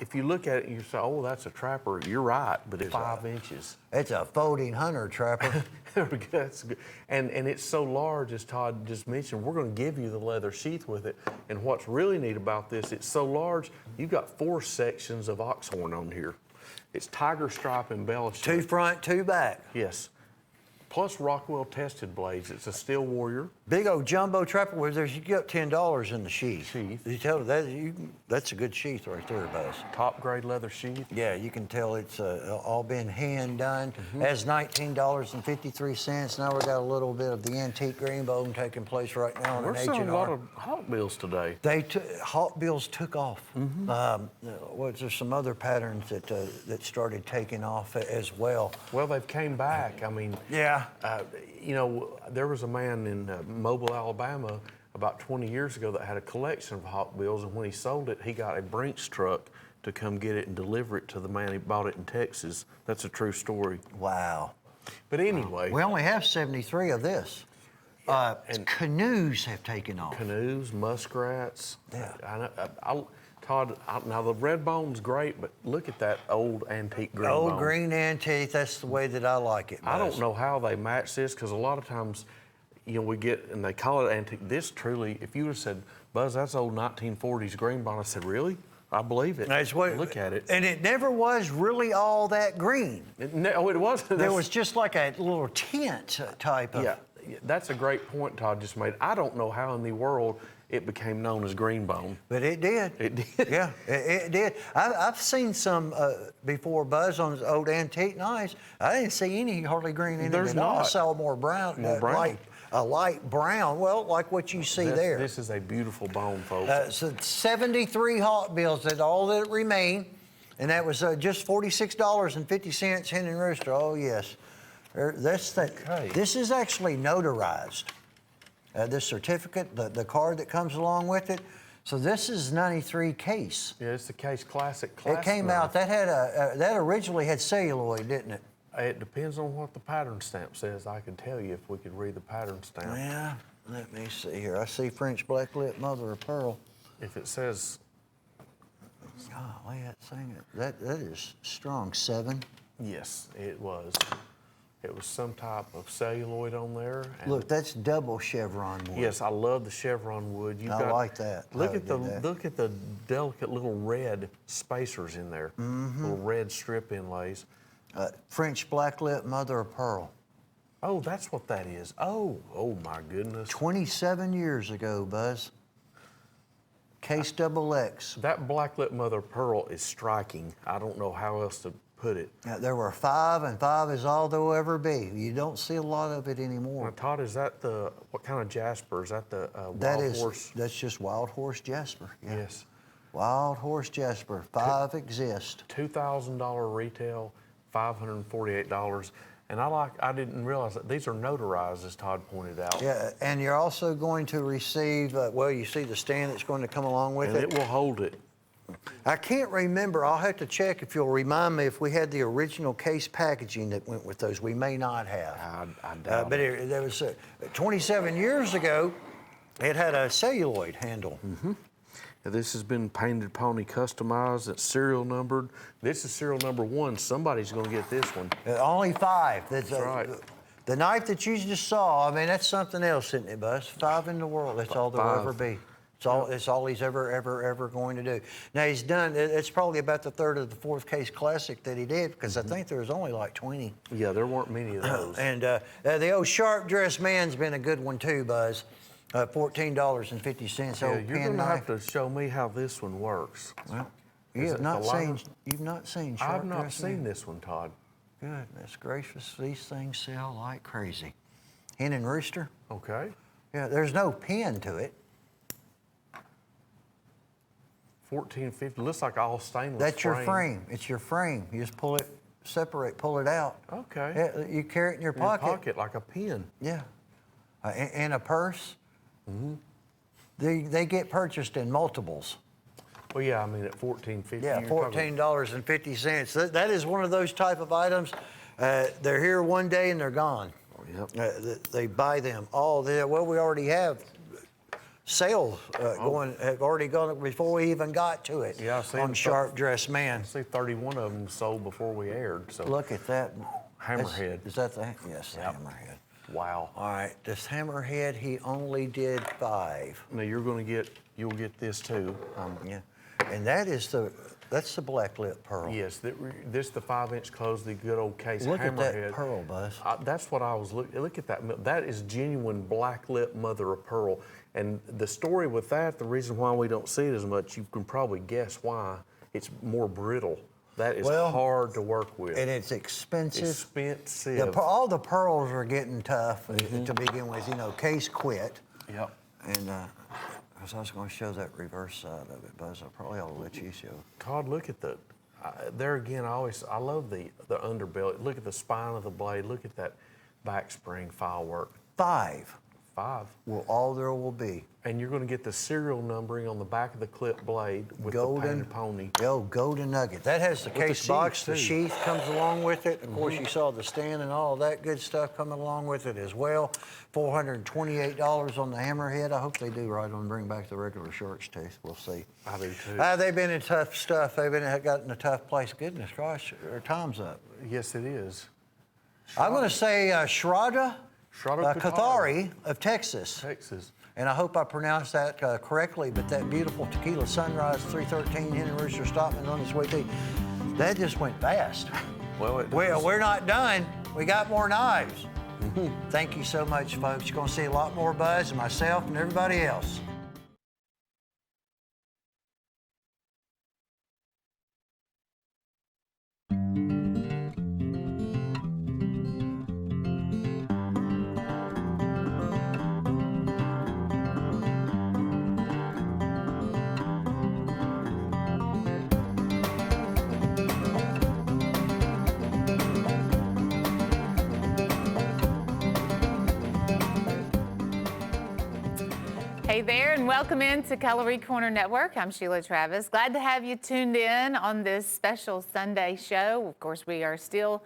If you look at it, and you say, "Oh, that's a trapper." You're right, but it's 5 inches. It's a folding hunter trapper. There we go. That's good. And it's so large, as Todd just mentioned. We're going to give you the leather sheath with it. And what's really neat about this, it's so large. You've got 4 sections of oxhorn on here. It's tiger stripe embellished. 2 front, 2 back. Yes. Plus Rockwell tested blades. It's a Steel Warrior. Big old jumbo trapper where there's, you get $10 in the sheath. Sheath. You tell that, that's a good sheath right there, Buzz. Top grade leather sheath. Yeah, you can tell it's all been hand done. That's $19.53. Now we got a little bit of the antique green bone taking place right now on We're an selling a lot H&R. of Hot Wheels today. Hot Wheels took off. Was there some other patterns that started taking off as well? Well, they've came back. I mean, Yeah. you know, there was a man in Mobile, Alabama, about 20 years ago that had a collection of Hot Wheels, and when he sold it, he got a Brinks truck to come get it and deliver it to the man who bought it in Texas. That's a true story. Wow. But anyway, We only have 73 of this. And canoes have taken off. canoes, muskrats. Yeah. Todd, now the red bone's great, but look at that old antique green Old bone. green antique, that's the way that I like it. I Buzz. don't know how they match this, because a lot of times, you know, we get, and they call it antique. This truly, if you would have said, Buzz, that's old 1940s green bone, I said, really? I believe it. That's what, Look at it. And it never was really all that green. It wasn't. There was just like a little tint type of. Yeah, that's a great point Todd just made. I don't know how in the world it became known as green bone. But it did. It did. Yeah, it did. I've seen some before, Buzz, on his old antique knives. I didn't see any hardly green in There's it at all. I not. saw more brown, More brown. a light brown. Well, like what you see there. This is a beautiful bone, folks. So 73 Hot Wheels, that's all that remain. And that was just $46.50, Hen and Rooster. Oh, yes. That's the, Okay. This is actually notarized. This certificate, the card that comes along with it. So this is 93 case. Yeah, it's the Case Classic. It came out, that had that originally had celluloid, didn't it? It depends on what the pattern stamp says. I can tell you if we could read the pattern stamp. Yeah, let me see here. I see French blacklit mother of pearl. If it says, Golly, that thing, that is strong, 7. yes, it was. It was some type of celluloid on there. And Look, that's double chevron wood. yes, I love the chevron wood. I like that. Look I at the did that. look at the delicate little red spacers in there. Little red strip inlays. French blacklit mother of pearl. Oh, that's what that is. Oh my goodness. 27 years ago, Buzz. Case double X. That blacklit mother of pearl is striking. I don't know how else to put it. There were 5, and 5 is all there will ever be. You don't see a lot of it Now, anymore. Todd, is that what kind of jasper? Is that the That wild is, horse? that's just wild horse jasper. Yeah. Yes. Wild horse jasper. 5 exist. $2,000 retail, $548. And I didn't realize that these are notarized, as Todd pointed out. Yeah, and you're also going to receive, well, you see the stand that's going to come along with And it. it will hold it. I can't remember. I'll have to check if you'll remind me if we had the original case packaging that went with those. We may not have. I doubt But it. there was 27 years ago, it had a celluloid handle. This has been painted pony customized. It's serial numbered. This is serial number 1. Somebody's going to get this one. Only 5. That's right. The knife that you just saw, I mean, that's something else, isn't it, Buzz? 5 in the world. That's all there'll 5. ever be. It's all he's ever going to do. Now, he's done, it's probably about the 3rd or the 4th case classic that he did, because I think there was only like 20. Yeah, there weren't many of those. And the old sharp dressed man's been a good one too, Buzz. $14.50. Yeah, Old you're pen going to knife. have to show me how this one works. Well, Is you've it not the line? seen. You've not seen sharp I've not dressed seen man. this one, Todd. Goodness gracious, these things sell like crazy. Hen and Rooster. Okay. Yeah, there's no pin to it. $14.50. Looks like all stainless. That's your frame. It's your frame. You just pull it, pull it out. Okay. Yeah, you carry it in your In your pocket. pocket like a pin. Yeah. And a purse. They get purchased in multiples. Well, yeah, I mean at $14.50. Yeah, you're talking- $14.50. That is one of those type of items. They're here one day and they're gone. Yep. They buy them all. Well, we already have sales have already gone before we even got to it. Yeah, I see on them. Sharp Dressed Man. I see 31 of them sold before we aired. So Look at that. Hammerhead. Is that the? Yes, the Yep. Hammerhead. Wow. All right, this Hammerhead, he only did 5. Now you'll get this too. Yeah, and that is That's the black lip pearl. Yes, this the 5-inch close, the good old case Look at hammerhead. that pearl, Buzz. That's what I was looking. Look at that. That is genuine black lip mother of pearl. And the story with that, the reason why we don't see it as much, you can probably guess why. It's more brittle. That is hard to work with. And it's expensive. Expensive. All the pearls are getting tough to begin with. You know, case quit. Yep. And because I was going to show that reverse side of it, Buzz. I probably ought to let you show. Todd, look at there again, I love the underbelly. Look at the spine of the blade. Look at that back spring file work. 5 Well, all there will be. And you're going to get the serial numbering on the back of the clip blade with Golden, the painted pony. Golden Nugget. That has the case box. The sheath comes along with it. Of course, you saw the stand and all that good stuff coming along with it as well. $428 on the hammerhead. I hope they do right on bring back the regular shark's tooth. We'll see. I do too. They've been in tough stuff. They've gotten a tough place. Goodness gosh, their time's up. Yes, it is. I'm going to say Shraddha Cutlery Cutlery of Texas. Texas. And I hope I pronounced that correctly, but that beautiful Tequila Sunrise 313 Henry Rooster Stockman on his way to. That just went fast. Well, We're not done. We got more knives. Thank you so much, folks. You're going to see a lot more Buzz and myself and everybody else. Hey there, and welcome into Cutlery Corner Network. I'm Sheila Travis. Glad to have you tuned in on this special Sunday show. Of course, we are still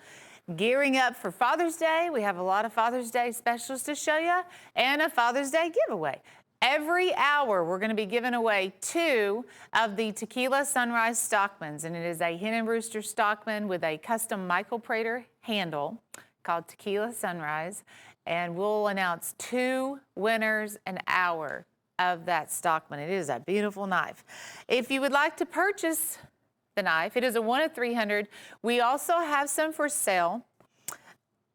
gearing up for Father's Day. We have a lot of Father's Day specials to show you and a Father's Day giveaway. Every hour, we're going to be giving away 2 of the Tequila Sunrise Stockmans, and it is a Hen and Rooster Stockman with a custom Michael Prater handle called Tequila Sunrise, and we'll announce 2 winners an hour of that Stockman. It is a beautiful knife. If you would like to purchase the knife, it is a 1 of 300. We also have some for sale.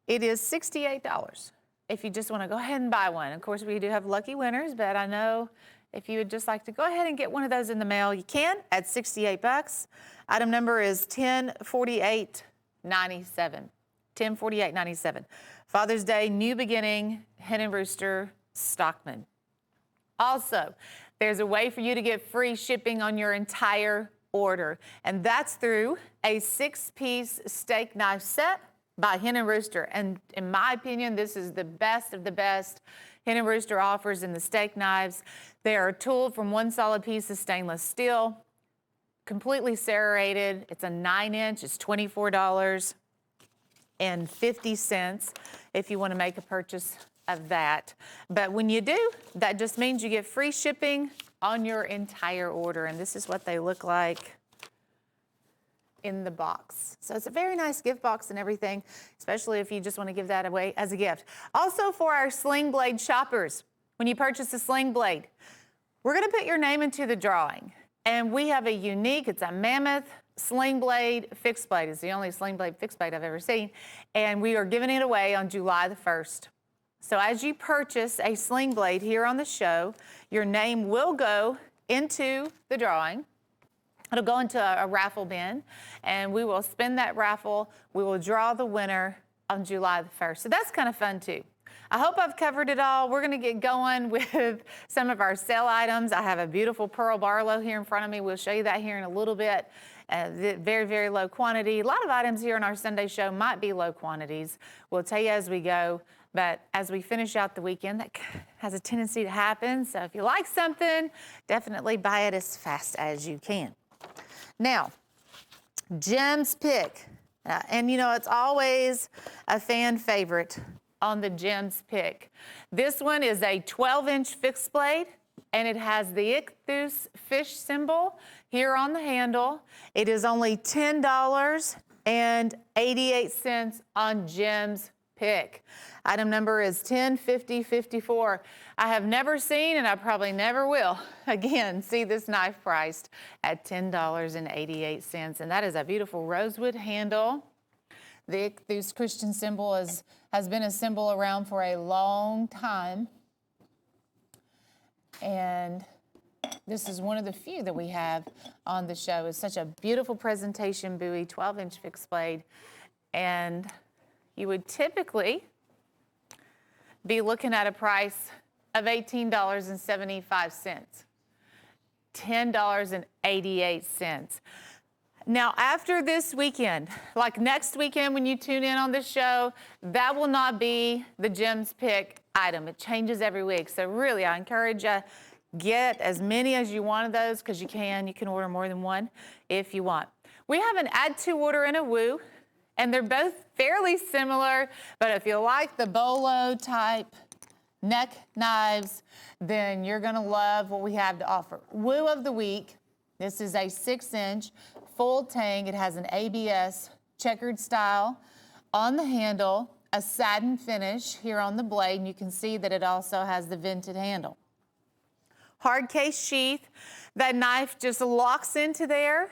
It is $68 if you just want to go ahead and buy one. Of course, we do have lucky winners, but I know if you would just like to go ahead and get one of those in the mail, you can at $68. Item number is 104897. 104897. Father's Day, New Beginning, Hen and Rooster Stockman. Also, there's a way for you to get free shipping on your entire order, and that's through a 6-piece steak knife set by Hen and Rooster. And in my opinion, this is the best of the best Hen and Rooster offers in the steak knives. They are tooled from one solid piece of stainless steel, completely serrated. It's a 9-inch. It's $24.50 if you want to make a purchase of that. But when you do, that just means you get free shipping on your entire order. And this is what they look like in the box. So it's a very nice gift box and everything, especially if you just want to give that away as a gift. Also for our Sling Blade shoppers, when you purchase a Sling Blade, we're going to put your name into the drawing. And we have a unique, it's a Mammoth Sling Blade fixed blade. It's the only Sling Blade fixed blade I've ever seen. And we are giving it away on July the 1st. So as you purchase a Sling Blade here on the show, your name will go into the drawing. It'll go into a raffle bin, and we will spin that raffle. We will draw the winner on July the 1st. So that's kind of fun too. I hope I've covered it all. We're going to get going with some of our sale items. I have a beautiful Pearl Barlow here in front of me. We'll show you that here in a little bit. Very, very low quantity. A lot of items here in our Sunday show might be low quantities. We'll tell you as we go. But as we finish out the weekend, that has a tendency to happen. So if you like something, definitely buy it as fast as you can. Now, Jim's pick. And you know, it's always a fan favorite on the Jim's pick. This one is a 12-inch fixed blade, and it has the ichthus fish symbol here on the handle. It is only $10.88 on Jim's pick. Item number is 105054. I have never seen, and I probably never will, again, see this knife priced at $10.88. And that is a beautiful rosewood handle. The Ichthus Christian symbol has been a symbol around for a long time. And this is one of the few that we have on the show. It's such a beautiful presentation buoy, 12-inch fixed blade. And you would typically be looking at a price of $18.75, $10.88. Now, after this weekend, like next weekend when you tune in on this show, that will not be the Jim's Pick item. It changes every week. So really, I encourage you, get as many as you want of those because you can. You can order more than one if you want. We have an add to order and a woo, and they're both fairly similar, but if you like the bolo type neck knives, then you're gonna love what we have to offer. Woo of the week, this is a 6-inch full tang. It has an ABS checkered style on the handle, a satin finish here on the blade, and you can see that it also has the vented handle. Hard case sheath, that knife just locks into there,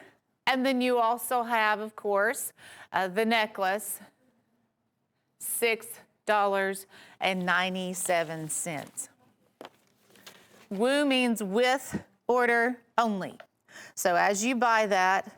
and then you also have, of course, the necklace, $6.97. Woo means with order only. So as you buy that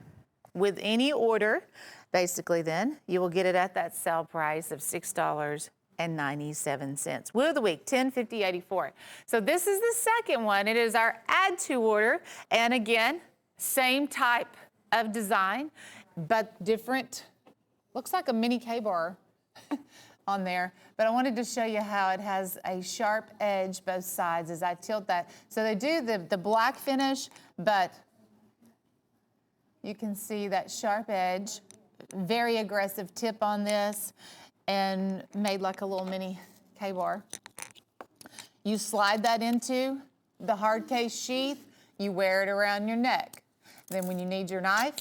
with any order, basically then, you will get it at that sale price of $6.97. Woo of the week, 105084. So this is the second one. It is our add to order. And again, same type of design, but different. Looks like a mini K-bar on there. But I wanted to show you how it has a sharp edge both sides as I tilt that. So they do the black finish, but you can see that sharp edge, very aggressive tip on this, and made like a little mini K-bar. You slide that into the hard case sheath, you wear it around your neck. Then when you need your knife,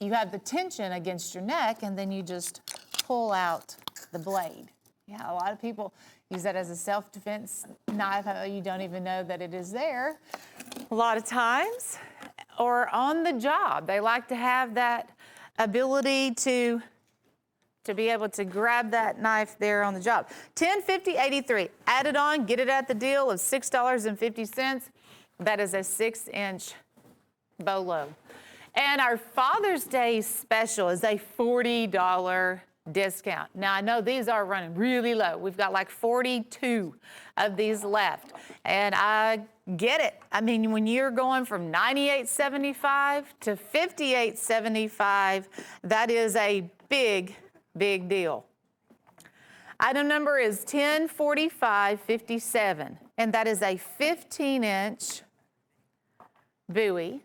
you have the tension against your neck, and then you just pull out the blade. Yeah, a lot of people use that as a self-defense knife. You don't even know that it is there a lot of times. Or on the job, they like to have that ability to be able to grab that knife there on the job. 105083, add it on, get it at the deal of $6.50. That is a 6-inch bolo. And our Father's Day special is a $40 discount. Now, I know these are running really low. We've got like 42 of these left. And I get it. I mean, when you're going from $98.75 to $58.75, that is a big, big deal. Item number is 104557, and that is a 15-inch buoy,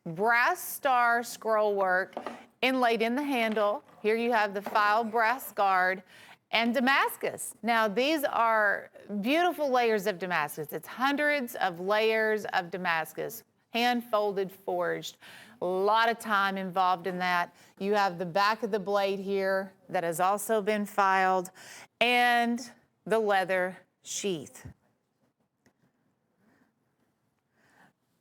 brass star scroll work inlaid in the handle. Here you have the filed brass guard and Damascus. Now these are beautiful layers of Damascus. It's hundreds of layers of Damascus, hand-folded, forged. A lot of time involved in that. You have the back of the blade here that has also been filed, and the leather sheath.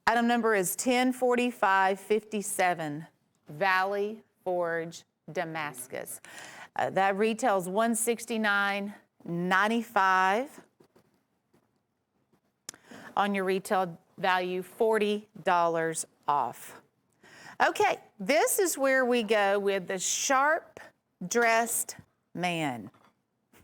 Item number is 104557, Valley Forge Damascus. That retails $169.95. On your retail value, $40 off. Okay, this is where we go with the sharp-dressed man.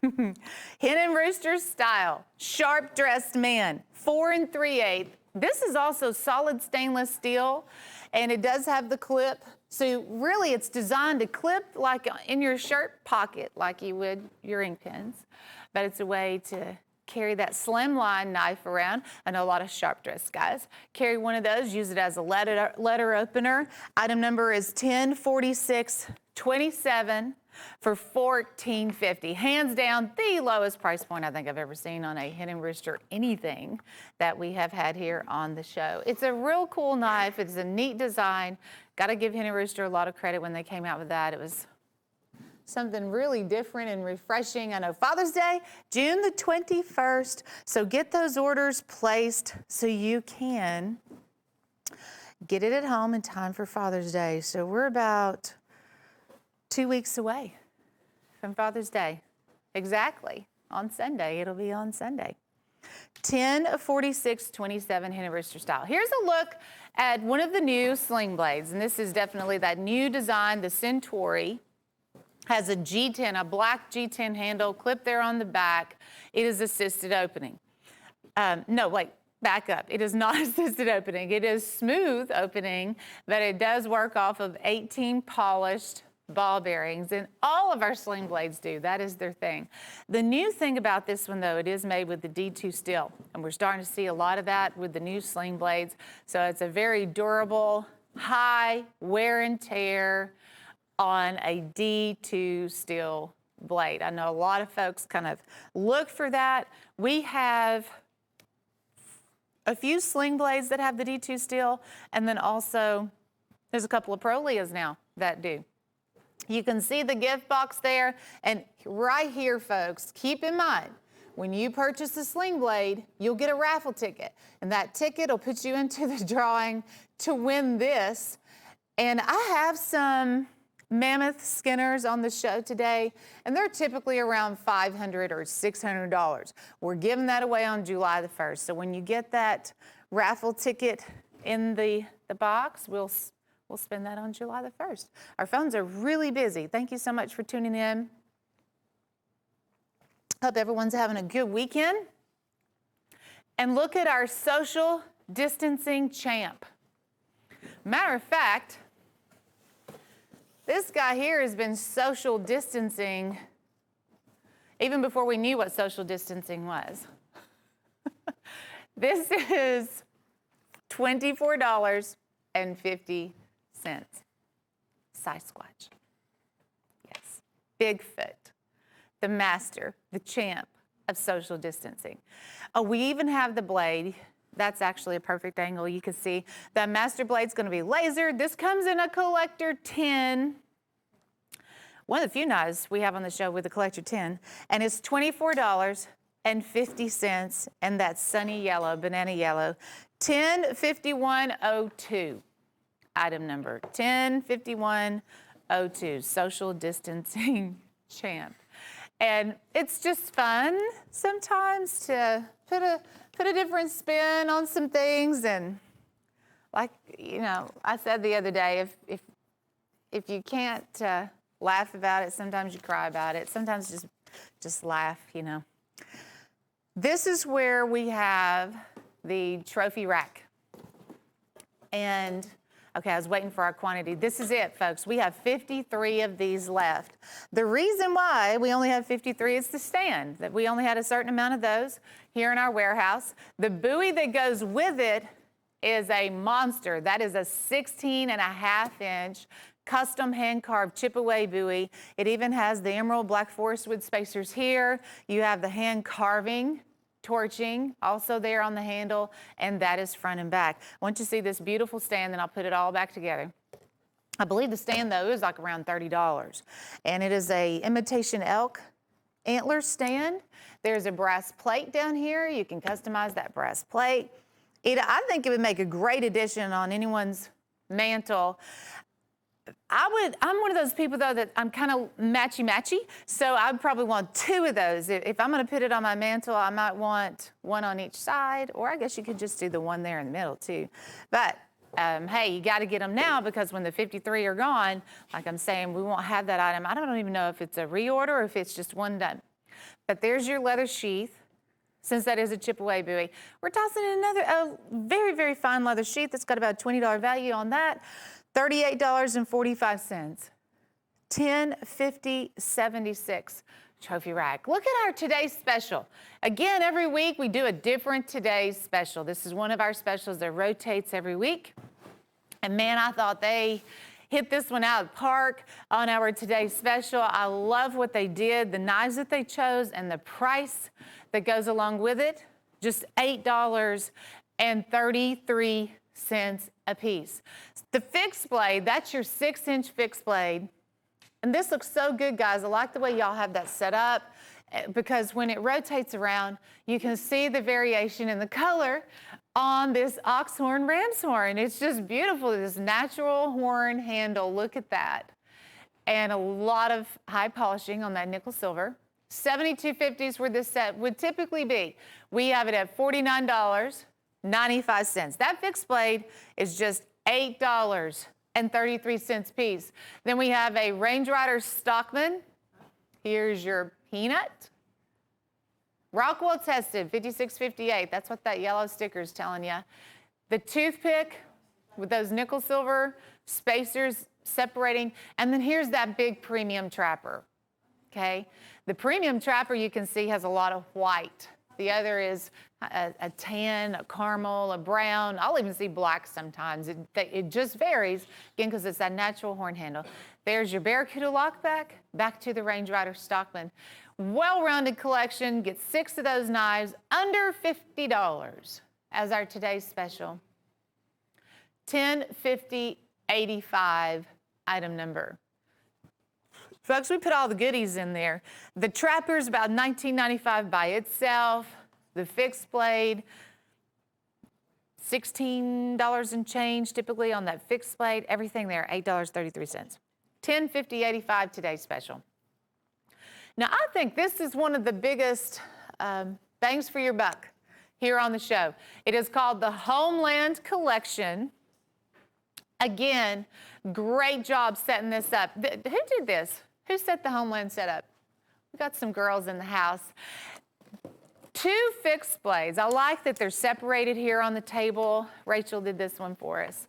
Hen and Rooster style, sharp-dressed man, 4 3/8. This is also solid stainless steel, and it does have the clip. So really, it's designed to clip like in your shirt pocket, like you would your ink pens. But it's a way to carry that slimline knife around. I know a lot of sharp-dressed guys carry one of those, use it as a letter opener. Item number is 104627 for $14.50. Hands down, the lowest price point I think I've ever seen on a Hen and Rooster anything that we have had here on the show. It's a real cool knife. It's a neat design. Got to give Hen and Rooster a lot of credit when they came out with that. It was something really different and refreshing. I know Father's Day, June the 21st. So get those orders placed so you can get it at home in time for Father's Day. So we're about 2 weeks away from Father's Day. Exactly. On Sunday. It'll be on Sunday. 104627 Henniverster style. Here's a look at one of the new sling blades, and this is definitely that new design. The Centauri has a G10, a black G10 handle, clip there on the back. It is assisted opening. No, wait, back up. It is not assisted opening. It is smooth opening, but it does work off of 18 polished ball bearings, and all of our sling blades do. That is their thing. The new thing about this one, though, it is made with the D2 steel, and we're starting to see a lot of that with the new sling blades. So it's a very durable, high wear and tear on a D2 steel blade. I know a lot of folks kind of look for that. We have a few sling blades that have the D2 steel, and then also there's a couple of Proleas now that do. You can see the gift box there, and right here, folks, keep in mind, when you purchase a sling blade, you'll get a raffle ticket, and that ticket will put you into the drawing to win this. And I have some Mammoth Skinners on the show today, and they're typically around $500 or $600. We're giving that away on July the 1st. So when you get that raffle ticket in the box, we'll spend that on July the 1st. Our phones are really busy. Thank you so much for tuning in. Hope everyone's having a good weekend. And look at our social distancing champ. Matter of fact, this guy here has been social distancing even before we knew what social distancing was. This is $24.50. Sasquatch. Yes. Bigfoot, the master, the champ of social distancing. Oh, we even have the blade. That's actually a perfect angle. You can see that master blade's going to be lasered. This comes in a collector tin. One of the few knives we have on the show with a collector tin, and it's $24.50, and that's sunny yellow, banana yellow, 105102. Item number 105102, social distancing champ. And it's just fun sometimes to put a different spin on some things. And like, you know, I said the other day, if you can't laugh about it, sometimes you cry about it. Sometimes just laugh, you know. This is where we have the trophy rack. And okay, I was waiting for our quantity. This is it, folks. We have 53 of these left. The reason why we only have 53 is the stand, that we only had a certain amount of those here in our warehouse. The buoy that goes with it is a monster. That is a 16.5-inch custom hand-carved chip-away buoy. It even has the emerald black forest wood spacers here. You have the hand carving torching also there on the handle, and that is front and back. Once you see this beautiful stand, then I'll put it all back together. I believe the stand, though, is like around $30, and it is a imitation elk antler stand. There's a brass plate down here. You can customize that brass plate. I think it would make a great addition on anyone's mantle. I'm one of those people, though, that I'm kind of matchy-matchy, so I'd probably want 2 of those. If I'm going to put it on my mantle, I might want one on each side, or I guess you could just do the one there in the middle, too. But, hey, you got to get them now, because when the 53 are gone, like I'm saying, we won't have that item. I don't even know if it's a reorder or if it's just one done. But there's your leather sheath. Since that is a chip-away buoy, we're tossing in a very, very fine leather sheath that's got about a $20 value on that. $38.45, $10.50.76 trophy rack. Look at our today's special. Again, every week we do a different today's special. This is one of our specials that rotates every week. And man, I thought they hit this one out of the park on our today's special. I love what they did, the knives that they chose, and the price that goes along with it. Just $8.33 a piece. The fixed blade, that's your 6-inch fixed blade. And this looks so good, guys. I like the way y'all have that set up because when it rotates around, you can see the variation in the color on this ox horn, ram's horn. It's just beautiful, this natural horn handle. Look at that. And a lot of high polishing on that nickel silver. $72.50 is where this set would typically be. We have it at $49.95. That fixed blade is just $8.33 piece. Then we have a Range Rider Stockman. Here's your peanut. Rockwell tested, $56.58. That's what that yellow sticker is telling you. The toothpick with those nickel silver spacers separating. And then here's that big premium trapper, okay? The premium trapper you can see has a lot of white. The other is a tan, a caramel, a brown. I'll even see black sometimes. It just varies, again, because it's that natural horn handle. There's your Barracuda lockback, back to the Range Rider Stockman. Well-rounded collection. Get 6 of those knives under $50 as our today's special. $10.50.85 item number. Folks, we put all the goodies in there. The trapper's about $19.95 by itself. The fixed blade, $16 and change typically on that fixed blade. Everything there, $8.33. $10.50.85 today's special. Now, I think this is one of the biggest bangs for your buck here on the show. It is called the Homeland Collection. Again, great job setting this up. Who did this? Who set the Homeland setup? We got some girls in the house. 2 fixed blades. I like that they're separated here on the table. Rachel did this one for us.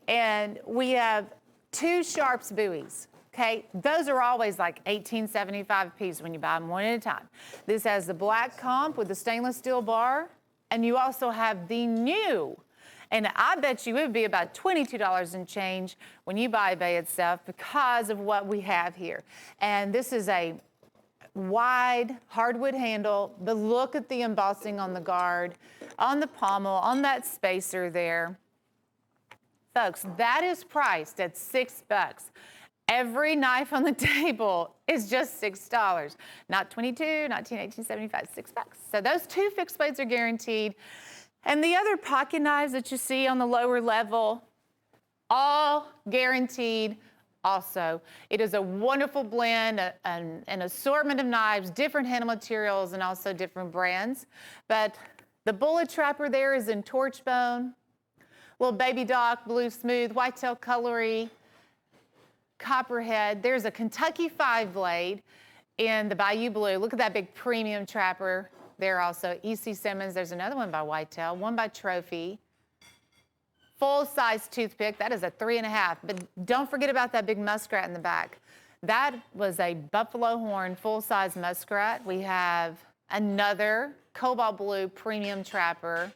And we have 2 Sharps buoys. Okay, those are always like $18.75 a piece when you buy them one at a time. This has the black comp with the stainless steel bar, and you also have the new. And I bet you it would be about $22 and change when you buy it by itself because of what we have here. And this is a wide hardwood handle, but look at the embossing on the guard, on the pommel, on that spacer there. Folks, that is priced at $6. Every knife on the table is just $6. Not $22, not $18.75, $6. So those 2 fixed blades are guaranteed. And the other pocket knives that you see on the lower level, all guaranteed also. It is a wonderful blend, an assortment of knives, different handle materials, and also different brands. But the bullet trapper there is in torch bone, little baby dock, blue smooth, whitetail cutlery, copperhead. There's a Kentucky 5-blade in the Bayou Blue. Look at that big premium trapper there also. E.C. Simmons, there's another one by Whitetail, one by Trophy. Full-size toothpick, that is a 3.5. But don't forget about that big muskrat in the back. That was a buffalo horn full-size muskrat. We have another cobalt blue premium trapper.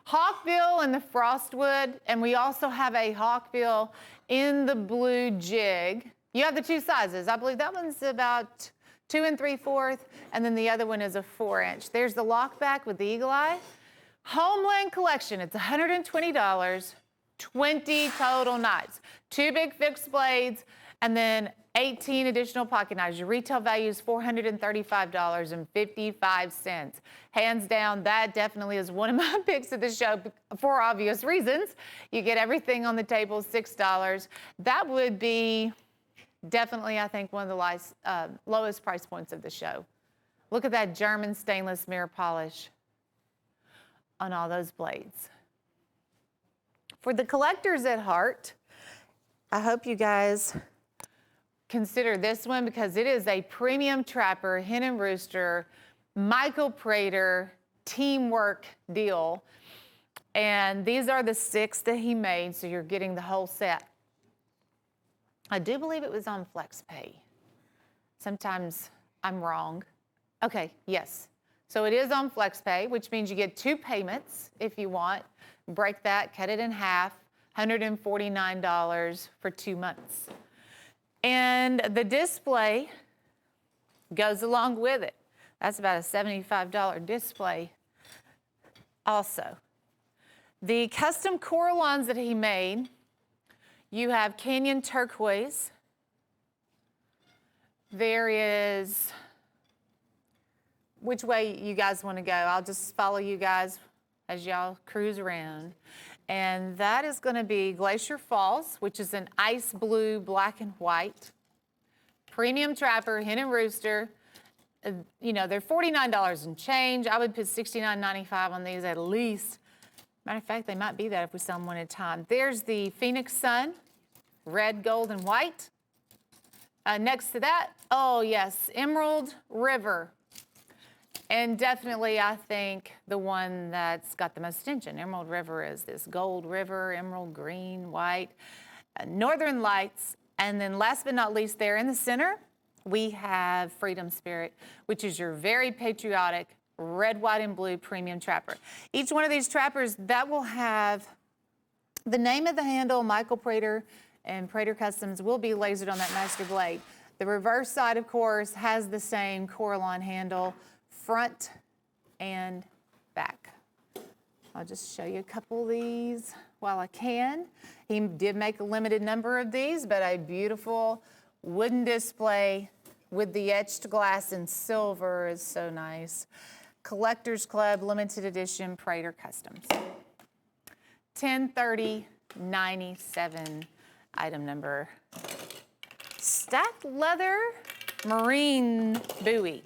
Hawkbill in the frostwood, and we also have a hawkbill in the blue jig. You have the 2 sizes. I believe that one's about 2 3/4, and then the other one is a 4-inch. There's the lockback with the eagle eye. Homeland Collection, it's $120, 20 total knives. 2 big fixed blades, and then 18 additional pocket knives. Your retail value is $435.55. Hands down, that definitely is one of my picks of the show for obvious reasons. You get everything on the table, $6. That would be definitely, I think, one of the lowest price points of the show. Look at that German stainless mirror polish on all those blades. For the collectors at heart, I hope you guys consider this one because it is a premium trapper, hen and rooster, Michael Prater teamwork deal. And these are the 6 that he made, so you're getting the whole set. I do believe it was on FlexPay. Sometimes I'm wrong. Okay, yes. So it is on FlexPay, which means you get 2 payments if you want. Break that, cut it in half, $149 for 2 months. And the display goes along with it. That's about a $75 display also. The custom Coralons that he made, you have Canyon Turquoise, there is, which way you guys want to go? I'll just follow you guys as y'all cruise around. And that is going to be Glacier Falls, which is an ice blue, black and white. Premium Trapper, hen and rooster. You know, they're $49 and change. I would put $69.95 on these at least. Matter of fact, they might be that if we sell them one at a time. There's the Phoenix Sun, red, gold, and white. Next to that, oh yes, Emerald River. And definitely, I think the one that's got the most attention, Emerald River, is this gold river, emerald green, white, Northern Lights. And then last but not least, there in the center, we have Freedom Spirit, which is your very patriotic red, white, and blue premium trapper. Each one of these trappers, that will have the name of the handle, Michael Prater, and Prater Customs will be lasered on that master blade. The reverse side, of course, has the same Coralon handle, front and back. I'll just show you a couple of these while I can. He did make a limited number of these, but a beautiful wooden display with the etched glass in silver is so nice. Collectors Club limited edition Prater Customs. 103097 item number. Stacked leather marine buoy.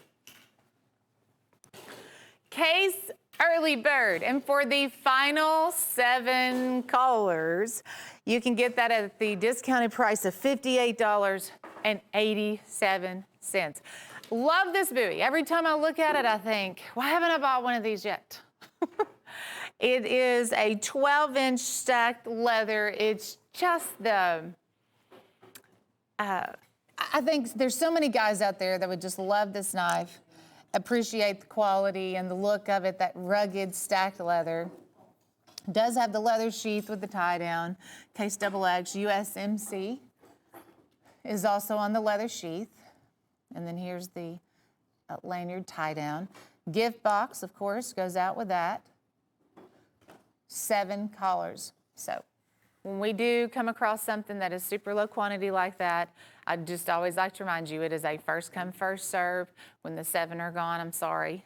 Case early bird. And for the final 7 callers, you can get that at the discounted price of $58.87. Love this buoy. Every time I look at it, I think, why haven't I bought one of these yet? It is a 12-inch stacked leather. It's just the, I think there's so many guys out there that would just love this knife, appreciate the quality and the look of it, that rugged stacked leather. It does have the leather sheath with the tie down. Case XX USMC is also on the leather sheath. And then here's the lanyard tie down. Gift box, of course, goes out with that. 7 collars. So when we do come across something that is super low quantity like that, I just always like to remind you, it is a first come, first serve. When the 7 are gone, I'm sorry.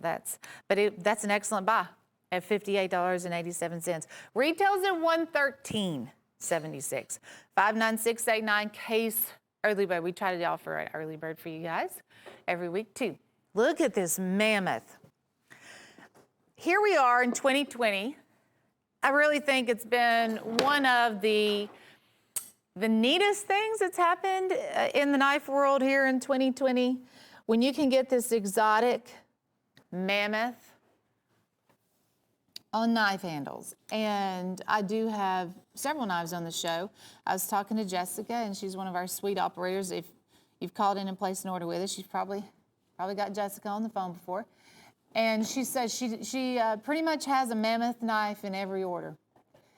That's an excellent buy at $58.87. Retails at $113.76. 59689 case early bird. We try to offer an early bird for you guys every week too. Look at this mammoth. Here we are in 2020. I really think it's been one of the neatest things that's happened in the knife world here in 2020, when you can get this exotic mammoth on knife handles. And I do have several knives on the show. I was talking to Jessica, and she's one of our suite operators. If you've called in and placed an order with us, you've probably got Jessica on the phone before. And she says she pretty much has a mammoth knife in every order.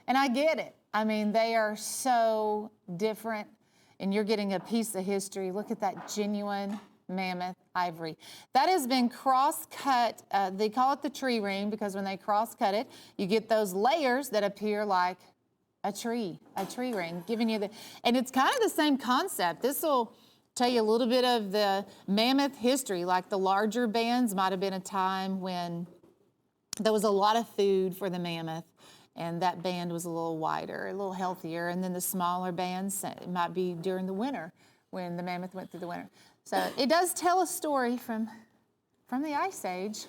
And I get it. I mean, they are so different, and you're getting a piece of history. Look at that genuine mammoth ivory. That has been cross-cut. They call it the tree ring because when they cross-cut it, you get those layers that appear like a tree ring, giving you and it's kind of the same concept. This will tell you a little bit of the mammoth history, like the larger bands might have been a time when there was a lot of food for the mammoth, and that band was a little wider, a little healthier, and then the smaller bands, it might be during the winter when the mammoth went through the winter. So it does tell a story from the Ice Age.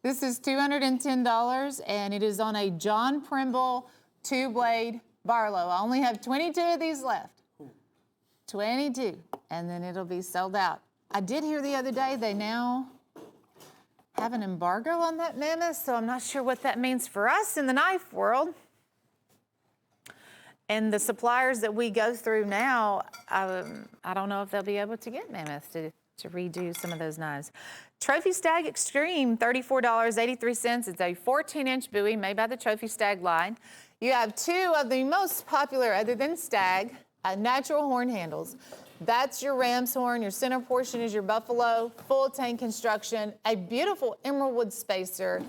This is $210, and it is on a John Primble 2-blade Barlow. I only have 22 of these left. 22, and then it'll be sold out. I did hear the other day they now have an embargo on that mammoth, so I'm not sure what that means for us in the knife world. And the suppliers that we go through now, I don't know if they'll be able to get mammoth to redo some of those knives. Trophy Stag Extreme, $34.83. It's a 14-inch buoy made by the Trophy Stag line. You have 2 of the most popular, other than Stag, natural horn handles. That's your ram's horn. Your center portion is your buffalo, full tank construction, a beautiful emerald wood spacer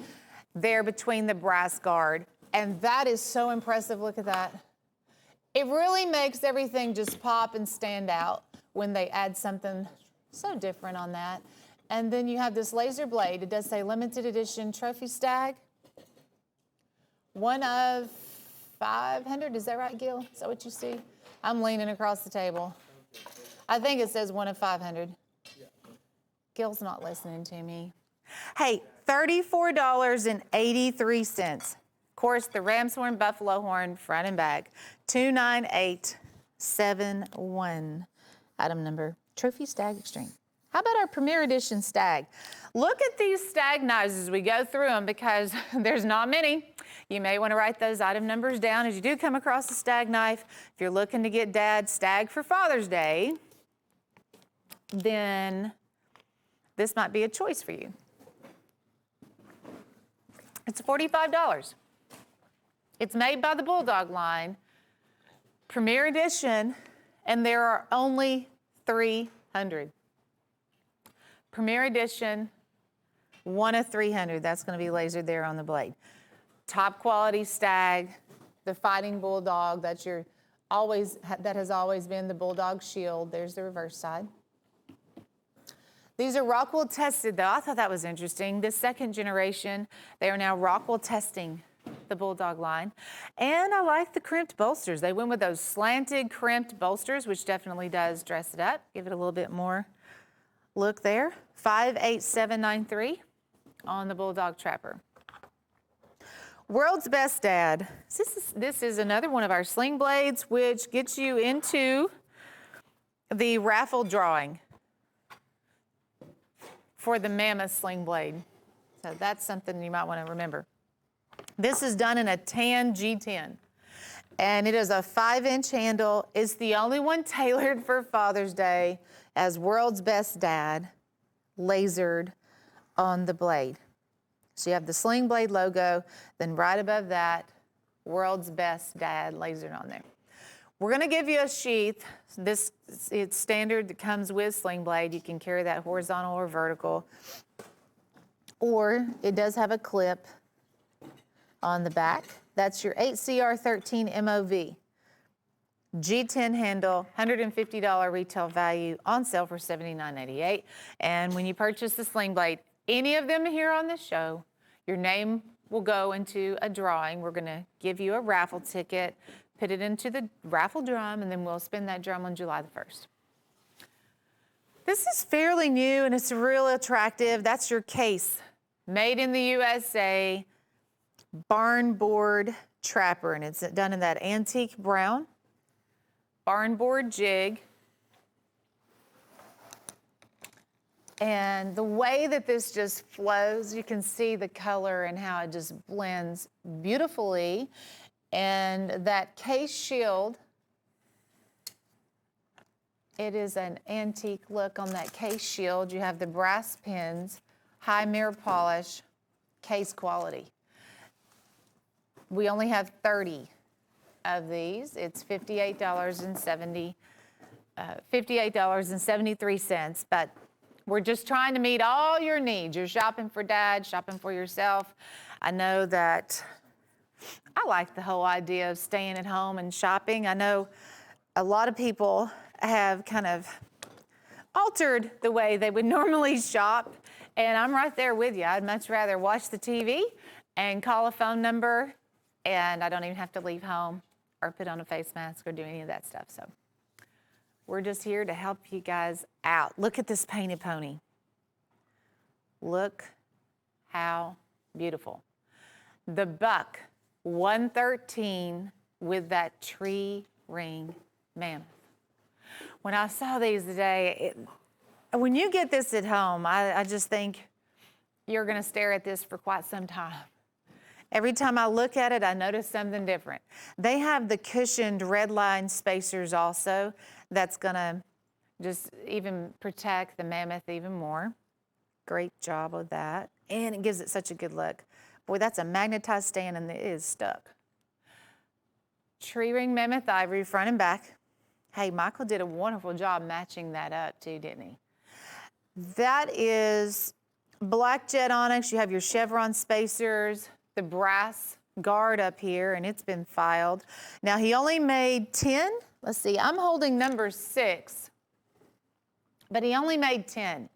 there between the brass guard. And that is so impressive. Look at that. It really makes everything just pop and stand out when they add something so different on that. And then you have this laser blade. It does say limited edition trophy stag. One of 500, is that right, Gil? Is that what you see? I'm leaning across the table. I think it says one of 500. Gil's not listening to me. Hey, $34.83. Of course, the ram's horn, buffalo horn, front and back. 29871. Item number, Trophy Stag Extreme. How about our Premier Edition Stag? Look at these stag knives as we go through them because there's not many. You may want to write those item numbers down as you do come across a stag knife. If you're looking to get Dad stag for Father's Day, then this might be a choice for you. It's $45. It's made by the Bulldog line, Premier Edition, and there are only 300. Premier Edition, one of 300. That's going to be lasered there on the blade. Top quality stag, the Fighting Bulldog. That has always been the Bulldog shield. There's the reverse side. These are Rockwell tested, though. I thought that was interesting. This second generation, they are now Rockwell testing the Bulldog line. And I like the crimped bolsters. They went with those slanted crimped bolsters, which definitely does dress it up. Give it a little bit more look there. 58793 on the Bulldog Trapper. World's Best Dad. This is another one of our sling blades, which gets you into the raffle drawing for the Mammoth sling blade. So that's something you might want to remember. This is done in a tan G10, and it is a 5-inch handle. It's the only one tailored for Father's Day as World's Best Dad, lasered on the blade. So you have the sling blade logo, then right above that, World's Best Dad lasered on there. We're going to give you a sheath. It's standard that comes with sling blade. You can carry that horizontal or vertical, or it does have a clip on the back. That's your 8CR13 MOV. G10 handle, $150 retail value, on sale for $79.88. And when you purchase the sling blade, any of them here on the show, your name will go into a drawing. We're going to give you a raffle ticket, put it into the raffle drum, and then we'll spin that drum on July the 1st. This is fairly new and it's real attractive. That's your case. Made in the USA, barn board trapper, and it's done in that antique brown. Barn board jig. And the way that this just flows, you can see the color and how it just blends beautifully. And that case shield, it is an antique look on that case shield. You have the brass pins, high mirror polish, case quality. We only have 30 of these. It's $58.73, but we're just trying to meet all your needs. You're shopping for Dad, shopping for yourself. I know that I like the whole idea of staying at home and shopping. I know a lot of people have kind of altered the way they would normally shop, and I'm right there with you. I'd much rather watch the TV and call a phone number, and I don't even have to leave home or put on a face mask or do any of that stuff. So we're just here to help you guys out. Look at this painted pony. Look how beautiful. The buck, 113 with that tree ring mammoth. When I saw these today, when you get this at home, I just think you're going to stare at this for quite some time. Every time I look at it, I notice something different. They have the cushioned red line spacers also. That's going to just even protect the mammoth even more. Great job with that. And it gives it such a good look. Boy, that's a magnetized stand and it is stuck. Tree ring mammoth ivory, front and back. Hey, Michael did a wonderful job matching that up too, didn't he? That is black jet onyx. You have your chevron spacers, the brass guard up here, and it's been filed. Now, he only made 10. Let's see, I'm holding number 6. but he only made 10.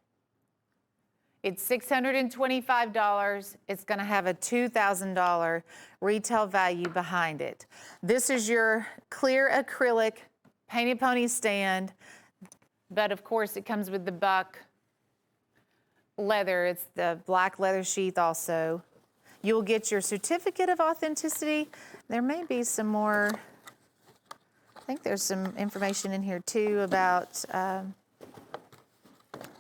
It's $625. It's going to have a $2,000 retail value behind it. This is your clear acrylic painted pony stand, but of course it comes with the buck leather. It's the black leather sheath also. You'll get your certificate of authenticity. There may be some more, I think there's some information in here too about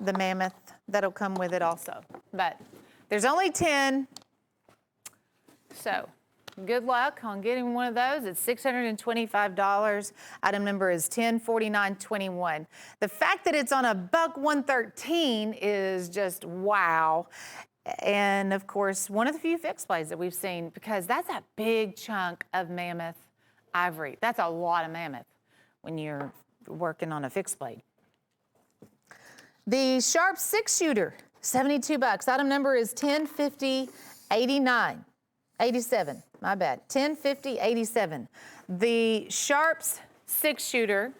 the mammoth that'll come with it also. But there's only 10, so good luck on getting one of those. It's $625. Item number is 104921. The fact that it's on a buck 113 is just wow. And of course, one of the few fixed blades that we've seen, because that's a big chunk of mammoth ivory. That's a lot of mammoth when you're working on a fixed blade. The Sharp 6-shooter, $72. Item number is 105087. My bad, 105087. The Sharp's 6-shooter.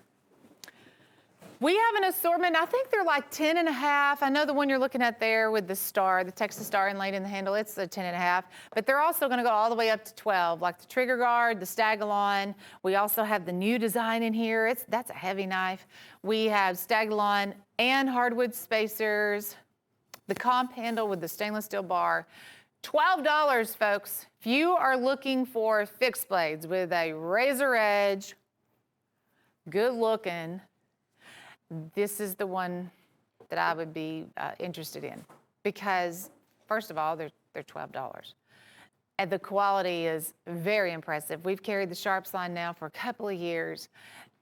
We have an assortment, I think they're like 10 and a half. I know the one you're looking at there with the star, the Texas star inlaid in the handle, it's a 10 and a half. But they're also gonna go all the way up to 12, like the trigger guard, the Stag-Alon. We also have the new design in here. That's a heavy knife. We have Stag-Alon and hardwood spacers, the comp handle with the stainless steel bar. $12, folks. If you are looking for fixed blades with a razor edge, good looking, this is the one that I would be interested in, because first of all, they're $12. And the quality is very impressive. We've carried the Sharps line now for a couple of years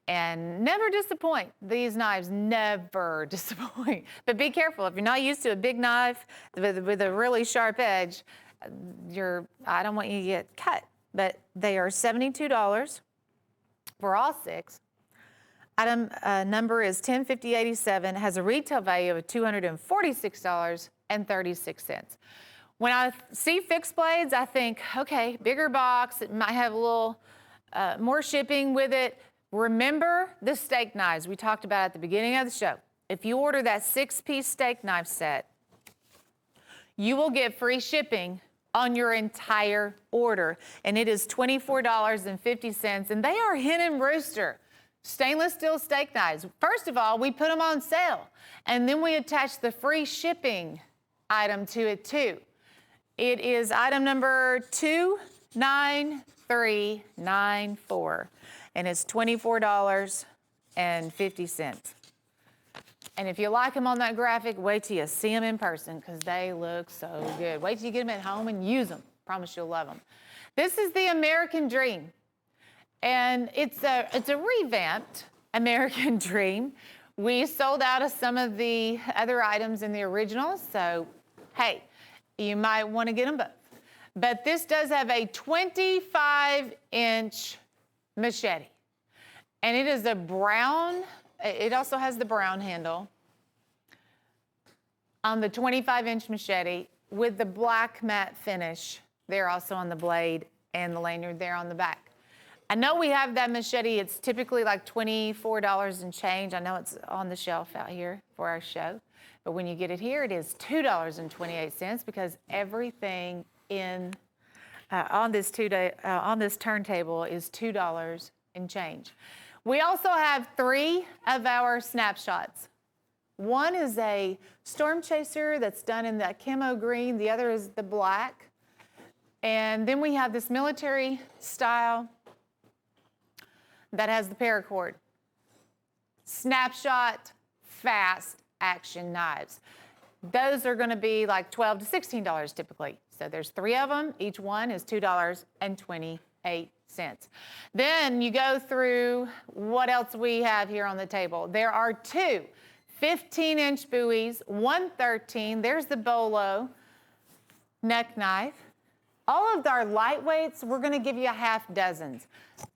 and never disappoint. These knives never disappoint. But be careful, if you're not used to a big knife with a really sharp edge, I don't want you to get cut. But they are $72 for all 6. Item number is 105087, has a retail value of $246.36. When I see fixed blades, I think, okay, bigger box, it might have a little more shipping with it. Remember the steak knives we talked about at the beginning of the show. If you order that 6-piece steak knife set, you will get free shipping on your entire order, and it is $24.50, and they are Hen and Rooster stainless steel steak knives. First of all, we put them on sale, and then we attach the free shipping item to it too. It is item number 29394, and it's $24.50. And if you like them on that graphic, wait till you see them in person, because they look so good. Wait till you get them at home and use them. Promise you'll love them. This is the American Dream. And it's a revamped American Dream. We sold out of some of the other items in the original, so hey, you might want to get them both. But this does have a 25-inch machete. And it is a brown, it also has the brown handle on the 25-inch machete with the black matte finish there also on the blade and the lanyard there on the back. I know we have that machete. It's typically like $24 and change. I know it's on the shelf out here for our show. But when you get it here, it is $2.28, because everything on this turntable is $2 and change. We also have 3 of our snapshots. One is a storm chaser that's done in that camo green. The other is the black. And then we have this military style that has the paracord. Snapshot, fast action knives. Those are going to be like $12 to $16 typically. So there's 3 of them. Each one is $2.28. Then you go through what else we have here on the table. There are 2 15-inch buoys, 113. There's the Bolo neck knife. All of our lightweights, we're going to give you a half dozens.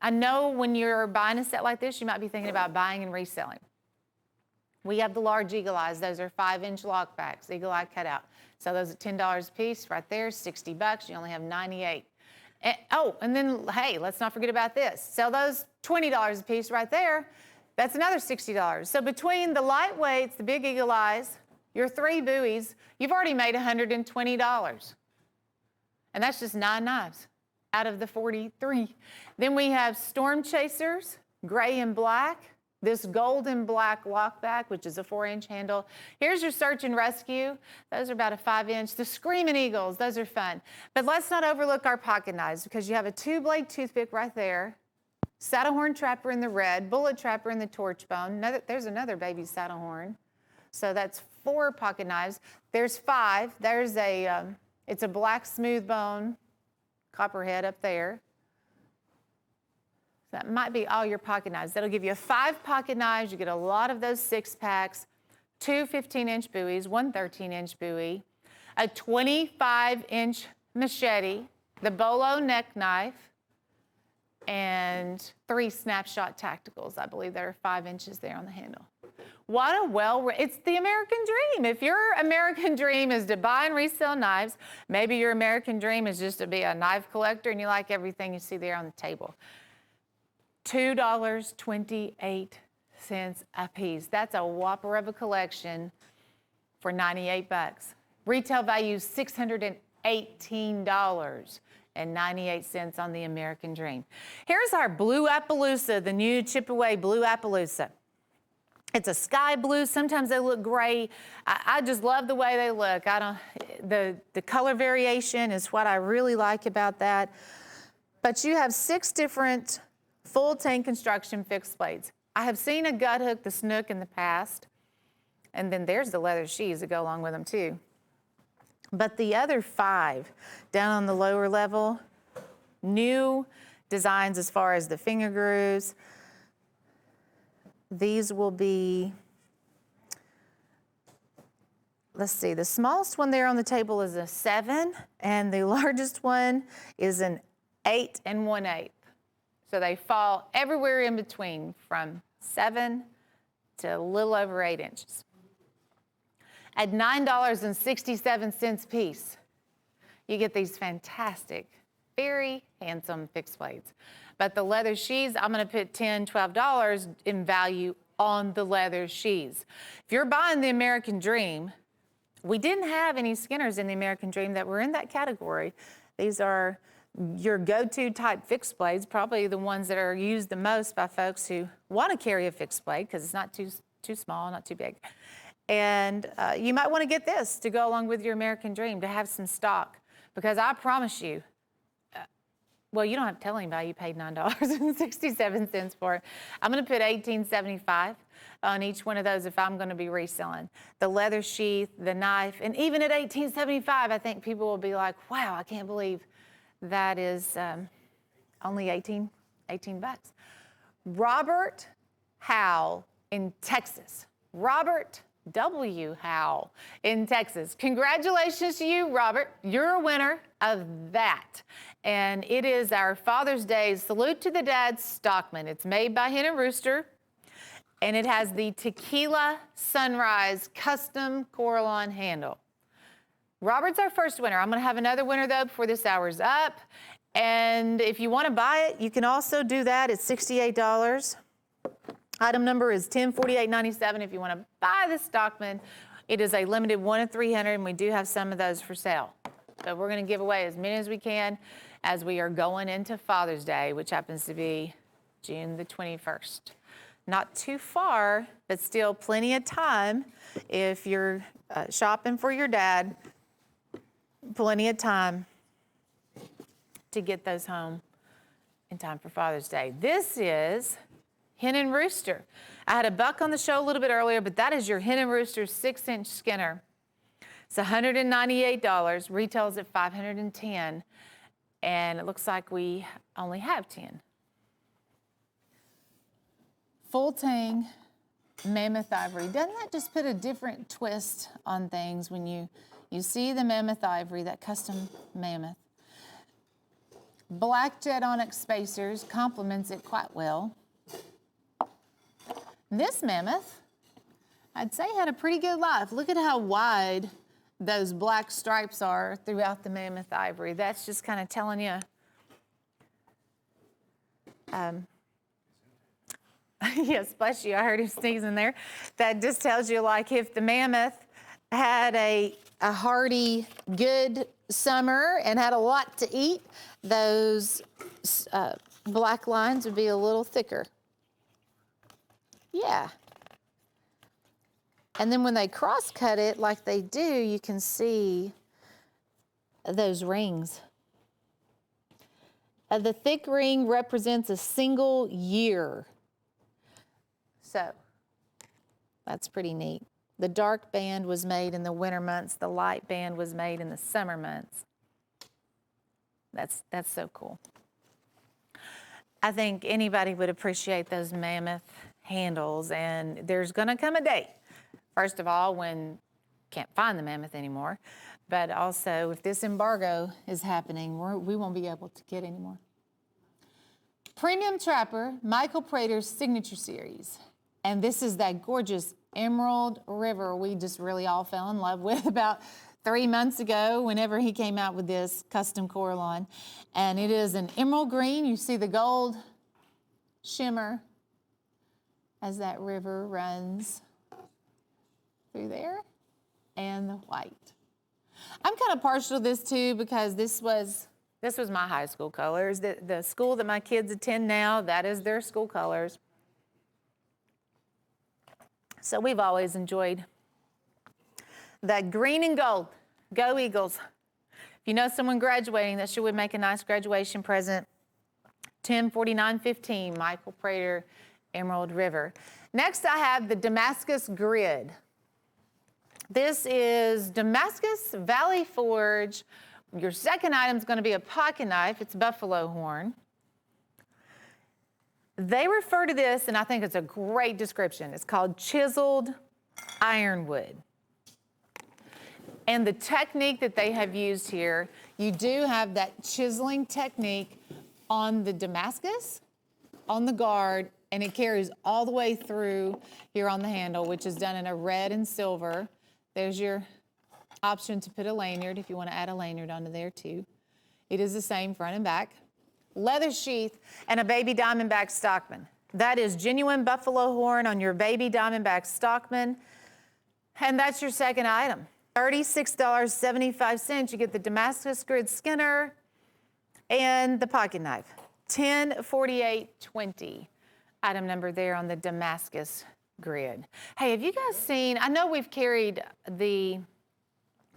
I know when you're buying a set like this, you might be thinking about buying and reselling. We have the large Eagle Eyes. Those are 5-inch lock backs, Eagle Eye cutout. So those are $10 a piece right there, $60. You only have 98. And then, hey, let's not forget about this. Sell those $20 a piece right there. That's another $60. So between the lightweights, the big eagle eyes, your 3 buoys, you've already made $120. And that's just 9 knives out of the 43. Then we have storm chasers, gray and black. This golden black lockback, which is a 4-inch handle. Here's your search and rescue. Those are about a 5-inch. The screaming eagles, those are fun. But let's not overlook our pocket knives because you have a 2-blade toothpick right there, saddle horn trapper in the red, bullet trapper in the torch bone. There's another baby saddle horn. So that's 4 pocket knives. There's 5. There's it's a black smooth bone copperhead up there. That might be all your pocket knives. That'll give you 5 pocket knives. You get a lot of those 6-packs, 2 15-inch buoys, 1 13-inch buoy, a 25-inch machete, the bolo neck knife, and 3 snapshot tacticals. I believe there are 5 inches there on the handle. What a it's the American dream. If your American dream is to buy and resell knives, maybe your American dream is just to be a knife collector and you like everything you see there on the table. $2.28 a piece. That's a whopper of a collection for $98. Retail value $618.98 on the American Dream. Here's our Blue Appaloosa, the new chip-away Blue Appaloosa. It's a sky blue. Sometimes they look gray. I just love the way they look. The color variation is what I really like about that. But you have 6 different full tank construction fixed blades. I have seen a gut hook, the snook in the past, and then there's the leather sheaths that go along with them too. But the other 5 down on the lower level, new designs as far as the finger grooves. These will be, let's see, the smallest one there on the table is a 7, and the largest one is an 8 1/8. So they fall everywhere in between from 7 to a little over 8 inches. At $9.67 a piece, you get these fantastic, very handsome fixed blades. But the leather sheaths, I'm gonna put $10, $12 in value on the leather sheaths. If you're buying the American Dream, we didn't have any Skinners in the American Dream that were in that category. These are your go-to type fixed blades, probably the ones that are used the most by folks who want to carry a fixed blade because it's not too small, not too big. And you might want to get this to go along with your American Dream to have some stock, because I promise you, well, you don't have to tell anybody you paid $9.67 for it. I'm going to put $18.75 on each one of those if I'm going to be reselling. The leather sheath, the knife, and even at $18.75, I think people will be like, wow, I can't believe that is only 18 bucks. Robert Howell in Texas. Robert W. Howell in Texas. Congratulations to you, Robert. You're a winner of that. And it is our Father's Day Salute to the Dad Stockman. It's made by Hen and Rooster, and it has the Tequila Sunrise custom Coralon handle. Robert's our first winner. I'm going to have another winner, though, before this hour's up. And if you want to buy it, you can also do that. It's $68. Item number is 1048.97 if you want to buy the Stockman. It is a limited 1 of 300, and we do have some of those for sale. So we're going to give away as many as we can as we are going into Father's Day, which happens to be June the 21st. Not too far, but still plenty of time if you're shopping for your dad. Plenty of time to get those home in time for Father's Day. This is Hen and Rooster. I had a buck on the show a little bit earlier, but that is your Hen and Rooster 6-inch Skinner. It's $198, retails at $510, and it looks like we only have 10. Full tang mammoth ivory. Doesn't that just put a different twist on things when you see the mammoth ivory, that custom mammoth? Black jet onyx spacers complements it quite well. This mammoth, I'd say, had a pretty good life. Look at how wide those black stripes are throughout the mammoth ivory. That's just kind of telling you Yes, bless you. I heard him sneezing there. That just tells you, like, if the mammoth had a hearty, good summer and had a lot to eat, those black lines would be a little thicker. Yeah. And then when they cross-cut it like they do, you can see those rings. The thick ring represents a single year. So that's pretty neat. The dark band was made in the winter months. The light band was made in the summer months. That's so cool. I think anybody would appreciate those mammoth handles, and there's gonna come a day, first of all, when can't find the mammoth anymore, but also if this embargo is happening, we won't be able to get any more. Premium Trapper, Michael Prater's signature series. And this is that gorgeous Emerald River we just really all fell in love with about 3 months ago whenever he came out with this custom core line. And it is an emerald green. You see the gold shimmer as that river runs through there, and the white. I'm kind of partial to this too because this was my high school colors. The school that my kids attend now, that is their school colors. So we've always enjoyed that green and gold. Go Eagles. If you know someone graduating, that sure would make a nice graduation present. 104915, Michael Prater, Emerald River. Next, I have the Damascus Grid. This is Damascus Valley Forge. Your second item is going to be a pocket knife. It's buffalo horn. They refer to this, and I think it's a great description. It's called chiseled ironwood. And the technique that they have used here, you do have that chiseling technique on the Damascus, on the guard, and it carries all the way through here on the handle, which is done in a red and silver. There's your option to put a lanyard if you want to add a lanyard onto there too. It is the same front and back. Leather sheath, and a baby diamondback stockman. That is genuine buffalo horn on your baby diamondback stockman. And that's your second item. $36.75. You get the Damascus Grid Skinner and the pocket knife. $1048.20. Item number there on the Damascus Grid. Hey, have you guys seen, I know we've carried the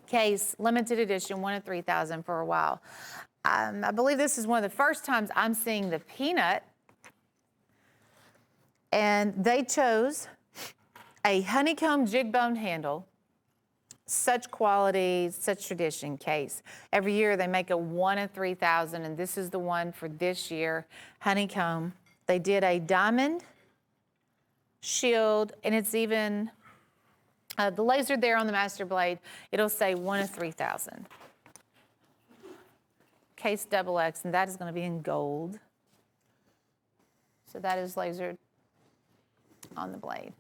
case limited edition 1 of 3,000 for a while. I believe this is one of the first times I'm seeing the peanut. And they chose a honeycomb jig bone handle, such quality, such tradition case. Every year they make a 1 of 3,000, and this is the one for this year, honeycomb. They did a diamond shield, and it's even, the laser there on the master blade, it'll say 1 of 3,000. Case XX, and that is going to be in gold. So that is lasered on the blade.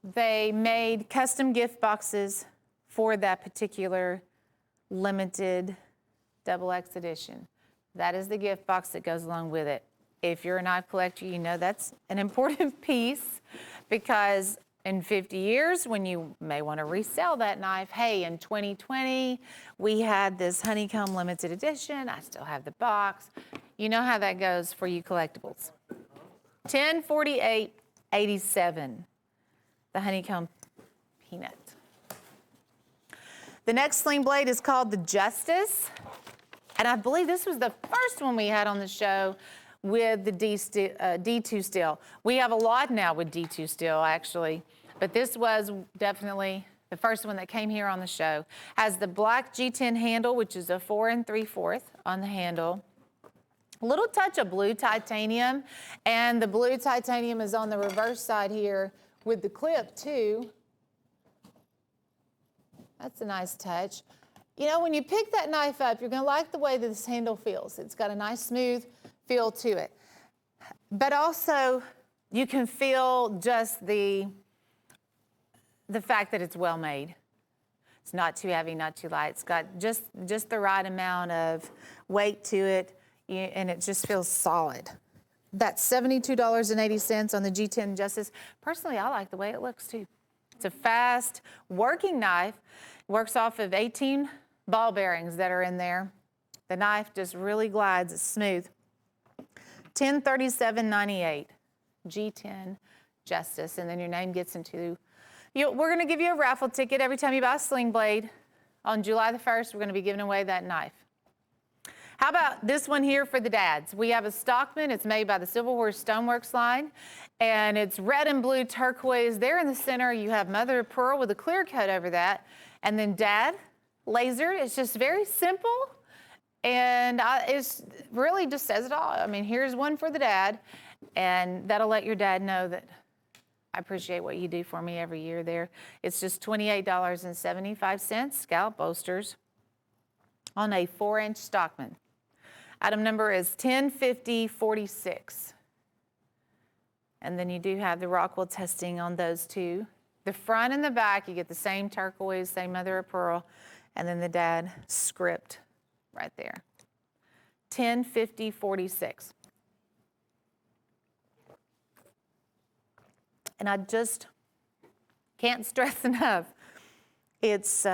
They made custom gift boxes for that particular limited XX edition. That is the gift box that goes along with it. If you're a knife collector, you know that's an important piece because in 50 years, when you may want to resell that knife, hey, in 2020, we had this honeycomb limited edition. I still have the box. You know how that goes for you collectibles. $1048.87, the honeycomb peanut. The next sling blade is called the Justice, and I believe this was the first one we had on the show with the D2 steel. We have a lot now with D2 steel, actually, but this was definitely the first one that came here on the show. Has the black G10 handle, which is a 4 3/4 on the handle. A little touch of blue titanium, and the blue titanium is on the reverse side here with the clip too. That's a nice touch. You know, when you pick that knife up, you're gonna like the way that this handle feels. It's got a nice smooth feel to it. But also, you can feel just the fact that it's well made. It's not too heavy, not too light. It's got just the right amount of weight to it, and it just feels solid. That's $72.80 on the G10 Justice. Personally, I like the way it looks too. It's a fast working knife. Works off of 18 ball bearings that are in there. The knife just really glides. It's smooth. $1037.98, G10 Justice, and then your name gets into. We're going to give you a raffle ticket every time you buy a Sling Blade. On July the 1st, we're going to be giving away that knife. How about this one here for the dads? We have a Stockman. It's made by the Silver Horse Stoneworks line, and it's red and blue turquoise. There in the center, you have mother of pearl with a clear coat over that, and then dad lasered. It's just very simple, and it's really just says it all. I mean, here's one for the dad, and that'll let your dad know that I appreciate what you do for me every year there. It's just $28.75, scallop bolsters on a 4-inch Stockman. Item number is 105046. And then you do have the Rockwell testing on those two. The front and the back, you get the same turquoise, same mother of pearl, and then the dad script right there. 105046. And I just can't stress enough, it's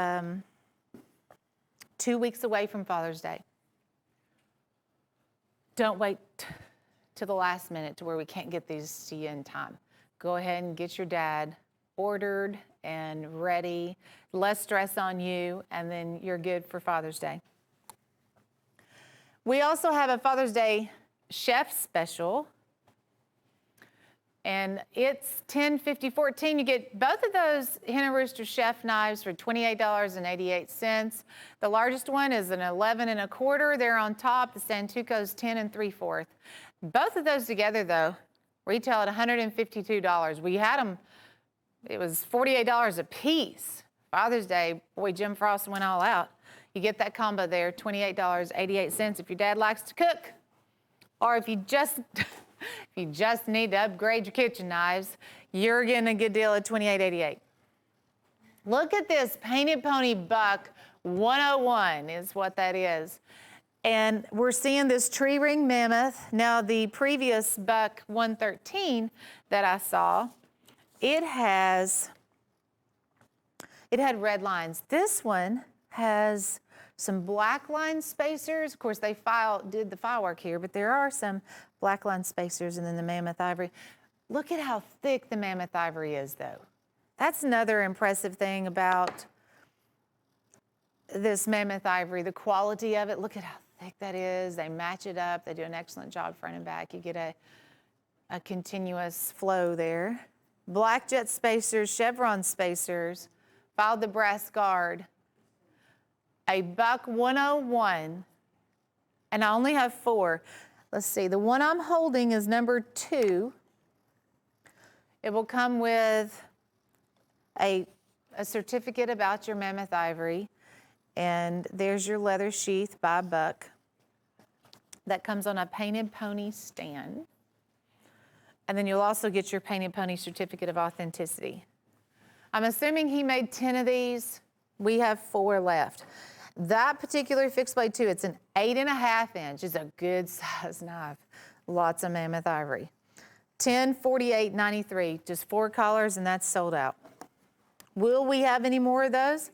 2 weeks away from Father's Day. Don't wait to the last minute to where we can't get these to you in time. Go ahead and get your dad ordered and ready, less stress on you, and then you're good for Father's Day. We also have a Father's Day chef special, and it's $10.50.14. You get both of those Hen & Rooster chef knives for $28.88. The largest one is an 11 1/4. They're on top. The Santuco's 10 3/4. Both of those together, though, retail at $152. We had them, it was $48 a piece. Father's Day, boy, Jim Frost went all out. You get that combo there, $28.88 if your dad likes to cook, or if you just need to upgrade your kitchen knives, you're getting a good deal at $28.88. Look at this Painted Pony Buck 101 is what that is. And we're seeing this tree ring mammoth. Now the previous Buck 113 that I saw, it had red lines. This one has some black line spacers. Of course, they did the file work here, but there are some black line spacers, and then the mammoth ivory. Look at how thick the mammoth ivory is, though. That's another impressive thing about this mammoth ivory, the quality of it. Look at how thick that is. They match it up. They do an excellent job front and back. You get a continuous flow there. Black jet spacers, chevron spacers, filed the brass guard. A Buck 101, and I only have 4. Let's see, the one I'm holding is number 2. It will come with a certificate about your mammoth ivory, and there's your leather sheath by Buck. That comes on a Painted Pony stand. And then you'll also get your Painted Pony certificate of authenticity. I'm assuming he made 10 of these. We have 4 left. That particular fixed blade too, it's an 8.5 inch. It's a good size knife. Lots of mammoth ivory. $1048.93, just 4 colors, and that's sold out. Will we have any more of those?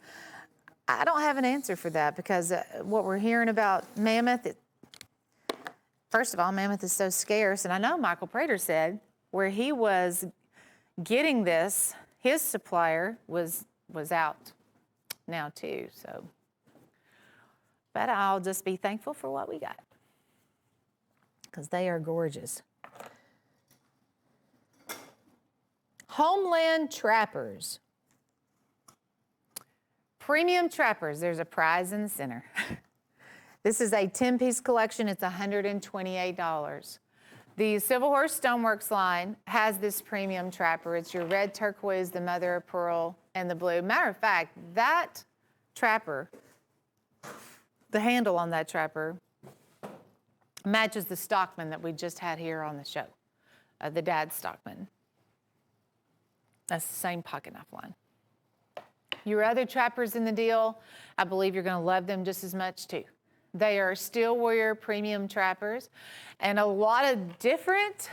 I don't have an answer for that, because what we're hearing about mammoth, first of all, mammoth is so scarce, and I know Michael Prater said where he was getting this, his supplier was out now too, so. But I'll just be thankful for what we got, because they are gorgeous. Homeland Trappers. Premium Trappers, there's a prize in the center. This is a 10-piece collection, it's $128. The Silver Horse Stoneworks line has this premium trapper. It's your red turquoise, the mother of pearl, and the blue. Matter of fact, that trapper, the handle on that trapper matches the Stockman that we just had here on the show, the Dad Stockman. That's the same pocket knife line. Your other trappers in the deal, I believe you're going to love them just as much too. They are steel warrior premium trappers and a lot of different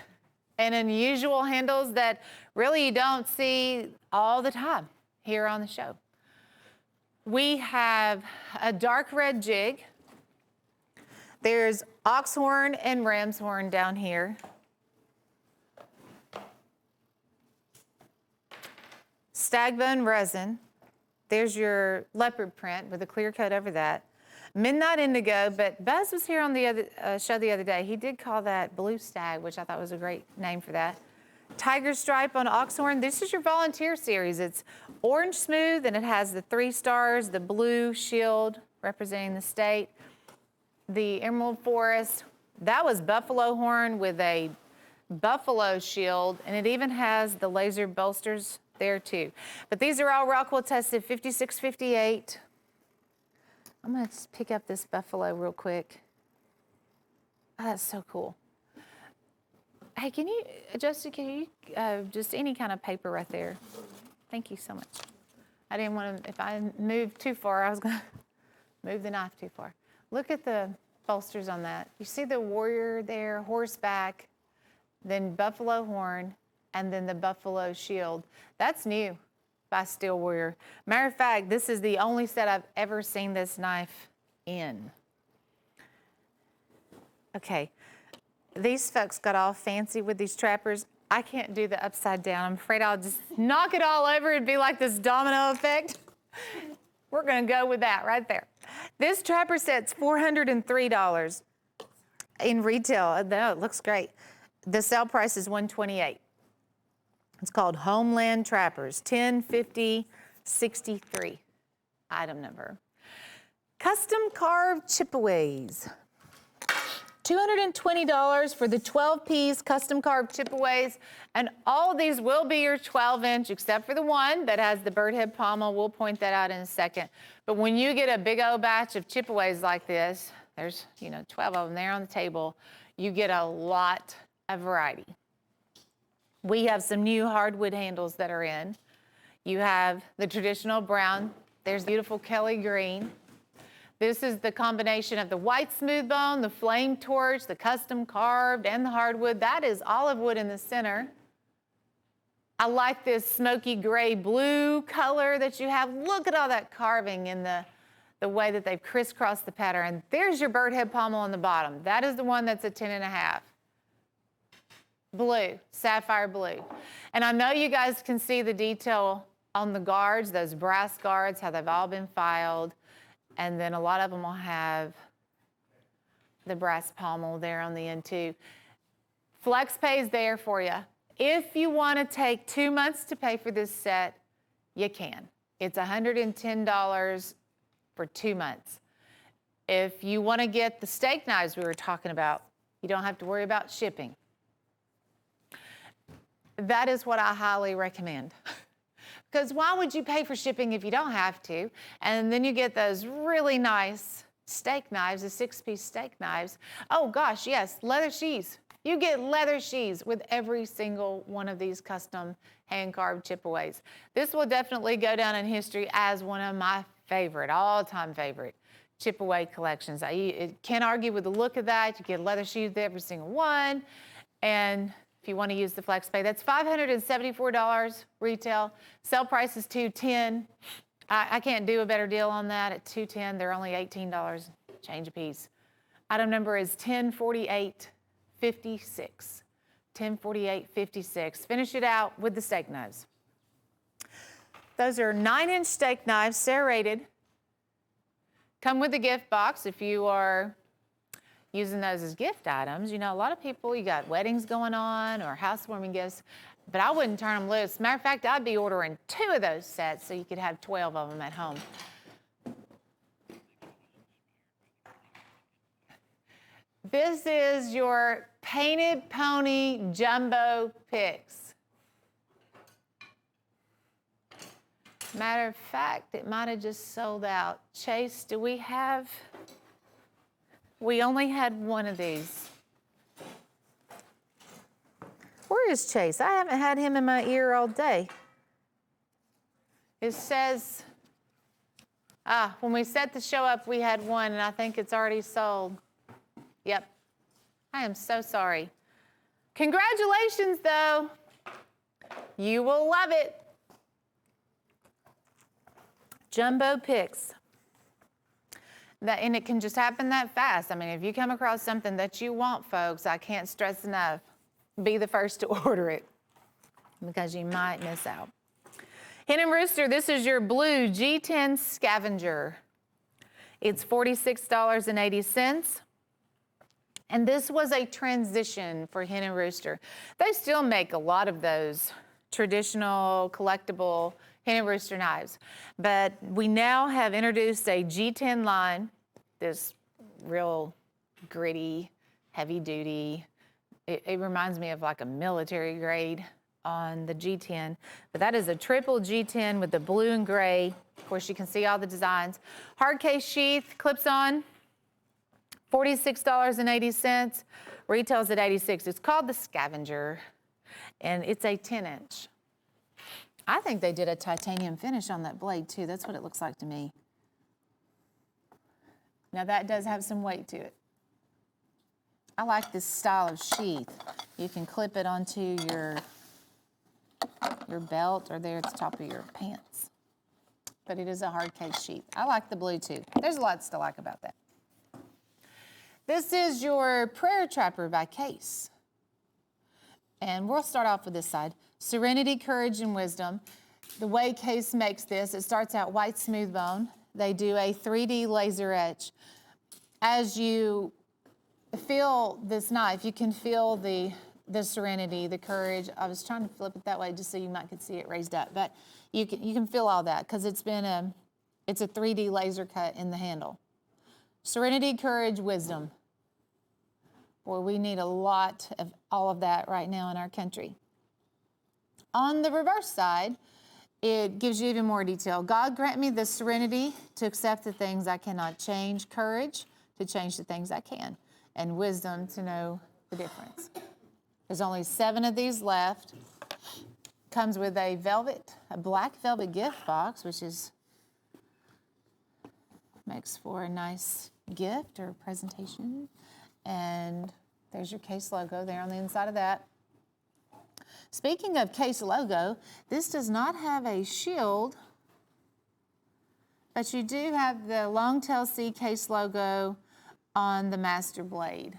and unusual handles that really you don't see all the time here on the show. We have a dark red jig. There's ox horn and ram's horn down here. Stagbone resin. There's your leopard print with a clear coat over that. Midnight indigo, but Buzz was here on the other show the other day. He did call that blue stag, which I thought was a great name for that. Tiger stripe on oxhorn. This is your volunteer series. It's orange smooth, and it has the 3 stars, the blue shield representing the state, the emerald forest. That was buffalo horn with a buffalo shield, and it even has the laser bolsters there too. But these are all Rockwell tested 56, 58. I'm gonna just pick up this buffalo real quick. Oh, that's so cool. Hey, can you, Justin, can you, just any kind of paper right there? Thank you so much. I didn't want to, if I moved too far, I was gonna move the knife too far. Look at the bolsters on that. You see the warrior there, horseback, then buffalo horn, and then the buffalo shield. That's new by Steel Warrior. Matter of fact, this is the only set I've ever seen this knife in. Okay, these folks got all fancy with these trappers. I can't do the upside down. I'm afraid I'll just knock it all over and be like this domino effect. We're gonna go with that right there. This trapper set's $403 in retail. No, it looks great. The sale price is $128. It's called Homeland Trappers, 105063, item number. Custom carved chippeways. $220 for the 12-piece custom carved chippeways, and all of these will be your 12-inch, except for the one that has the bird head pommel. We'll point that out in a second. But when you get a big old batch of chippeways like this, there's 12 of them there on the table, you get a lot of variety. We have some new hardwood handles that are in. You have the traditional brown. There's beautiful Kelly green. This is the combination of the white smooth bone, the flame torch, the custom carved, and the hardwood. That is olive wood in the center. I like this smoky gray blue color that you have. Look at all that carving in the way that they've crisscrossed the pattern. There's your bird head pommel on the bottom. That is the one that's a 10.5. Blue, sapphire blue. And I know you guys can see the detail on the guards, those brass guards, how they've all been filed. And then a lot of them will have the brass pommel there on the end too. FlexPay is there for you. If you want to take 2 months to pay for this set, you can. It's $110 for 2 months. If you want to get the steak knives we were talking about, you don't have to worry about shipping. That is what I highly recommend. Because why would you pay for shipping if you don't have to? And then you get those really nice steak knives, the 6-piece steak knives. Oh gosh, yes, leather sheaths. You get leather sheaths with every single one of these custom hand-carved chippeways. This will definitely go down in history as one of my favorite, all-time favorite chippeway collections. I can't argue with the look of that. You get leather sheaths with every single one. And if you want to use the FlexPay, that's $574 retail. Sale price is $210. I can't do a better deal on that at $210. They're only $18 change a piece. Item number is 104856. 104856. Finish it out with the steak knives. Those are 9-inch steak knives, serrated. Come with the gift box if you are using those as gift items. You know, a lot of people, you got weddings going on or housewarming gifts, but I wouldn't turn them loose. Matter of fact, I'd be ordering 2 of those sets so you could have 12 of them at home. This is your Painted Pony Jumbo Picks. Matter of fact, it might have just sold out. Chase, do we have? We only had one of these. Where is Chase? I haven't had him in my ear all day. It says, When we set the show up, we had one, and I think it's already sold. Yep. I am so sorry. Congratulations, though. You will love it. Jumbo picks. And it can just happen that fast. I mean, if you come across something that you want, folks, I can't stress enough, be the first to order it because you might miss out. Hen and Rooster, this is your blue G10 Scavenger. It's $46.80. And this was a transition for Hen and Rooster. They still make a lot of those traditional collectible Hen and Rooster knives, but we now have introduced a G10 line, this real gritty, heavy duty. It reminds me of like a military grade on the G10, but that is a triple G10 with the blue and gray. Of course, you can see all the designs. Hard case sheath, clips on, $46.80, retails at $86. It's called the Scavenger, and it's a 10-inch. I think they did a titanium finish on that blade too. That's what it looks like to me. Now that does have some weight to it. I like this style of sheath. You can clip it onto your belt or there at the top of your pants. But it is a hard case sheath. I like the blue too. There's lots to like about that. This is your Prayer Trapper by Case. And we'll start off with this side. Serenity, Courage, and Wisdom. The way Case makes this, it starts out white smooth bone. They do a 3D laser etch. As you feel this knife, you can feel the Serenity, the Courage. I was trying to flip it that way just so you might could see it raised up, but you can feel all that because it's a 3D laser cut in the handle. Serenity, Courage, Wisdom. Boy, we need a lot of all of that right now in our country. On the reverse side, it gives you even more detail. God grant me the serenity to accept the things I cannot change, courage to change the things I can, and wisdom to know the difference. There's only 7 of these left. Comes with a black velvet gift box, which makes for a nice gift or presentation. And there's your Case logo there on the inside of that. Speaking of Case logo, this does not have a shield, but you do have the Longtail C Case logo on the master blade.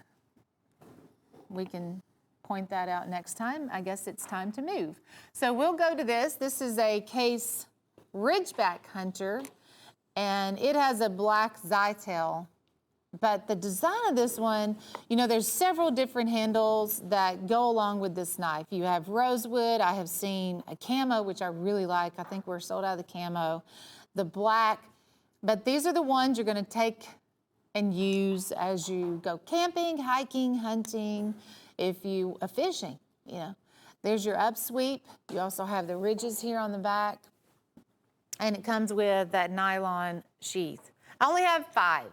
We can point that out next time. I guess it's time to move. So we'll go to this. This is a Case Ridgeback Hunter, and it has a black Zytail. But the design of this one, there's several different handles that go along with this knife. You have rosewood. I have seen a camo, which I really like. I think we're sold out of the camo. The black. But these are the ones you're going to take and use as you go camping, hiking, hunting, fishing, There's your upsweep. You also have the ridges here on the back. And it comes with that nylon sheath. I only have 5.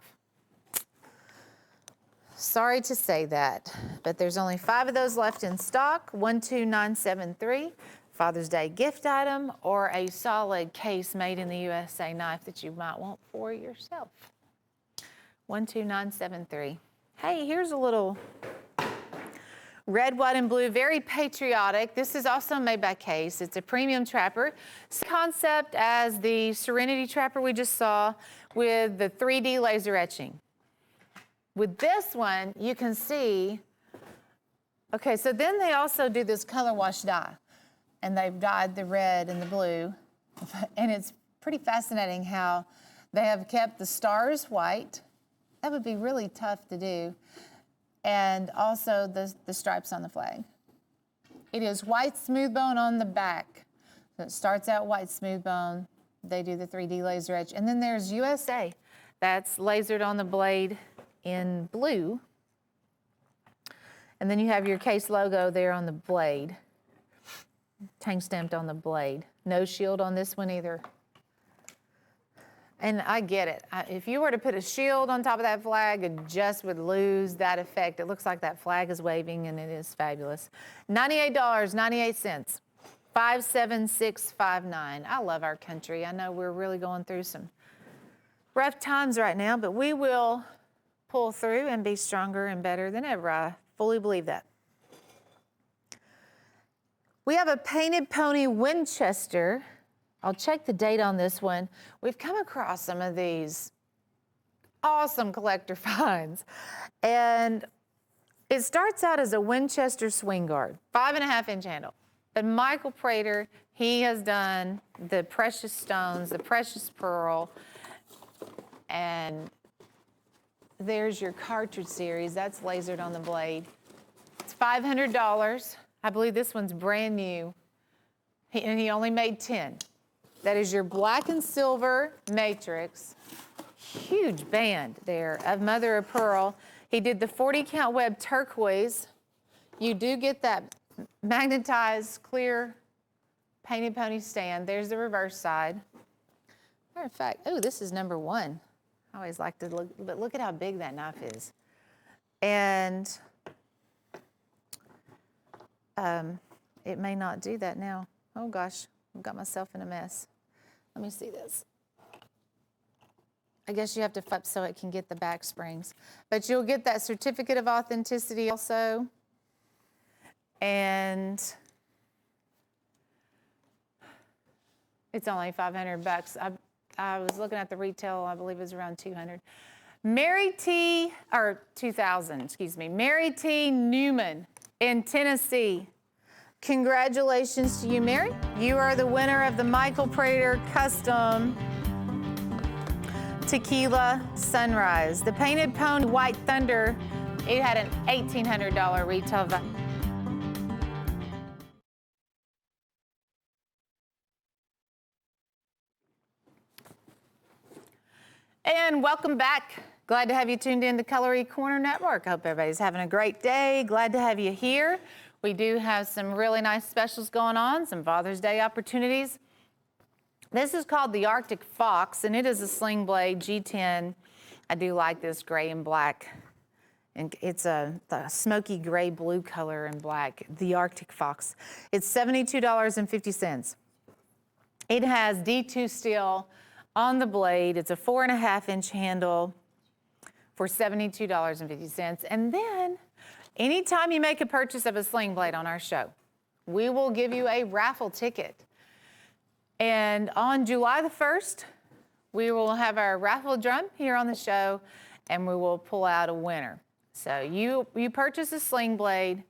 Sorry to say that, but there's only 5 of those left in stock. 12973, Father's Day gift item, or a solid Case made in the USA knife that you might want for yourself. 12973. Hey, here's a little red, white, and blue, very patriotic. This is also made by Case. It's a premium trapper. Same concept as the Serenity trapper we just saw with the 3D laser etching. With this one, you can see, okay, so then they also do this color wash dye, and they've dyed the red and the blue, and it's pretty fascinating how they have kept the stars white. That would be really tough to do, and also the stripes on the flag. It is white smooth bone on the back. So it starts out white smooth bone. They do the 3D laser etch, and then there's USA. That's lasered on the blade in blue. And then you have your Case logo there on the blade, tang stamped on the blade. No shield on this one either. And I get it. If you were to put a shield on top of that flag, it just would lose that effect. It looks like that flag is waving, and it is fabulous. $98.98, 57659. I love our country. I know we're really going through some rough times right now, but we will pull through and be stronger and better than ever. I fully believe that. We have a Painted Pony Winchester. I'll check the date on this one. We've come across some of these awesome collector finds. And it starts out as a Winchester swing guard, 5.5-inch handle. But Michael Prater, he has done the precious stones, the precious pearl, and there's your cartridge series. That's lasered on the blade. It's $500. I believe this one's brand new, and he only made 10. That is your black and silver matrix. Huge band there of mother of pearl. He did the 40-count web turquoise. You do get that magnetized clear Painted Pony stand. There's the reverse side. Matter of fact, oh, this is number 1. I always like to look, but look at how big that knife is. And it may not do that now. Oh gosh, I've got myself in a mess. Let me see this. I guess you have to flip so it can get the back springs. But you'll get that certificate of authenticity also. And it's only $500. I was looking at the retail, I believe it was around $200. Mary T. Newman in Tennessee. Congratulations to you, Mary. You are the winner of the Michael Prater Custom Tequila Sunrise. The Painted Pony White Thunder, it had an $1,800 retail value. And welcome back. Glad to have you tuned in to Cutlery Corner Network. I hope everybody's having a great day. Glad to have you here. We do have some really nice specials going on, some Father's Day opportunities. This is called the Arctic Fox, and it is a sling blade G10. I do like this gray and black. And it's the smoky gray blue color and black, the Arctic Fox. It's $72.50. It has D2 steel on the blade. It's a 4.5-inch handle for $72.50. And then anytime you make a purchase of a sling blade on our show, we will give you a raffle ticket. And on July the 1st, we will have our raffle drum here on the show, and we will pull out a winner. So you purchase a sling blade,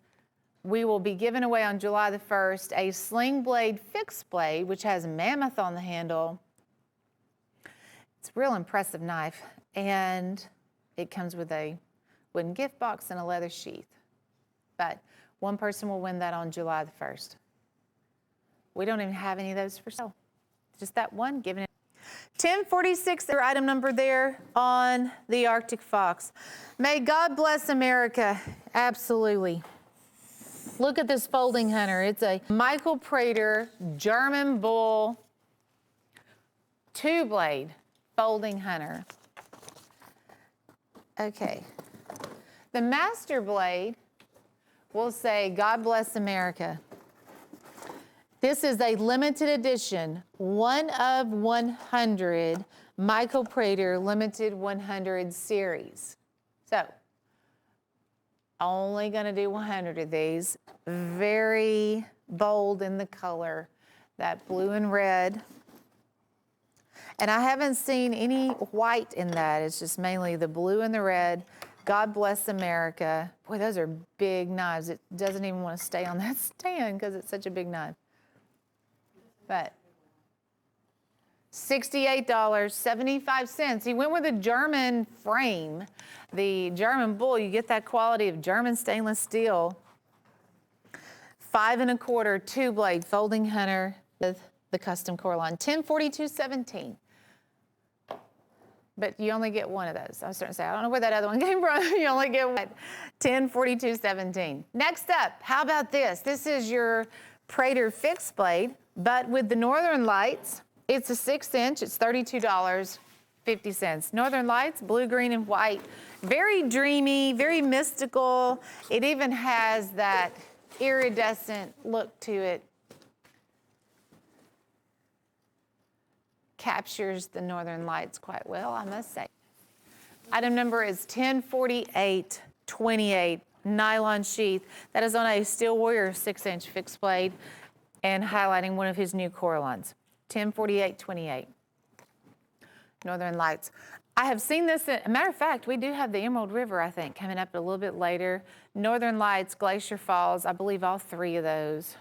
we will be giving away on July the 1st a sling blade fixed blade, which has mammoth on the handle. It's a real impressive knife, and it comes with a wooden gift box and a leather sheath. But one person will win that on July the 1st. We don't even have any of those for sale. Just that one given it. 1046, their item number there on the Arctic Fox. May God bless America. Absolutely. Look at this folding hunter. It's a Michael Prater German bull 2-blade folding hunter. Okay. The master blade will say, God bless America. This is a limited edition, 1 of 100 Michael Prater limited 100 series. So, only gonna do 100 of these. Very bold in the color, that blue and red. And I haven't seen any white in that. It's just mainly the blue and the red. God bless America. Boy, those are big knives. It doesn't even want to stay on that stand because it's such a big knife. But $68.75. He went with a German frame. The German bull, you get that quality of German stainless steel. 5 1/4 2-blade folding hunter with the custom core line. 1042.17. But you only get one of those. I was starting to say, I don't know where that other one came from. You only get one. 1042.17. Next up, how about this? This is your Prater fixed blade, but with the Northern Lights. It's a 6-inch. It's $32.50. Northern Lights, blue, green, and white. Very dreamy, very mystical. It even has that iridescent look to it. captures the northern lights quite well, I must say. Item number is 104828, nylon sheath. That is on a Steel Warrior 6-inch fixed blade and highlighting one of his new Coralons. 104828, northern lights. I have seen this, a matter of fact, we do have the Emerald River, I think, coming up a little bit later. Northern Lights, Glacier Falls, I believe all three of those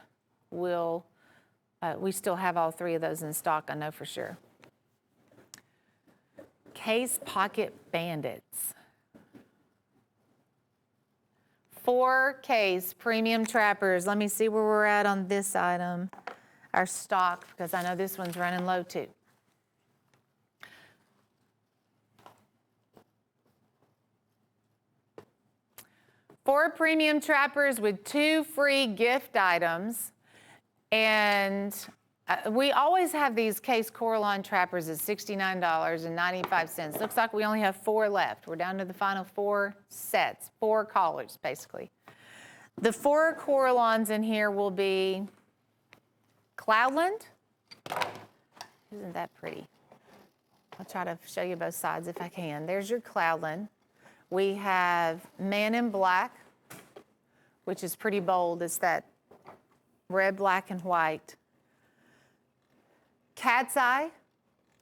will, we still have all three of those in stock, I know for sure. Case Pocket Bandits. 4-case premium trappers. Let me see where we're at on this item, our stock, because I know this one's running low too. 4 premium trappers with 2 free gift items. And we always have these case Coralon trappers at $69.95. Looks like we only have 4 left. We're down to the final 4 sets, 4 collars basically. The 4 Coralons in here will be Cloudland. Isn't that pretty? I'll try to show you both sides if I can. There's your Cloudland. We have Man in Black, which is pretty bold. It's that red, black, and white. Cat's Eye,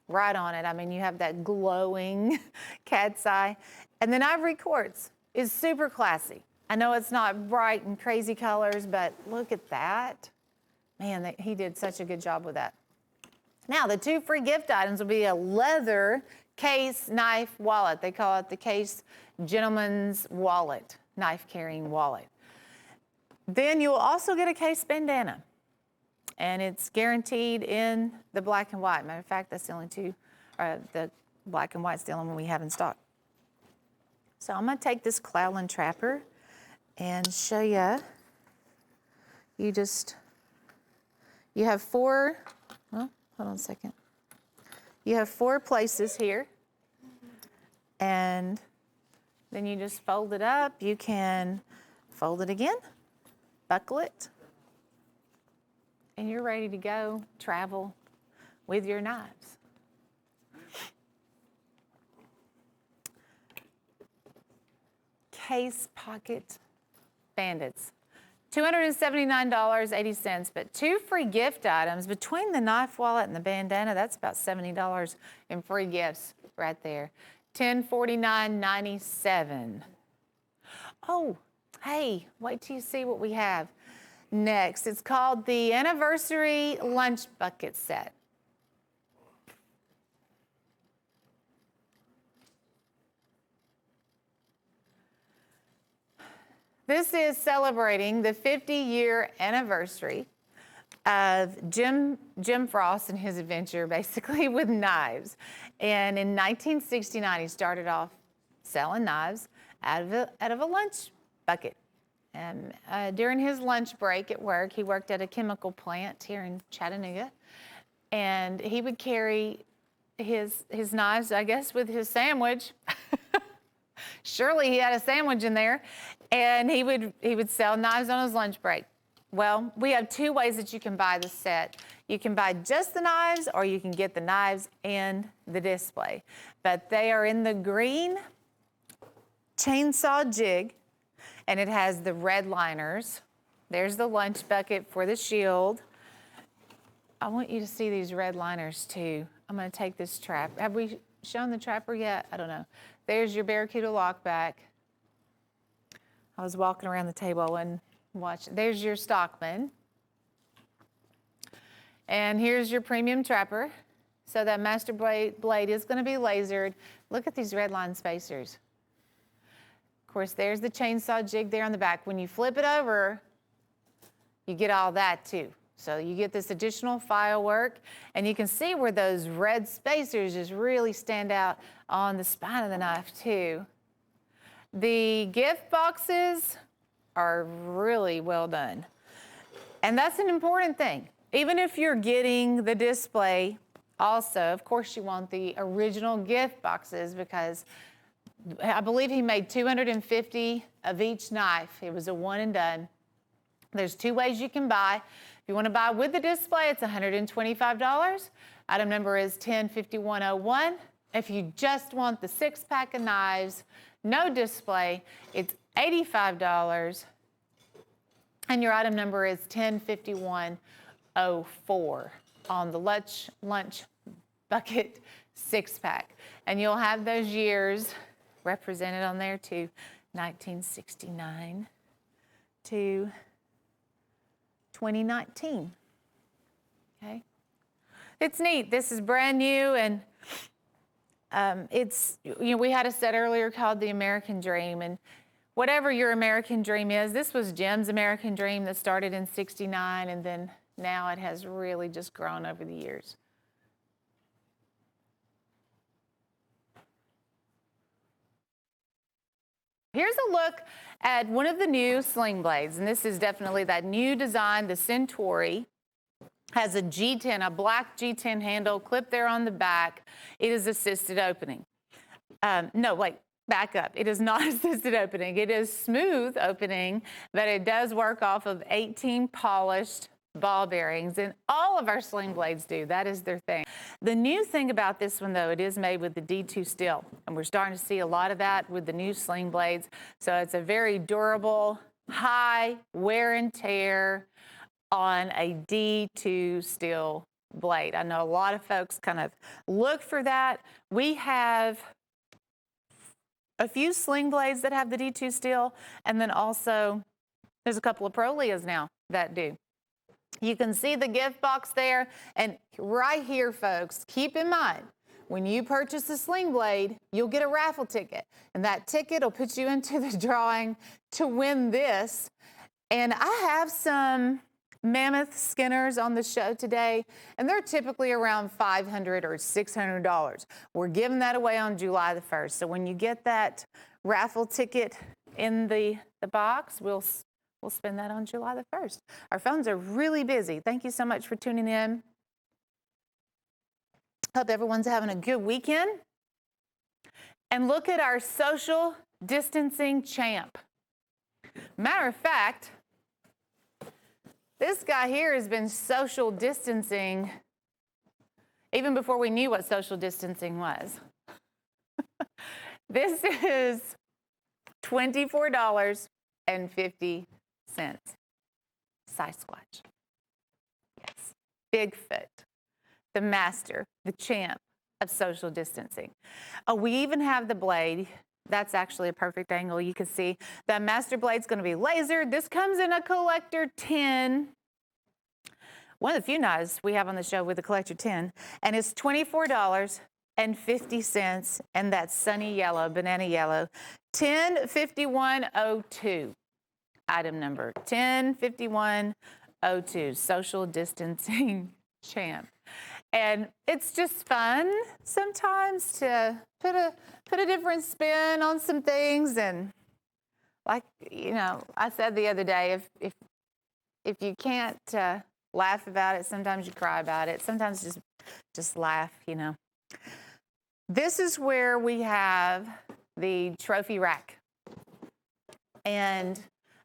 right on it. I mean, you have that glowing cat's eye. And then Ivory Quartz is super classy. I know it's not bright and crazy colors, but look at that. Man, he did such a good job with that. Now, the 2 free gift items will be a leather case knife wallet. They call it the Case Gentleman's Wallet, knife carrying wallet. Then you'll also get a case bandana, and it's guaranteed in the black and white. Matter of fact, that's the only 2, the black and white's the only one we have in stock. So I'm gonna take this Cloudland Trapper and show you. You have 4, well, hold on a second. You have 4 places here, and then you just fold it up. You can fold it again, buckle it, and you're ready to go travel with your knives. Case Pocket Bandits. $279.80, but 2 free gift items. Between the knife wallet and the bandana, that's about $70 in free gifts right there. $1049.97. Oh, hey, wait till you see what we have next. It's called the Anniversary Lunch Bucket Set. This is celebrating the 50-year anniversary of Jim Frost and his adventure, basically, with knives. And in 1969, he started off selling knives out of a lunch bucket. And during his lunch break at work, he worked at a chemical plant here in Chattanooga. And he would carry his knives, I guess, with his sandwich. Surely he had a sandwich in there. And he would sell knives on his lunch break. Well, we have 2 ways that you can buy the set. You can buy just the knives, or you can get the knives and the display. But they are in the green chainsaw jig, and it has the red liners. There's the lunch bucket for the shield. I want you to see these red liners too. I'm going to take this trap. Have we shown the trapper yet? I don't know. There's your Barracuda lockback. I was walking around the table and watching. There's your Stockman. And here's your premium trapper. So that master blade is going to be lasered. Look at these red line spacers. Of course, there's the chainsaw jig there on the back. When you flip it over, you get all that too. So you get this additional file work, and you can see where those red spacers just really stand out on the spine of the knife too. The gift boxes are really well done. And that's an important thing. Even if you're getting the display also, of course you want the original gift boxes, because I believe he made 250 of each knife. It was a one and done. There's 2 ways you can buy. If you want to buy with the display, it's $125. Item number is 105101. If you just want the 6-pack of knives, no display, it's $85. And your item number is 105104 on the lunch bucket 6-pack. And you'll have those years represented on there too, 1969 to 2019. Okay, it's neat. This is brand new, and it's, we had a set earlier called the American Dream, and whatever your American Dream is, this was Jim's American Dream that started in '69, and then now it has really just grown over the years. Here's a look at one of the new sling blades, and this is definitely that new design. The Centauri has a G10, a black G10 handle, clip there on the back. It is assisted opening. No, wait, back up. It is not assisted opening. It is smooth opening, but it does work off of 18 polished ball bearings, and all of our sling blades do. That is their thing. The new thing about this one, though, it is made with the D2 steel, and we're starting to see a lot of that with the new sling blades. So it's a very durable, high wear and tear on a D2 steel blade. I know a lot of folks kind of look for that. We have a few sling blades that have the D2 steel, and then also there's a couple of Proleas now that do. You can see the gift box there, and right here, folks, keep in mind, when you purchase a sling blade, you'll get a raffle ticket, and that ticket will put you into the drawing to win this. And I have some Mammoth Skinners on the show today, and they're typically around $500 or $600. We're giving that away on July the 1st. So when you get that raffle ticket in the box, we'll spend that on July the 1st. Our phones are really busy. Thank you so much for tuning in. Hope everyone's having a good weekend. And look at our social distancing champ. Matter of fact, this guy here has been social distancing even before we knew what social distancing was. This is $24.50. Sasquatch. Yes. Bigfoot, the master, the champ of social distancing. Oh, we even have the blade. That's actually a perfect angle. You can see that master blade's going to be lasered. This comes in a collector tin. One of the few knives we have on the show with the collector tin, and it's $24.50, and that's sunny yellow, banana yellow, 105102. Item number 105102, social distancing champ. And it's just fun sometimes to put a different spin on some things. And like, I said the other day, if you can't laugh about it, sometimes you cry about it. Sometimes just laugh, This is where we have the trophy rack. And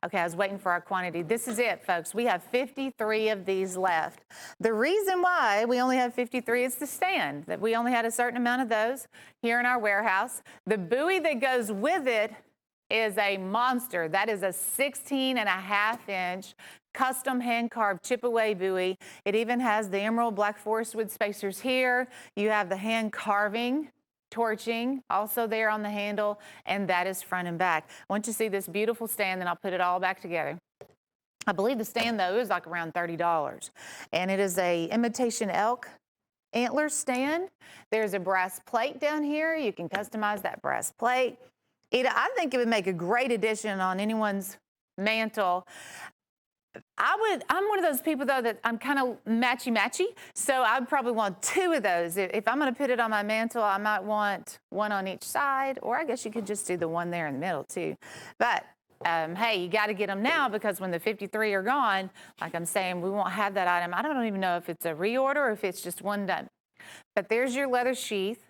okay, I was waiting for our quantity. This is it, folks. We have 53 of these left. The reason why we only have 53 is the stand, that we only had a certain amount of those here in our warehouse. The buoy that goes with it is a monster. That is a 16.5-inch custom hand-carved chip-away buoy. It even has the emerald black forest wood spacers here. You have the hand carving torching also there on the handle, and that is front and back. I want you to see this beautiful stand, then I'll put it all back together. I believe the stand, though, is like around $30, and it is a imitation elk antler stand. There's a brass plate down here. You can customize that brass plate. I think it would make a great addition on anyone's mantle. I'm one of those people, though, that I'm kind of matchy-matchy, so I'd probably want 2 of those. If I'm going to put it on my mantle, I might want one on each side, or I guess you could just do the one there in the middle, too. But, hey, you got to get them now, because when the 53 are gone, like I'm saying, we won't have that item. I don't even know if it's a reorder or if it's just one done. But there's your leather sheath.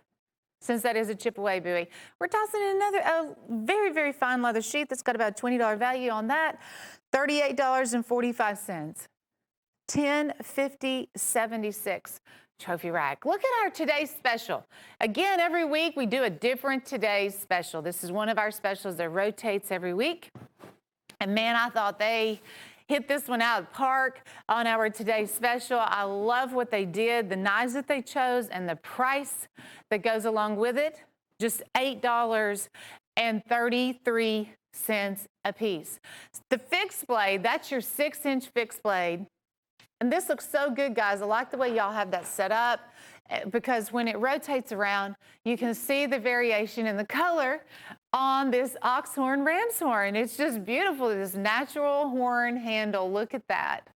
Since that is a chip-away buoy, we're tossing in a very, very fine leather sheath that's got about a $20 value on that. $38.45. $10.50.76. trophy rack. Look at our today's special. Again, every week we do a different today's special. This is one of our specials that rotates every week. And man, I thought they hit this one out of the park on our today's special. I love what they did, the knives that they chose, and the price that goes along with it. Just $8.33 a piece. The fixed blade, that's your 6-inch fixed blade. And this looks so good, guys. I like the way y'all have that set up because when it rotates around, you can see the variation in the color on this ox horn, ram's horn. It's just beautiful, this natural horn handle. Look at that.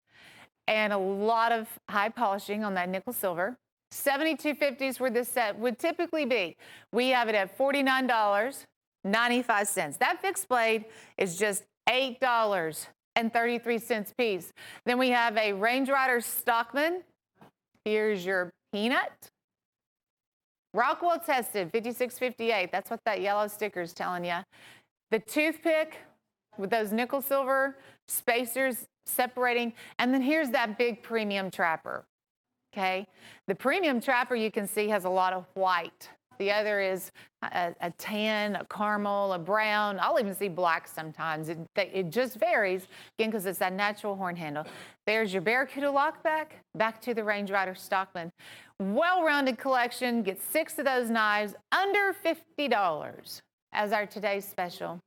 And a lot of high polishing on that nickel silver. $72.50 is where this set would typically be. We have it at $49.95. That fixed blade is just $8.33 piece. Then we have a Range Rider Stockman. Here's your peanut. Rockwell tested, 56.58. That's what that yellow sticker is telling you. The toothpick with those nickel silver spacers separating. And then here's that big premium trapper. Okay. The premium trapper you can see has a lot of white. The other is a tan, a caramel, a brown. I'll even see black sometimes. It just varies, again, because it's that natural horn handle. There's your Barracuda lockback, back to the Range Rider Stockman. Well-rounded collection. Get 6 of those knives under $50 as our today's special.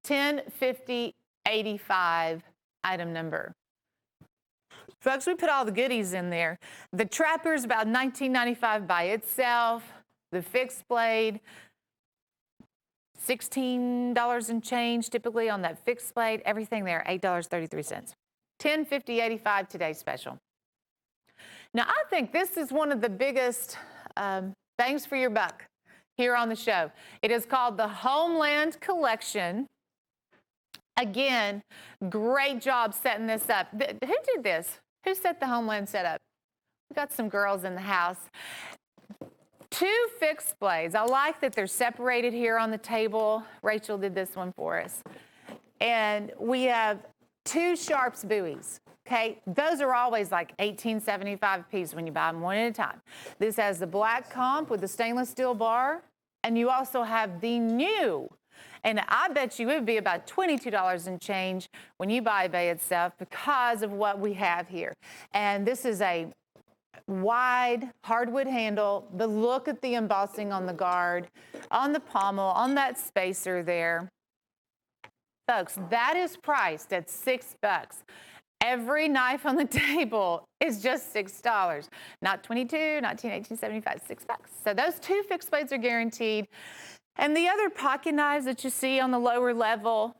$10.50.85 item number. Folks, we put all the goodies in there. The trapper's about $19.95 by itself. The fixed blade, $16 and change typically on that fixed blade. Everything there, $8.33. $10.50.85 today's special. Now, I think this is one of the biggest bangs for your buck here on the show. It is called the Homeland Collection. Again, great job setting this up. Who did this? Who set the Homeland setup? We got some girls in the house. 2 fixed blades. I like that they're separated here on the table. Rachel did this one for us. And we have 2 Sharps buoys. Okay, those are always like $18.75 a piece when you buy them one at a time. This has the black comp with the stainless steel bar, and you also have the new. And I bet you it would be about $22 and change when you buy by itself because of what we have here. And this is a wide hardwood handle, but look at the embossing on the guard, on the pommel, on that spacer there. Folks, that is priced at $6. Every knife on the table is just $6. Not $22, not $18.75, $6. So those 2 fixed blades are guaranteed. And the other pocket knives that you see on the lower level,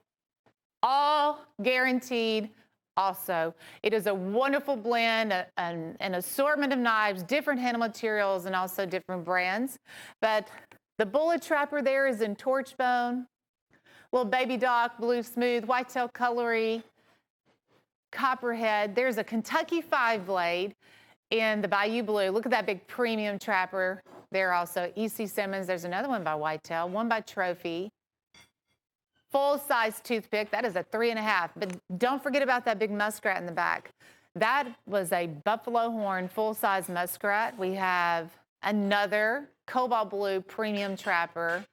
all guaranteed also. It is a wonderful blend, an assortment of knives, different handle materials, and also different brands. But the bullet trapper there is in torch bone, little baby dock, blue smooth, whitetail cutlery, copperhead. There's a Kentucky 5-blade in the Bayou Blue. Look at that big premium trapper. There also, E.C. Simmons. There's another one by Whitetail, one by Trophy. Full-size toothpick. That is a 3.5. But don't forget about that big muskrat in the back. That was a buffalo horn full-size muskrat. We have another cobalt blue premium trapper.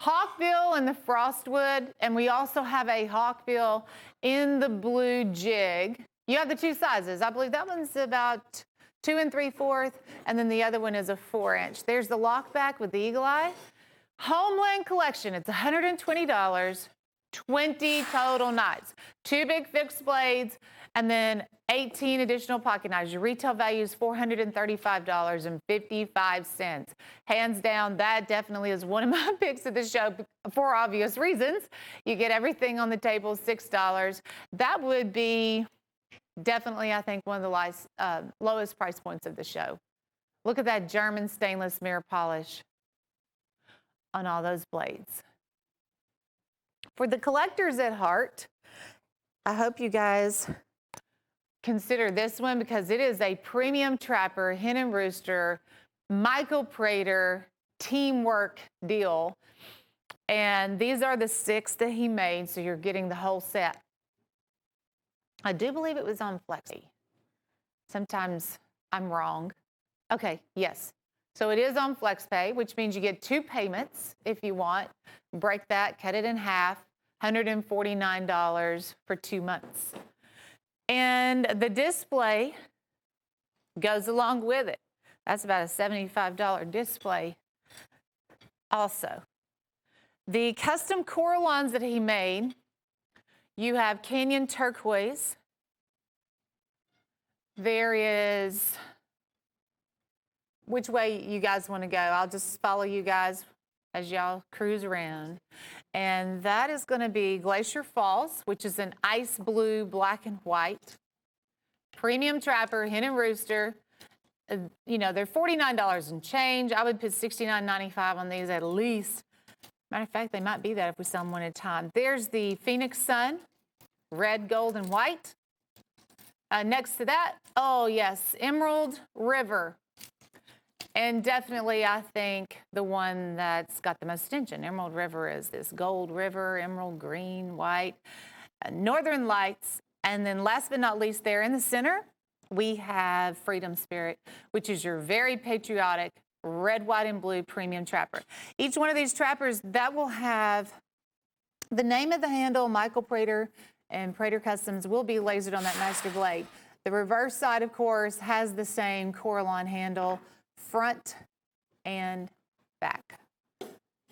Hawkbill in the frostwood. And we also have a hawkbill in the blue jig. You have the 2 sizes. I believe that one's about 2 3/4, and then the other one is a 4-inch. There's the lockback with the eagle eye. Homeland Collection, it's $120, 20 total knives. 2 big fixed blades, and then 18 additional pocket knives. Your retail value is $435.55. Hands down, that definitely is one of my picks of the show for obvious reasons. You get everything on the table, $6. That would be definitely, I think, one of the lowest price points of the show. Look at that German stainless mirror polish on all those blades. For the collectors at heart, I hope you guys consider this one because it is a premium trapper, hen and rooster, Michael Prater teamwork deal. And these are the 6 that he made, so you're getting the whole set. I do believe it was on Flexi. Sometimes I'm wrong. Okay, yes. So it is on FlexPay, which means you get 2 payments if you want. Break that, cut it in half, $149 for 2 months. And the display goes along with it. That's about a $75 display also. The custom Coralons that he made, you have Canyon Turquoise. There is, which way you guys want to go? I'll just follow you guys as y'all cruise around. And that is going to be Glacier Falls, which is an ice blue, black and white. Premium Trapper, Hen and Rooster. You know, they're $49 and change. I would put $69.95 on these at least. Matter of fact, they might be that if we sell them one at a time. There's the Phoenix Sun, red, gold, and white. Next to that, oh yes, Emerald River. And definitely, I think the one that's got the most attention, Emerald River, is this gold river, emerald green, white, Northern Lights. And then last but not least, there in the center, we have Freedom Spirit, which is your very patriotic red, white, and blue premium trapper. Each one of these trappers, that will have the name of the handle, Michael Prater, and Prater Customs will be lasered on that master blade. The reverse side, of course, has the same Coralon handle, front and back.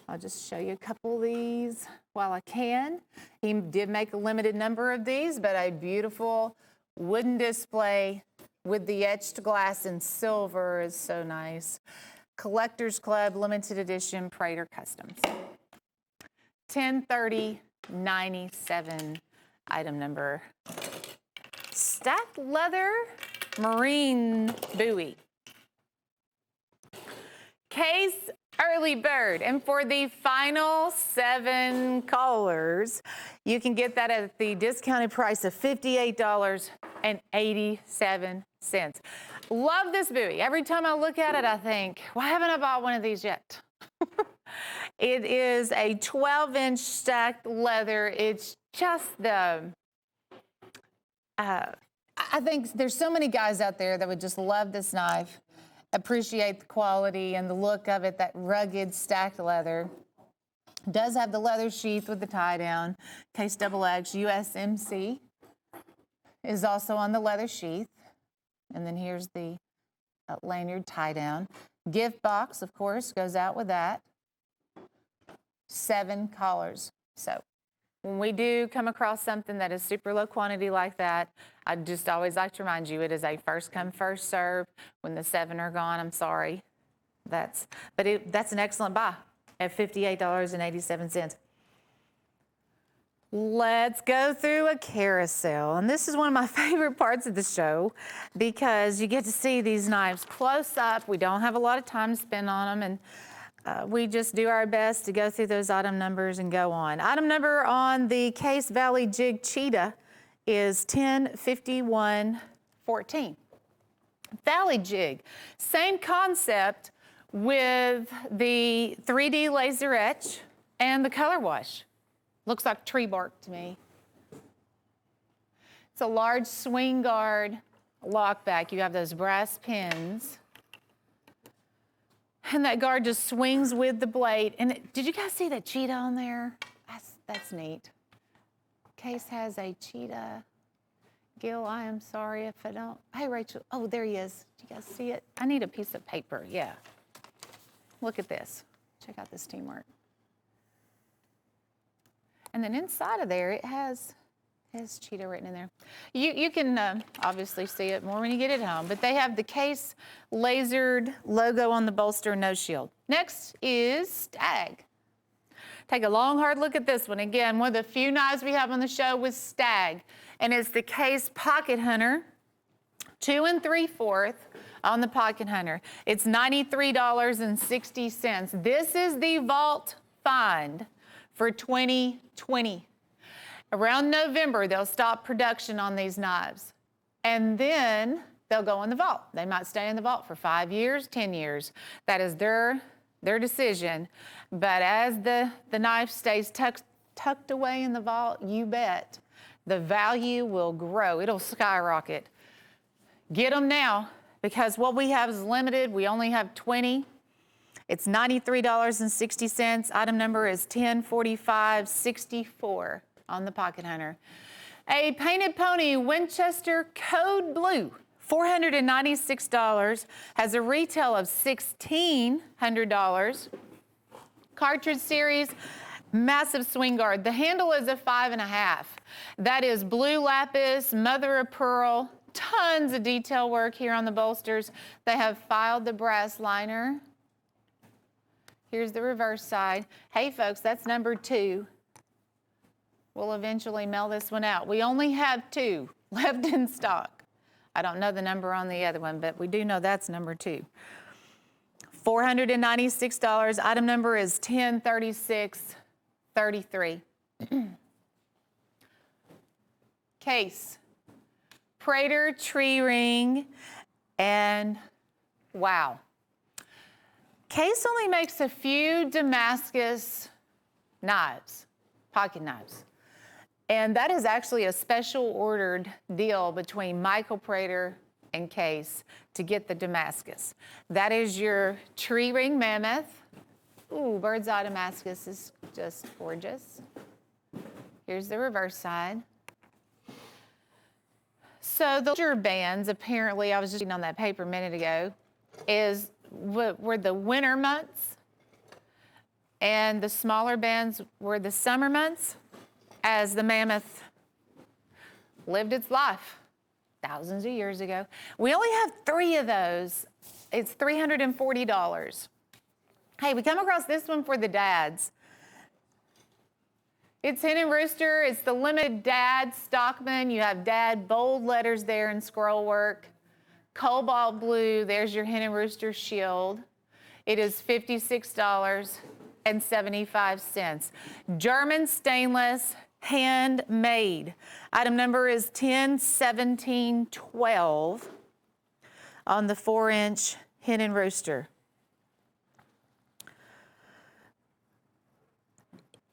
I'll just show you a couple of these while I can. He did make a limited number of these, but a beautiful wooden display with the etched glass in silver is so nice. Collectors Club limited edition Prater Customs. 103097 item number. Stacked leather marine buoy. Case early bird. And for the final 7 callers, you can get that at the discounted price of $58.87. Love this buoy. Every time I look at it, I think, why haven't I bought one of these yet? It is a 12-inch stacked leather. It's just the, I think there's so many guys out there that would just love this knife, appreciate the quality and the look of it, that rugged stacked leather. Does have the leather sheath with the tie down. Case XX USMC is also on the leather sheath. And then here's the lanyard tie down. Gift box, of course, goes out with that. 7 callers. So when we do come across something that is super low quantity like that, I just always like to remind you it is a first come, first serve. When the 7 are gone, I'm sorry. That's an excellent buy at $58.87. Let's go through a carousel. And this is one of my favorite parts of the show because you get to see these knives close up. We don't have a lot of time to spend on them, and we just do our best to go through those item numbers and go on. Item number on the Case Valley Jig Cheetah is 105114. Valley Jig, same concept with the 3D laser etch and the color wash. Looks like tree bark to me. It's a large swing guard lock back. You have those brass pins. And that guard just swings with the blade. And did you guys see that cheetah on there? That's neat. Case has a cheetah. Gil, I am sorry if I don't. Hey, Rachel. Oh, there he is. Did you guys see it? I need a piece of paper. Yeah. Look at this. Check out this teamwork. And then inside of there, it has cheetah written in there. You can obviously see it more when you get it home, but they have the Case lasered logo on the bolster, no shield. Next is Stag. Take a long, hard look at this one. Again, one of the few knives we have on the show with Stag, and it's the Case Pocket Hunter, 2 3/4 on the Pocket Hunter. It's $93.60. This is the vault find for 2020. Around November, they'll stop production on these knives. And then they'll go in the vault. They might stay in the vault for 5 years, 10 years. That is their decision. But as the knife stays tucked away in the vault, you bet the value will grow. It'll skyrocket. Get them now. because what we have is limited. We only have 20. It's $93.60. Item number is 104564 on the Pocket Hunter. A Painted Pony Winchester Code Blue, $496, has a retail of $1,600. Cartridge series, massive swing guard. The handle is a 5.5. That is blue lapis, mother of pearl, tons of detail work here on the bolsters. They have filed the brass liner. Here's the reverse side. Hey folks, that's number 2. We'll eventually mail this one out. We only have 2 left in stock. I don't know the number on the other one, but we do know that's number 2. $496. Item number is 103633. Case, Prater tree ring, and wow. Case only makes a few Damascus knives, pocket knives. And that is actually a special ordered deal between Michael Prater and Case to get the Damascus. That is your tree ring mammoth. Ooh, bird's eye Damascus is just gorgeous. Here's the reverse side. So the larger bands, apparently, I was just reading on that paper a minute ago, were the winter months, and the smaller bands were the summer months, as the mammoth lived its life thousands of years ago. We only have 3 of those. It's $340. Hey, we come across this one for the dads. It's Hen and Rooster. It's the limited dad Stockman. You have dad bold letters there in scroll work. Cobalt blue, there's your Hen and Rooster shield. It is $56.75. German stainless, handmade. Item number is 101712 on the 4-inch Hen and Rooster.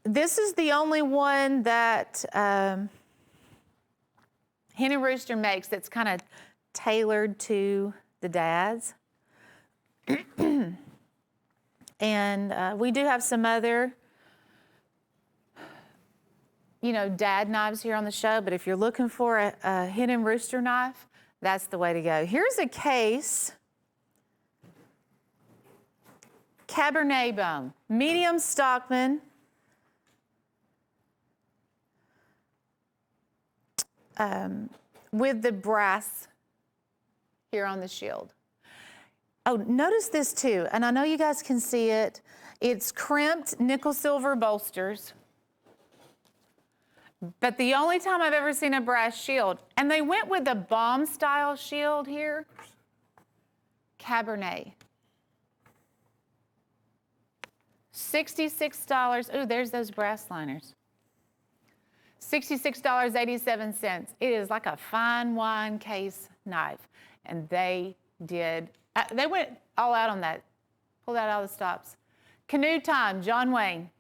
This is the only one that Hen and Rooster makes that's kind of tailored to the dads. And we do have some other, dad knives here on the show, but if you're looking for a Hen and Rooster knife, that's the way to go. Here's a case. Cabernet bone, medium Stockman. With the brass here on the shield. Oh, notice this too, and I know you guys can see it. It's crimped nickel silver bolsters. But the only time I've ever seen a brass shield, and they went with a bomb style shield here, Cabernet. $66, ooh, there's those brass liners. $66.87. It is like a fine wine case knife. And they went all out on that. Pulled out all the stops. Canoe Time, John Wayne.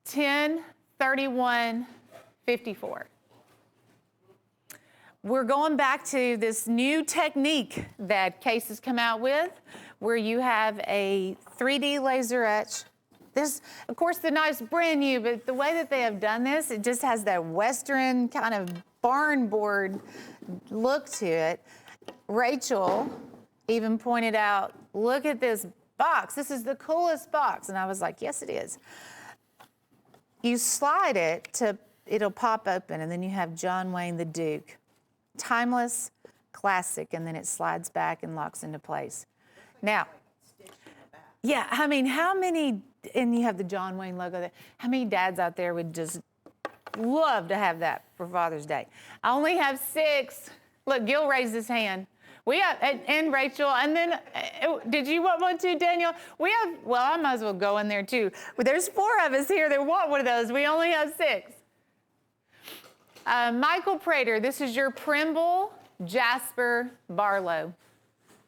103154. We're going back to this new technique that Case has come out with, where you have a 3D laser etch. This, of course, the knife's brand new, but the way that they have done this, it just has that Western kind of barn board look to it. Rachel even pointed out, look at this box. This is the coolest box. And I was like, yes, it is. You slide it it'll pop open, and then you have John Wayne the Duke. Timeless, classic, and then it slides back and locks into place. Now, yeah, I mean, how many, and you have the John Wayne logo there, how many dads out there would just love to have that for Father's Day? I only have 6. Look, Gil raised his hand. We have, and Rachel, and then, did you want one too, Daniel? We have, well, I might as well go in there too. But there's 4 of us here that want one of those. We only have 6. Michael Prater, this is your Primble Jasper Barlow.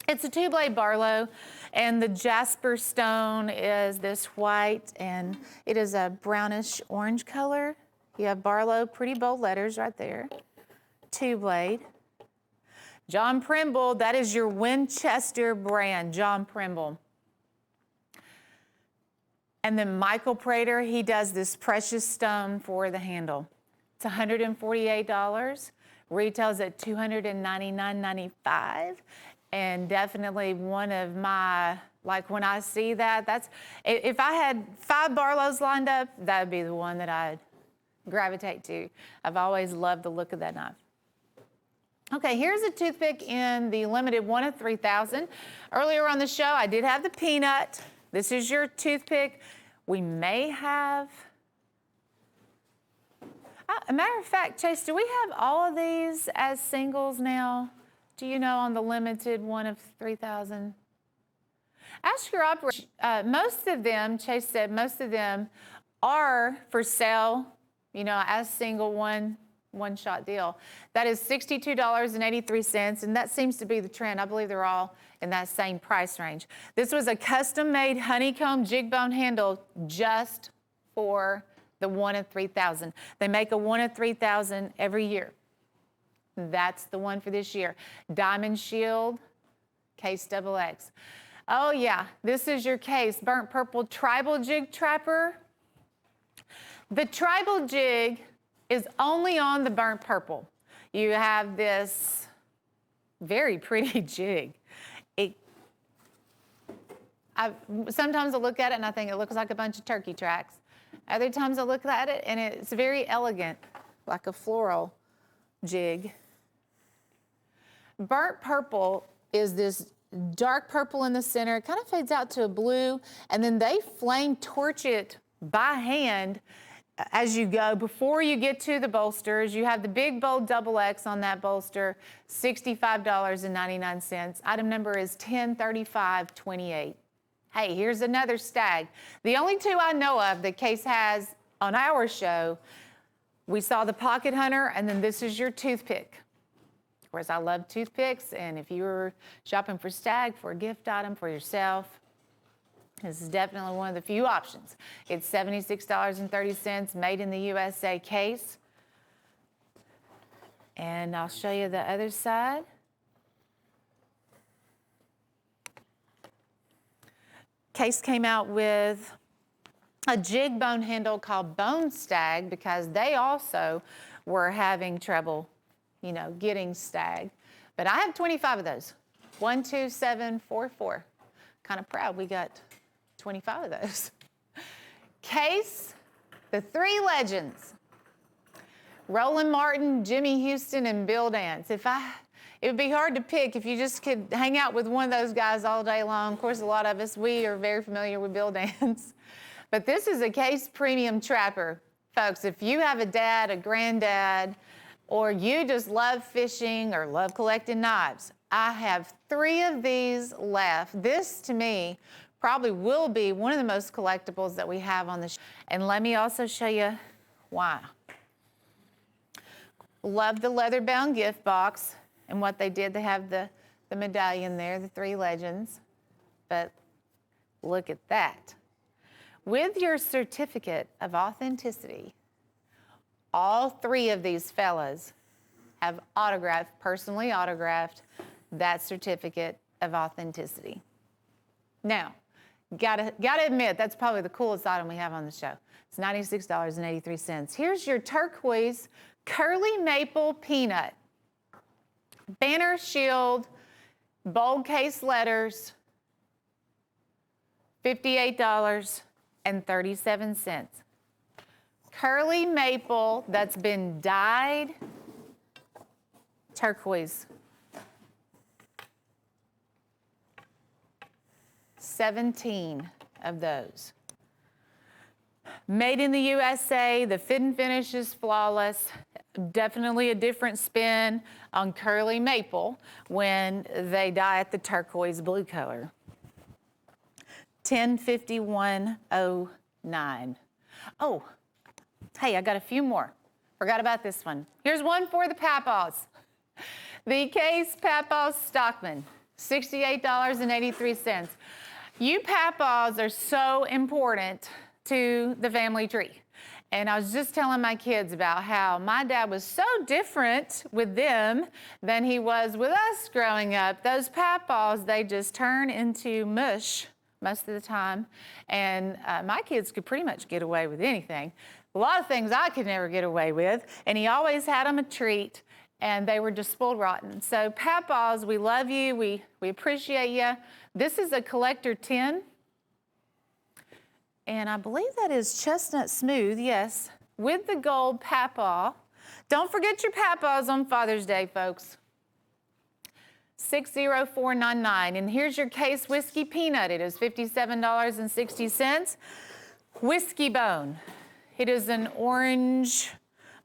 It's a 2-blade Barlow, and the Jasper stone is this white, and it is a brownish orange color. You have Barlow, pretty bold letters right there. 2-blade. John Primble, that is your Winchester brand, John Primble. And then Michael Prater, he does this precious stone for the handle. It's $148, retails at $299.95, and definitely one of my, like when I see that, that's, if I had 5 Barlows lined up, that would be the one that I'd gravitate to. I've always loved the look of that knife. Okay, here's a toothpick in the limited 1 of 3,000. Earlier on the show, I did have the peanut. This is your toothpick. We may have, a matter of fact, Chase, do we have all of these as singles now? Do you know, on the limited 1 of 3,000? Ask your operator. Most of them, Chase said, most of them are for sale, you know, as single one-shot deal. That is $62.83, and that seems to be the trend. I believe they're all in that same price range. This was a custom-made honeycomb jig bone handle just for the 1 of 3,000. They make a 1 of 3,000 every year. That's the one for this year. Diamond Shield, Case XX. Oh yeah, this is your Case, burnt purple tribal jig trapper. The tribal jig is only on the burnt purple. You have this very pretty jig. Sometimes I look at it and I think it looks like a bunch of turkey tracks. Other times I look at it and it's very elegant, like a floral jig. Burnt purple is this dark purple in the center. It kind of fades out to a blue, and then they flame torch it by hand as you go. Before you get to the bolsters, you have the big bold double X on that bolster, $65.99. Item number is 103528. Hey, here's another stag. The only 2 I know of that Case has on our show. We saw the Pocket Hunter, and then this is your toothpick. Of course, I love toothpicks, and if you were shopping for stag, for a gift item for yourself, this is definitely one of the few options. It's $76.30, made in the USA Case. And I'll show you the other side. Case came out with a jig bone handle called Bone Stag because they also were having trouble, you know, getting stag. But I have 25 of those. 12744. Kind of proud we got 25 of those. Case, the 3 legends. Roland Martin, Jimmy Houston, and Bill Dance. It would be hard to pick if you just could hang out with one of those guys all day long. Of course, a lot of us, we are very familiar with Bill Dance. But this is a Case Premium Trapper. Folks, if you have a dad, a granddad, or you just love fishing or love collecting knives, I have 3 of these left. This, to me, probably will be one of the most collectibles that we have on the show. And let me also show you why. Love the leather-bound gift box and what they did. They have the medallion there, the 3 legends. But look at that. With your certificate of authenticity, all 3 of these fellas have autographed, personally autographed, that certificate of authenticity. Now, gotta admit, that's probably the coolest item we have on the show. It's $96.83. Here's your turquoise curly maple peanut. Banner shield, bold case letters, $58.37. Curly maple that's been dyed turquoise. 17 of those. Made in the USA, the fit and finish is flawless. Definitely a different spin on curly maple when they dye it the turquoise blue color. 105109. Oh, hey, I got a few more. Forgot about this one. Here's one for the Papaws. The Case Papaws Stockman, $68.83. You Papaws are so important to the family tree. And I was just telling my kids about how my dad was so different with them than he was with us growing up. Those papaws, they just turn into mush most of the time. And my kids could pretty much get away with anything. A lot of things I could never get away with. And he always had them a treat. And they were just spoiled rotten. So papaws, we love you. We appreciate you. This is a collector tin. And I believe that is chestnut smooth, yes, with the gold papaw. Don't forget your papaws on Father's Day, folks. 60499. And here's your case whiskey peanut. It is $57.60. Whiskey bone. It is an orange,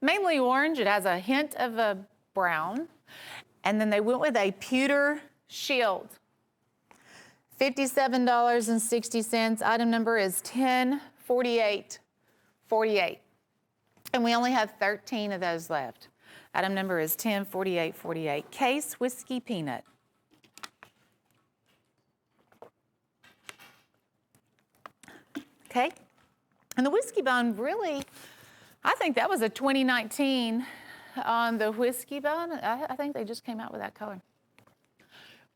mainly orange. It has a hint of a brown. And then they went with a pewter shield. $57.60. Item number is 104848. And we only have 13 of those left. Item number is 104848. Case whiskey peanut. Okay. And the whiskey bone, really, I think that was a 2019 on the whiskey bone. I think they just came out with that color.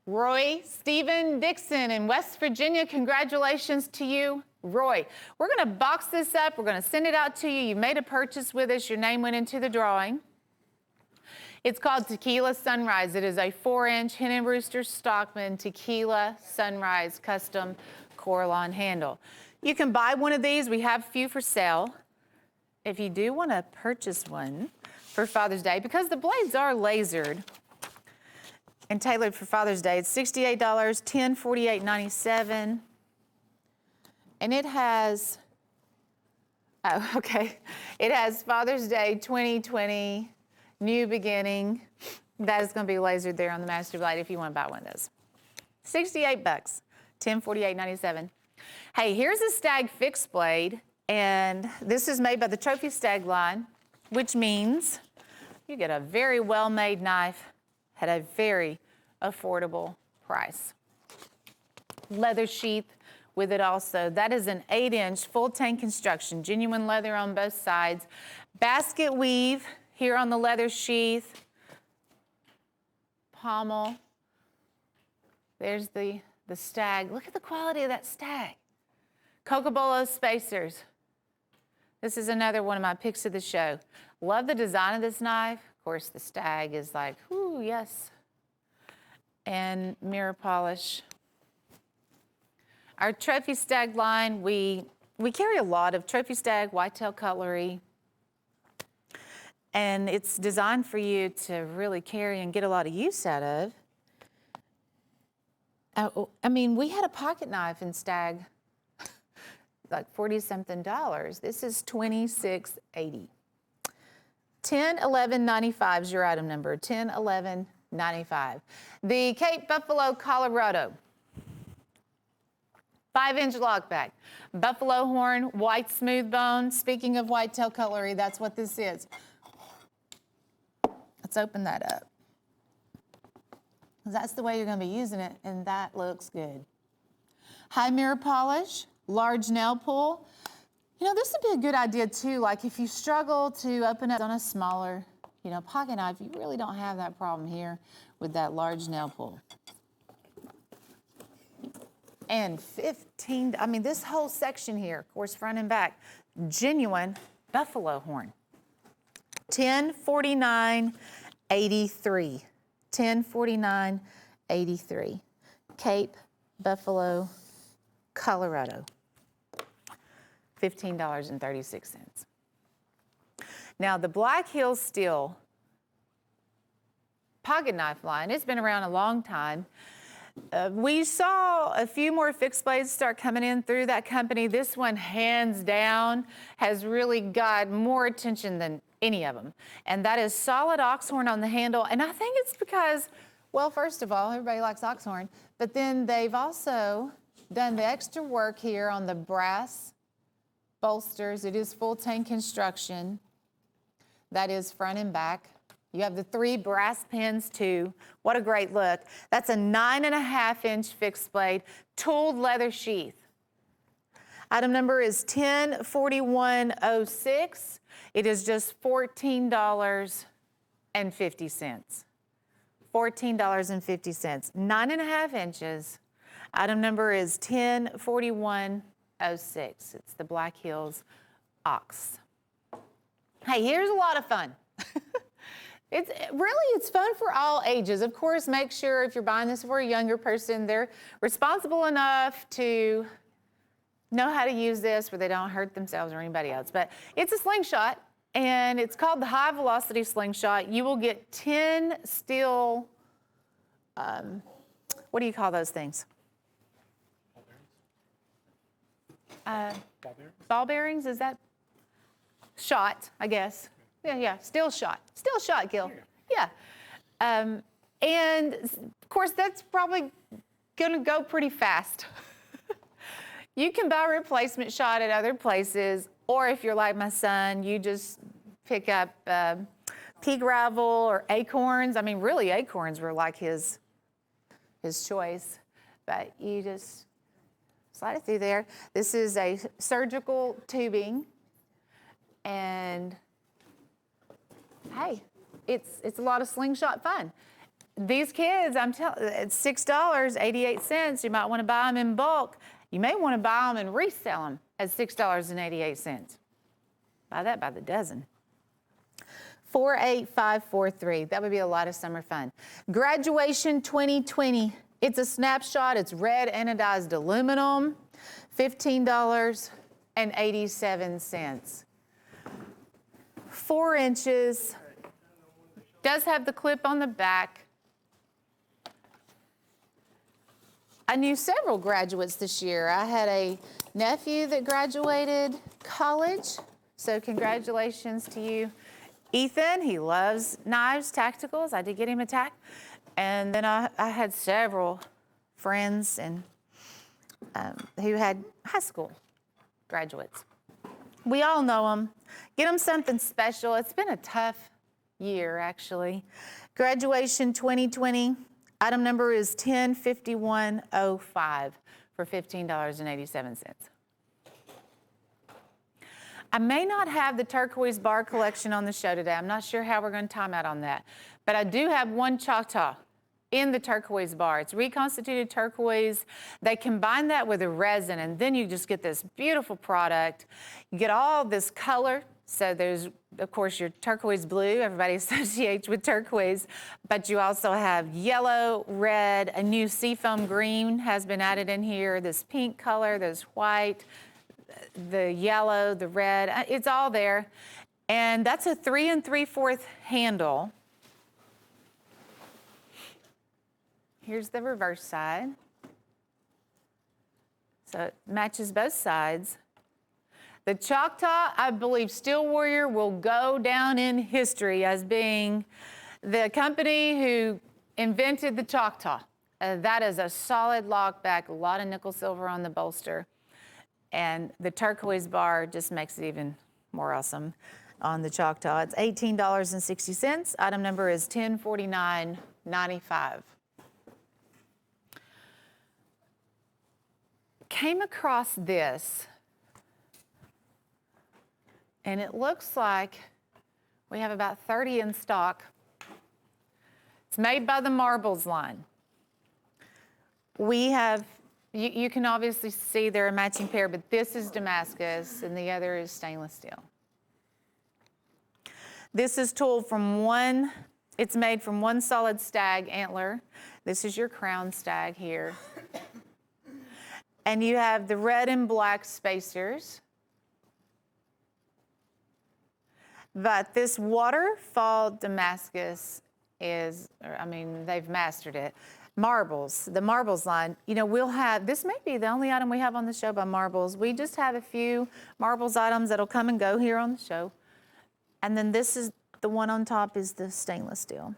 Roy Stephen Dixon in West Virginia, congratulations to you, Roy. We're going to box this up. We're going to send it out to you. You made a purchase with us. Your name went into the drawing. It's called Tequila Sunrise. It is a 4-inch Hen and Rooster Stockman Tequila Sunrise custom Coralon handle. You can buy one of these. We have a few for sale. If you do want to purchase one for Father's Day, because the blades are lasered and tailored for Father's Day, it's $68, $1048.97. And it has, it has Father's Day 2020, new beginning. That is going to be lasered there on the master blade if you want to buy one of those. $68, $1048.97. Hey, here's a Stag fixed blade, and this is made by the Trophy Stag line, which means you get a very well-made knife at a very affordable price. Leather sheath with it also. That is an 8-inch full tank construction, genuine leather on both sides. Basket weave here on the leather sheath. Pommel. There's the Stag. Look at the quality of that Stag. Cocobolo spacers. This is another one of my picks of the show. Love the design of this knife. Of course, the Stag is like, ooh, yes. And mirror polish. Our Trophy Stag line, we carry a lot of Trophy Stag whitetail cutlery. And it's designed for you to really carry and get a lot of use out of. I mean, we had a pocket knife in Stag, like $40-something. This is $26.80. $1011.95 is your item number, $1011.95. The Cape Buffalo, Colorado. 5-inch lockback. Buffalo horn, white smooth bone. Speaking of whitetail cutlery, that's what this is. Let's open that up. That's the way you're going to be using it, and that looks good. High mirror polish, large nail pull. You know, this would be a good idea too, like if you struggle to open up on a smaller, pocket knife, you really don't have that problem here with that large nail pull. And this whole section here, of course, front and back, genuine buffalo horn. $1049.83. $1049.83. Cape Buffalo, Colorado. $15.36. Now, the Black Hills Steel pocket knife line, it's been around a long time. We saw a few more fixed blades start coming in through that company. This one, hands down, has really got more attention than any of them. And that is solid oxhorn on the handle. And I think it's because, well, first of all, everybody likes oxhorn, but then they've also done the extra work here on the brass bolsters. It is full tank construction. That is front and back. You have the 3 brass pins too. What a great look. That's a 9.5-inch fixed blade, tooled leather sheath. Item number is 104106. It is just $14.50. $14.50. 9.5 inches. Item number is 104106. It's the Black Hills Ox. Hey, here's a lot of fun. It's fun for all ages. Of course, make sure if you're buying this for a younger person, they're responsible enough to know how to use this where they don't hurt themselves or anybody else. But it's a slingshot, and it's called the high velocity slingshot. You will get 10 steel, what do you call those things? Ball bearings, is that? Shot, I guess. Yeah, steel shot. Steel shot, Gil. Yeah. And of course, that's probably gonna go pretty fast. You can buy replacement shot at other places, or if you're like my son, you just pick up pea gravel or acorns. I mean, really, acorns were like his choice, but you just slide it through there. This is a surgical tubing, and hey, it's a lot of slingshot fun. These kids, I'm telling you, it's $6.88. You might want to buy them in bulk. You may want to buy them and resell them at $6.88. Buy that by the dozen. 48543. That would be a lot of summer fun. Graduation 2020. It's a snapshot. It's red anodized aluminum. $15.87. 4 inches. Does have the clip on the back. I knew several graduates this year. I had a nephew that graduated college, so congratulations to you, Ethan. He loves knives, tacticals. I did get him a tack. And then I had several friends and who had high school graduates. We all know them. Get them something special. It's been a tough year, actually. Graduation 2020. Item number is 105105 for $15.87. I may not have the turquoise bar collection on the show today. I'm not sure how we're going to time out on that. But I do have one Choctaw in the turquoise bar. It's reconstituted turquoise. They combine that with a resin, and then you just get this beautiful product. You get all this color. So there's, of course, your turquoise blue, everybody associates with turquoise, but you also have yellow, red, a new seafoam green has been added in here, this pink color, there's white, the yellow, the red, it's all there. And that's a 3 3/4 handle. Here's the reverse side. So it matches both sides. The Choctaw, I believe Steel Warrior will go down in history as being the company who invented the Choctaw. That is a solid lockback, a lot of nickel silver on the bolster. And the turquoise bar just makes it even more awesome on the Choctaw. It's $18.60. Item number is 1049.95. Came across this. And it looks like we have about 30 in stock. It's made by the Marbles line. We have, you can obviously see they're a matching pair, but this is Damascus and the other is stainless steel. This is tooled from it's made from one solid stag antler. This is your crown stag here. And you have the red and black spacers. But this waterfall Damascus is, they've mastered it. Marbles, the Marbles line. You know, we'll have, this may be the only item we have on the show by Marbles. We just have a few Marbles items that'll come and go here on the show. And then this is, the one on top is the stainless steel.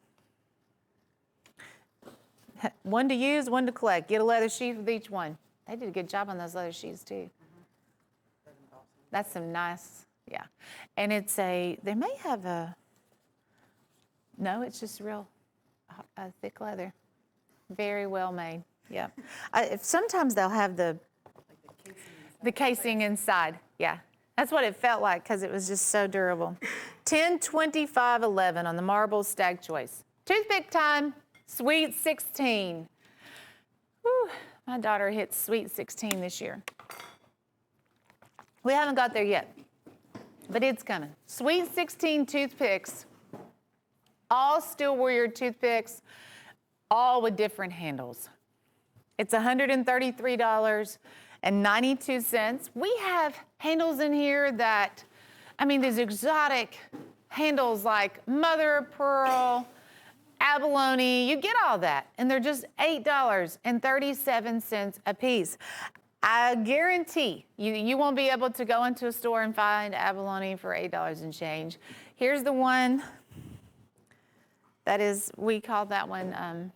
One to use, one to collect. Get a leather sheath with each one. They did a good job on those leather sheaths too. That's some nice. Yeah, and it's they may have no, it's just real thick leather. Very well made, yeah. Sometimes they'll have The casing inside, yeah. That's what it felt like because it was just so durable. 10, 25, 11 on the marble stag choice. Toothpick time, Sweet 16. Whew, my daughter hit Sweet 16 this year. We haven't got there yet, but it's coming. Sweet 16 toothpicks, all steel warrior toothpicks, all with different handles. It's $133.92. We have handles in here that, I mean, these exotic handles like mother of pearl, abalone, you get all that. And they're just $8.37 a piece. I guarantee you won't be able to go into a store and find abalone for $8 and change. Here's the one that is, we call that one,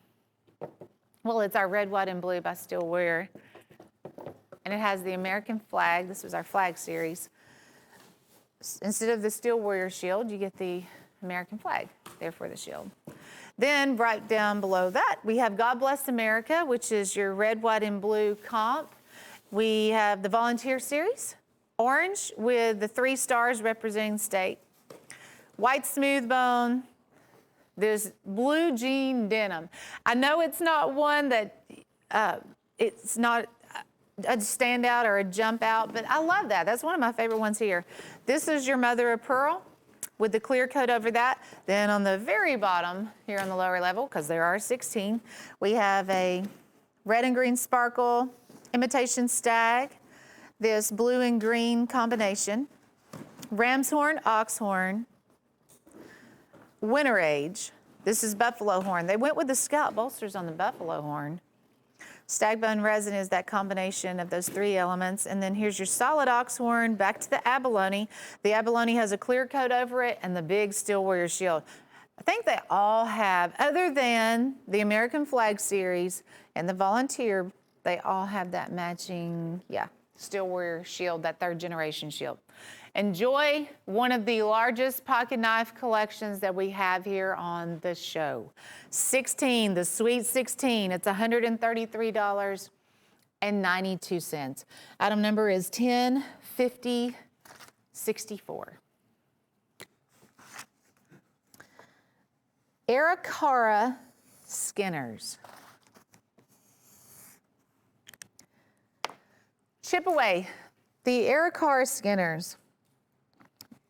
well, it's our red, white, and blue by Steel Warrior. And it has the American flag. This was our flag series. Instead of the Steel Warrior shield, you get the American flag, therefore the shield. Then right down below that, we have God Bless America, which is your red, white, and blue comp. We have the Volunteer Series, orange with the 3 stars representing state. White smooth bone, there's blue jean denim. I know it's not one that, it's not a standout or a jump out, but I love that. That's one of my favorite ones here. This is your mother of pearl with the clear coat over that. Then on the very bottom, here on the lower level, because there are 16, we have a red and green sparkle imitation stag, this blue and green combination, ram's horn, ox horn, winter age. This is buffalo horn. They went with the scout bolsters on the buffalo horn. Stag bone resin is that combination of those 3 elements. And then here's your solid ox horn, back to the abalone. The abalone has a clear coat over it and the big Steel Warrior shield. I think they all have, other than the American flag series and the volunteer, they all have that matching, Steel Warrior shield, that 3rd generation shield. Enjoy one of the largest pocket knife collections that we have here on the show. 16, the Sweet 16, it's $133.92. Item number is 105064. Aracara Skinners. Chip away. The Aracara Skinners,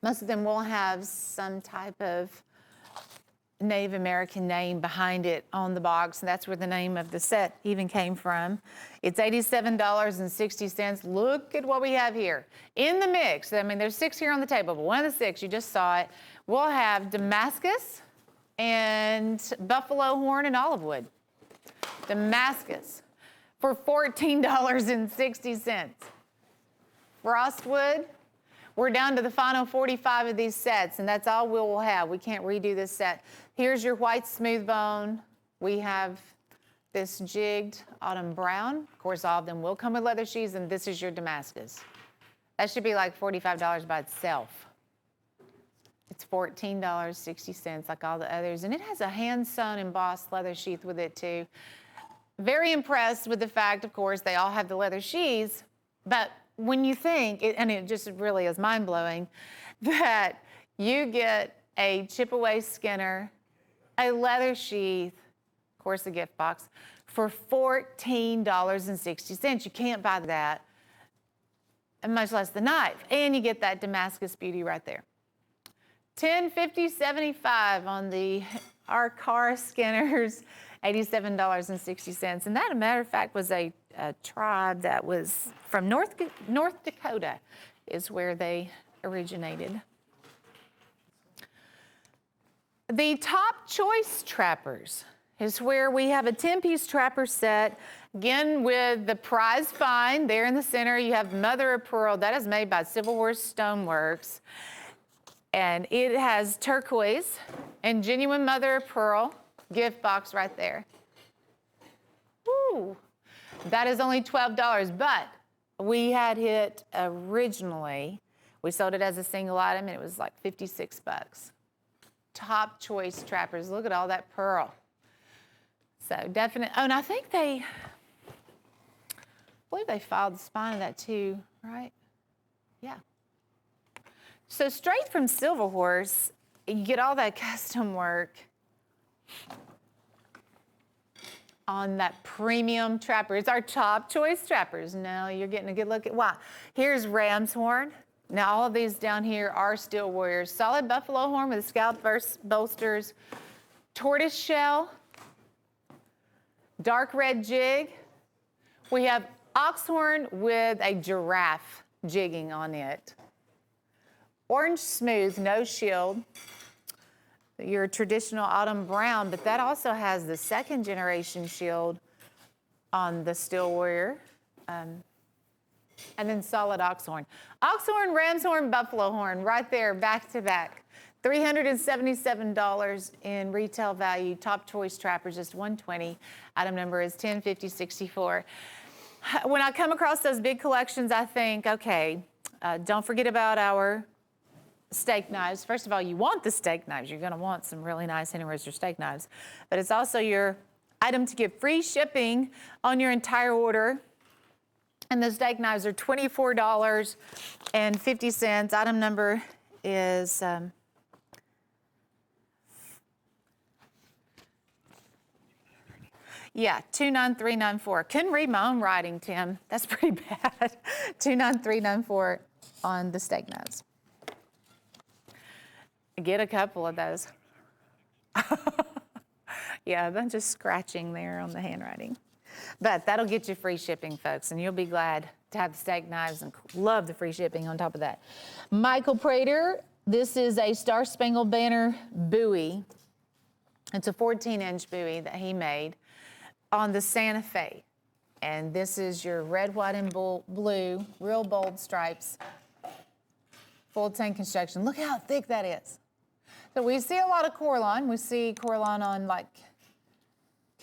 most of them will have some type of Native American name behind it on the box, and that's where the name of the set even came from. It's $87.60. Look at what we have here. In the mix, I mean, there's 6 here on the table, but one of the 6, you just saw it, we'll have Damascus and buffalo horn and olive wood. Damascus for $14.60. Frostwood, we're down to the final 45 of these sets, and that's all we'll have. We can't redo this set. Here's your white smooth bone. We have this jigged autumn brown. Of course, all of them will come with leather sheaths, and this is your Damascus. That should be like $45 by itself. It's $14.60 like all the others, and it has a hand-sewn embossed leather sheath with it too. Very impressed with the fact, of course, they all have the leather sheaths, but when you think, and it just really is mind-blowing, that you get a chip-away Skinner, a leather sheath, of course a gift box, for $14.60. You can't buy that, and much less the knife. And you get that Damascus beauty right there. $10.50.75 on the Aracara Skinners, $87.60. And that, as a matter of fact, was a tribe that was from North Dakota is where they originated. The Top Choice Trappers is where we have a 10-piece trapper set, again with the prize find there in the center. You have Mother of Pearl. That is made by Civil War Stoneworks. And it has turquoise and genuine Mother of Pearl gift box right there. Woo! That is only $12, but we had it originally. We sold it as a single item, and it was like 56 bucks. Top Choice Trappers. Look at all that pearl. So definite. Oh, and I think I believe they filed the spine of that too. right? Yeah. So straight from Silver Horse, you get all that custom work on that premium trapper. It's our top choice trappers. Now you're getting a good look at why. Here's ram's horn. Now all of these down here are Steel Warriors. Solid buffalo horn with scallop bolsters, tortoise shell, dark red jig. We have ox horn with a giraffe jigging on it. Orange smooth, no shield. Your traditional autumn brown, but that also has the second generation shield on the Steel Warrior. And then solid ox horn. Ox horn, ram's horn, buffalo horn, right there, back to back. $377 in retail value. Top choice trappers, just $120. Item number is 105064. When I come across those big collections, I think, okay, don't forget about our steak knives. First of all, you want the steak knives. You're gonna want some really nice Henry Rooster steak knives. But it's also your item to get free shipping on your entire order. And the steak knives are $24.50. Item number is 29394. Couldn't read my own writing, Tim. That's pretty bad. 29394 on the steak knives. Get a couple of those. Yeah, a bunch of scratching there on the handwriting. But that'll get you free shipping, folks, and you'll be glad to have the steak knives and love the free shipping on top of that. Michael Prater, this is a Star Spangled Banner buoy. It's a 14-inch buoy that he made on the Santa Fe. And this is your red, white, and blue, real bold stripes, full tank construction. Look how thick that is. So we see a lot of Corline. We see Corline on like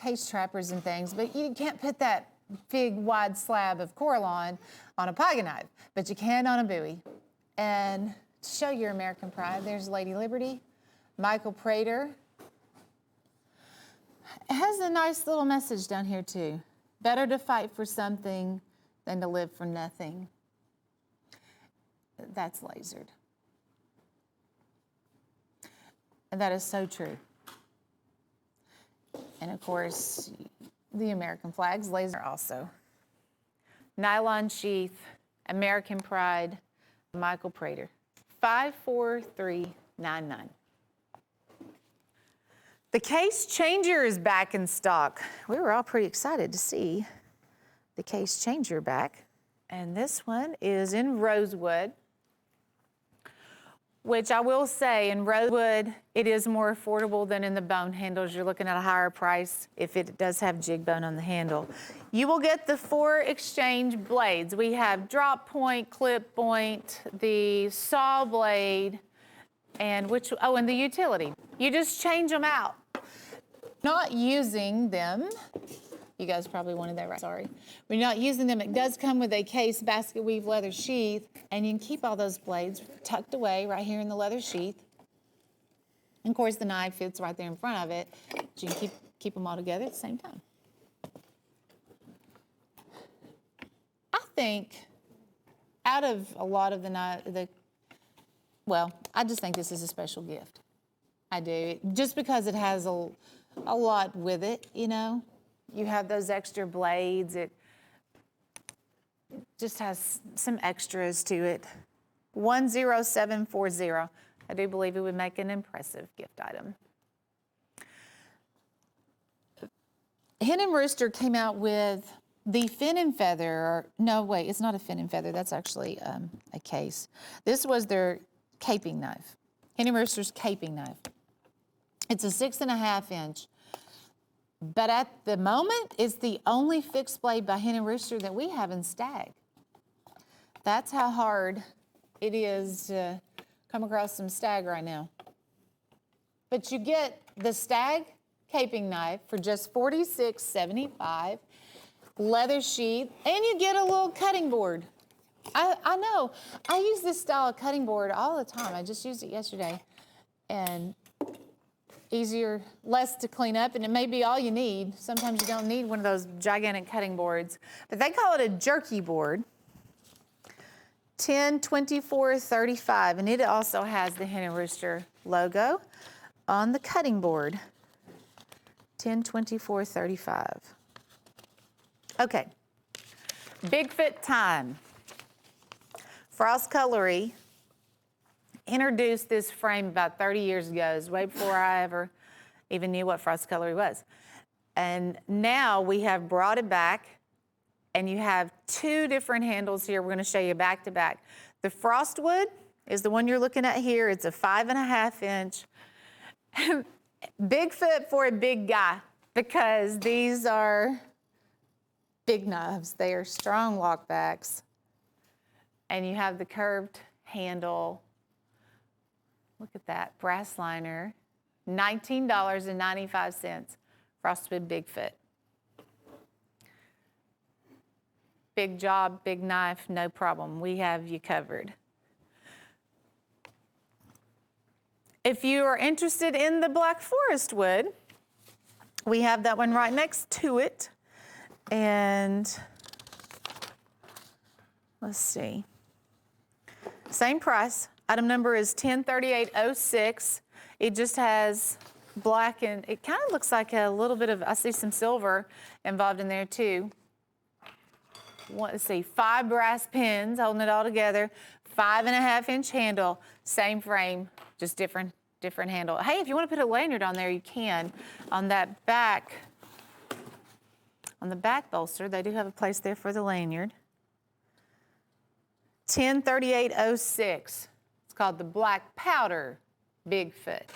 case trappers and things, but you can't put that big wide slab of Corline on a pocket knife, but you can on a buoy. And to show your American pride, there's Lady Liberty, Michael Prater. It has a nice little message down here too. Better to fight for something than to live for nothing. That's lasered. And that is so true. And of course, the American flag's laser also. Nylon sheath, American pride, Michael Prater. 54399. The case changer is back in stock. We were all pretty excited to see the case changer back. And this one is in rosewood, which I will say in rosewood, it is more affordable than in the bone handles. You're looking at a higher price if it does have jig bone on the handle. You will get the 4 exchange blades. We have drop point, clip point, the saw blade, and and the utility. You just change them out. Not using them. You guys probably wanted that, right? Sorry. We're not using them. It does come with a case basket weave leather sheath, and you can keep all those blades tucked away right here in the leather sheath. And of course, the knife fits right there in front of it, so you can keep them all together at the same time. I think out of a lot of I just think this is a special gift. I do, just because it has a lot with it, you know. You have those extra blades. It just has some extras to it. 10740. I do believe it would make an impressive gift item. Hen and Rooster came out with the fin and feather. No, wait, it's not a fin and feather. That's actually a case. This was their caping knife. Hen and Rooster's caping knife. It's a 6.5 inch. But at the moment, it's the only fixed blade by Hen and Rooster that we have in Stag. That's how hard it is to come across some Stag right now. But you get the Stag caping knife for just $46.75, leather sheath, and you get a little cutting board. I know, I use this style of cutting board all the time. I just used it yesterday. And easier, less to clean up, and it may be all you need. Sometimes you don't need one of those gigantic cutting boards, but they call it a jerky board. 1024.35, and it also has the Hen and Rooster logo on the cutting board. 1024.35. Okay, Big Fit time. Frost Cutlery introduced this frame about 30 years ago. It was way before I ever even knew what Frost Cutlery was. And now we have brought it back, and you have two different handles here. We're going to show you back to back. The Frostwood is the one you're looking at here. It's a 5.5 inch. Big fit for a big guy because these are big knives. They are strong lockbacks. And you have the curved handle. Look at that, brass liner. $19.95, Frostwood Big Fit. Big job, big knife, no problem. We have you covered. If you are interested in the Black Forest wood, we have that one right next to it. And let's see. Same price. Item number is 103806. It just has black and it kind of looks like a little bit of, I see some silver involved in there too. Let's see, 5 brass pins holding it all together, 5.5 inch handle, same frame, just different handle. Hey, if you want to put a lanyard on there, you can. On that back, on the back bolster, they do have a place there for the lanyard. 103806. It's called the Black Powder Big Fit.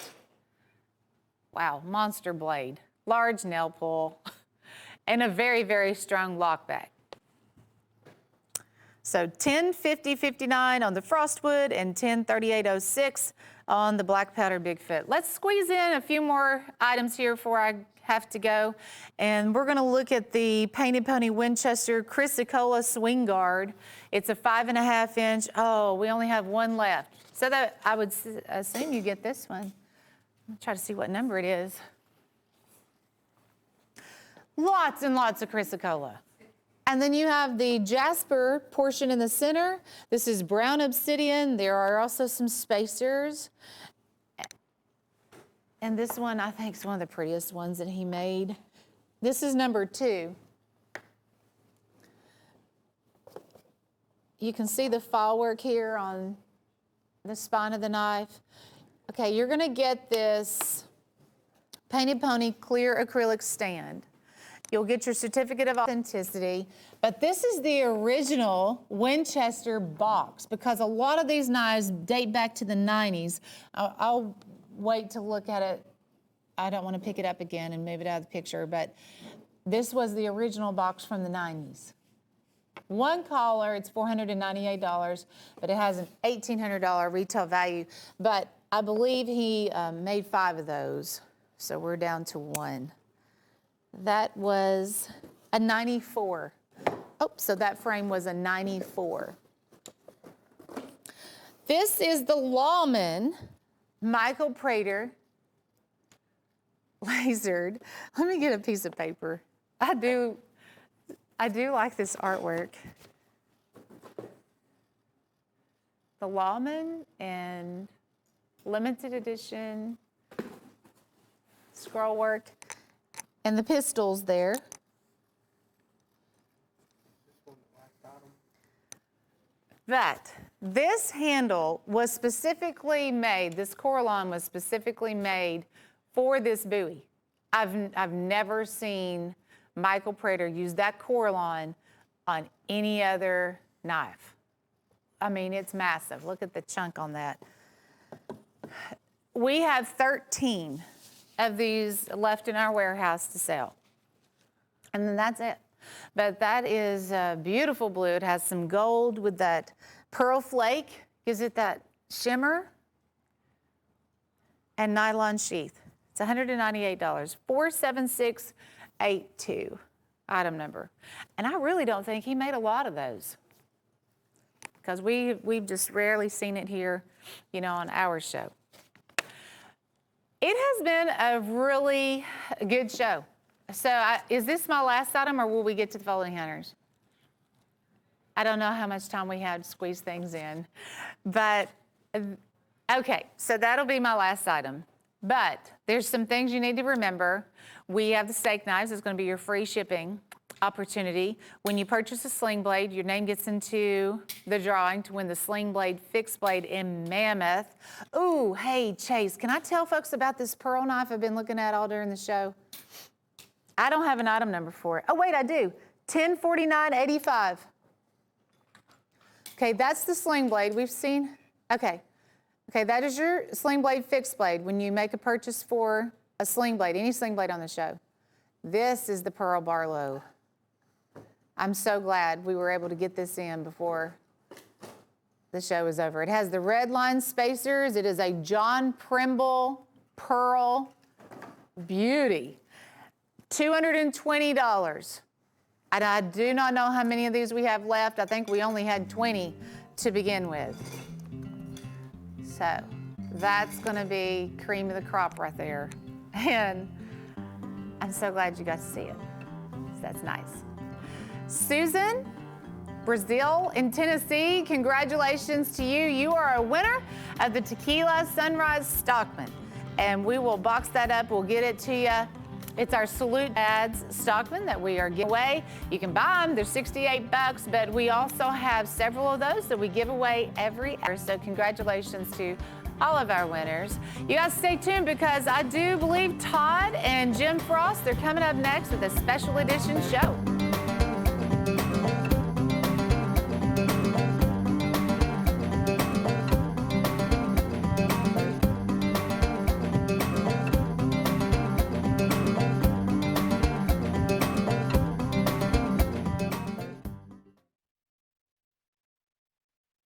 Wow, monster blade, large nail pull, and a very, very strong lockback. So 1050.59 on the Frostwood and 1038.06 on the Black Powder Big Fit. Let's squeeze in a few more items here before I have to go. And we're gonna look at the Painted Pony Winchester Chrysicola Swing Guard. It's a 5.5 inch. Oh, we only have one left. So that I would assume you get this one. I'll try to see what number it is. Lots and lots of Chrysicola. And then you have the jasper portion in the center. This is brown obsidian. There are also some spacers. And this one, I think, is one of the prettiest ones that he made. This is number 2. You can see the file work here on the spine of the knife. Okay, you're gonna get this Painted Pony clear acrylic stand. You'll get your certificate of authenticity, but this is the original Winchester box because a lot of these knives date back to the 90s. I'll wait to look at it. I don't want to pick it up again and move it out of the picture, but this was the original box from the 90s. One collar, it's $498, but it has an $1,800 retail value. But I believe he made 5 of those, so we're down to 1. That was a 94. Oh, so that frame was a 94. This is the Lawman Michael Prater lasered. Let me get a piece of paper. I do like this artwork. The Lawman and limited edition scroll work. And the pistols there. That this handle was specifically made, this Coralon was specifically made for this buoy. I've never seen Michael Prater use that Coralon on any other knife. I mean, it's massive. Look at the chunk on that. We have 13 of these left in our warehouse to sell. And then that's it. But that is a beautiful blue. It has some gold with that pearl flake, gives it that shimmer, and nylon sheath. It's $198, 47682, item number. And I really don't think he made a lot of those because we've just rarely seen it here, you know, on our show. It has been a really good show. So is this my last item or will we get to the folding hunters? I don't know how much time we have to squeeze things in. But, okay, so that'll be my last item. But there's some things you need to remember. We have the steak knives. It's going to be your free shipping opportunity. When you purchase a sling blade, your name gets into the drawing to win the sling blade fixed blade in Mammoth. Ooh, hey, Chase, can I tell folks about this pearl knife I've been looking at all during the show? I don't have an item number for it. Oh, wait, I do. 1049.85. Okay, that's the sling blade we've seen. Okay, that is your sling blade fixed blade when you make a purchase for a sling blade, any sling blade on the show. This is the Pearl Barlow. I'm so glad we were able to get this in before the show is over. It has the red line spacers. It is a John Primble Pearl beauty. $220. And I do not know how many of these we have left. I think we only had 20 to begin with. So that's going to be cream of the crop right there. And I'm so glad you got to see it. So that's nice. Susan, Brazil in Tennessee, congratulations to you. You are a winner of the Tequila Sunrise Stockman. And we will box that up. We'll get it to you. It's our Salute Ads Stockman that we are giving away. You can buy them. They're $68, but we also have several of those that we give away every hour. So congratulations to all of our winners. You guys stay tuned because I do believe Todd and Jim Frost, they're coming up next with a special edition show.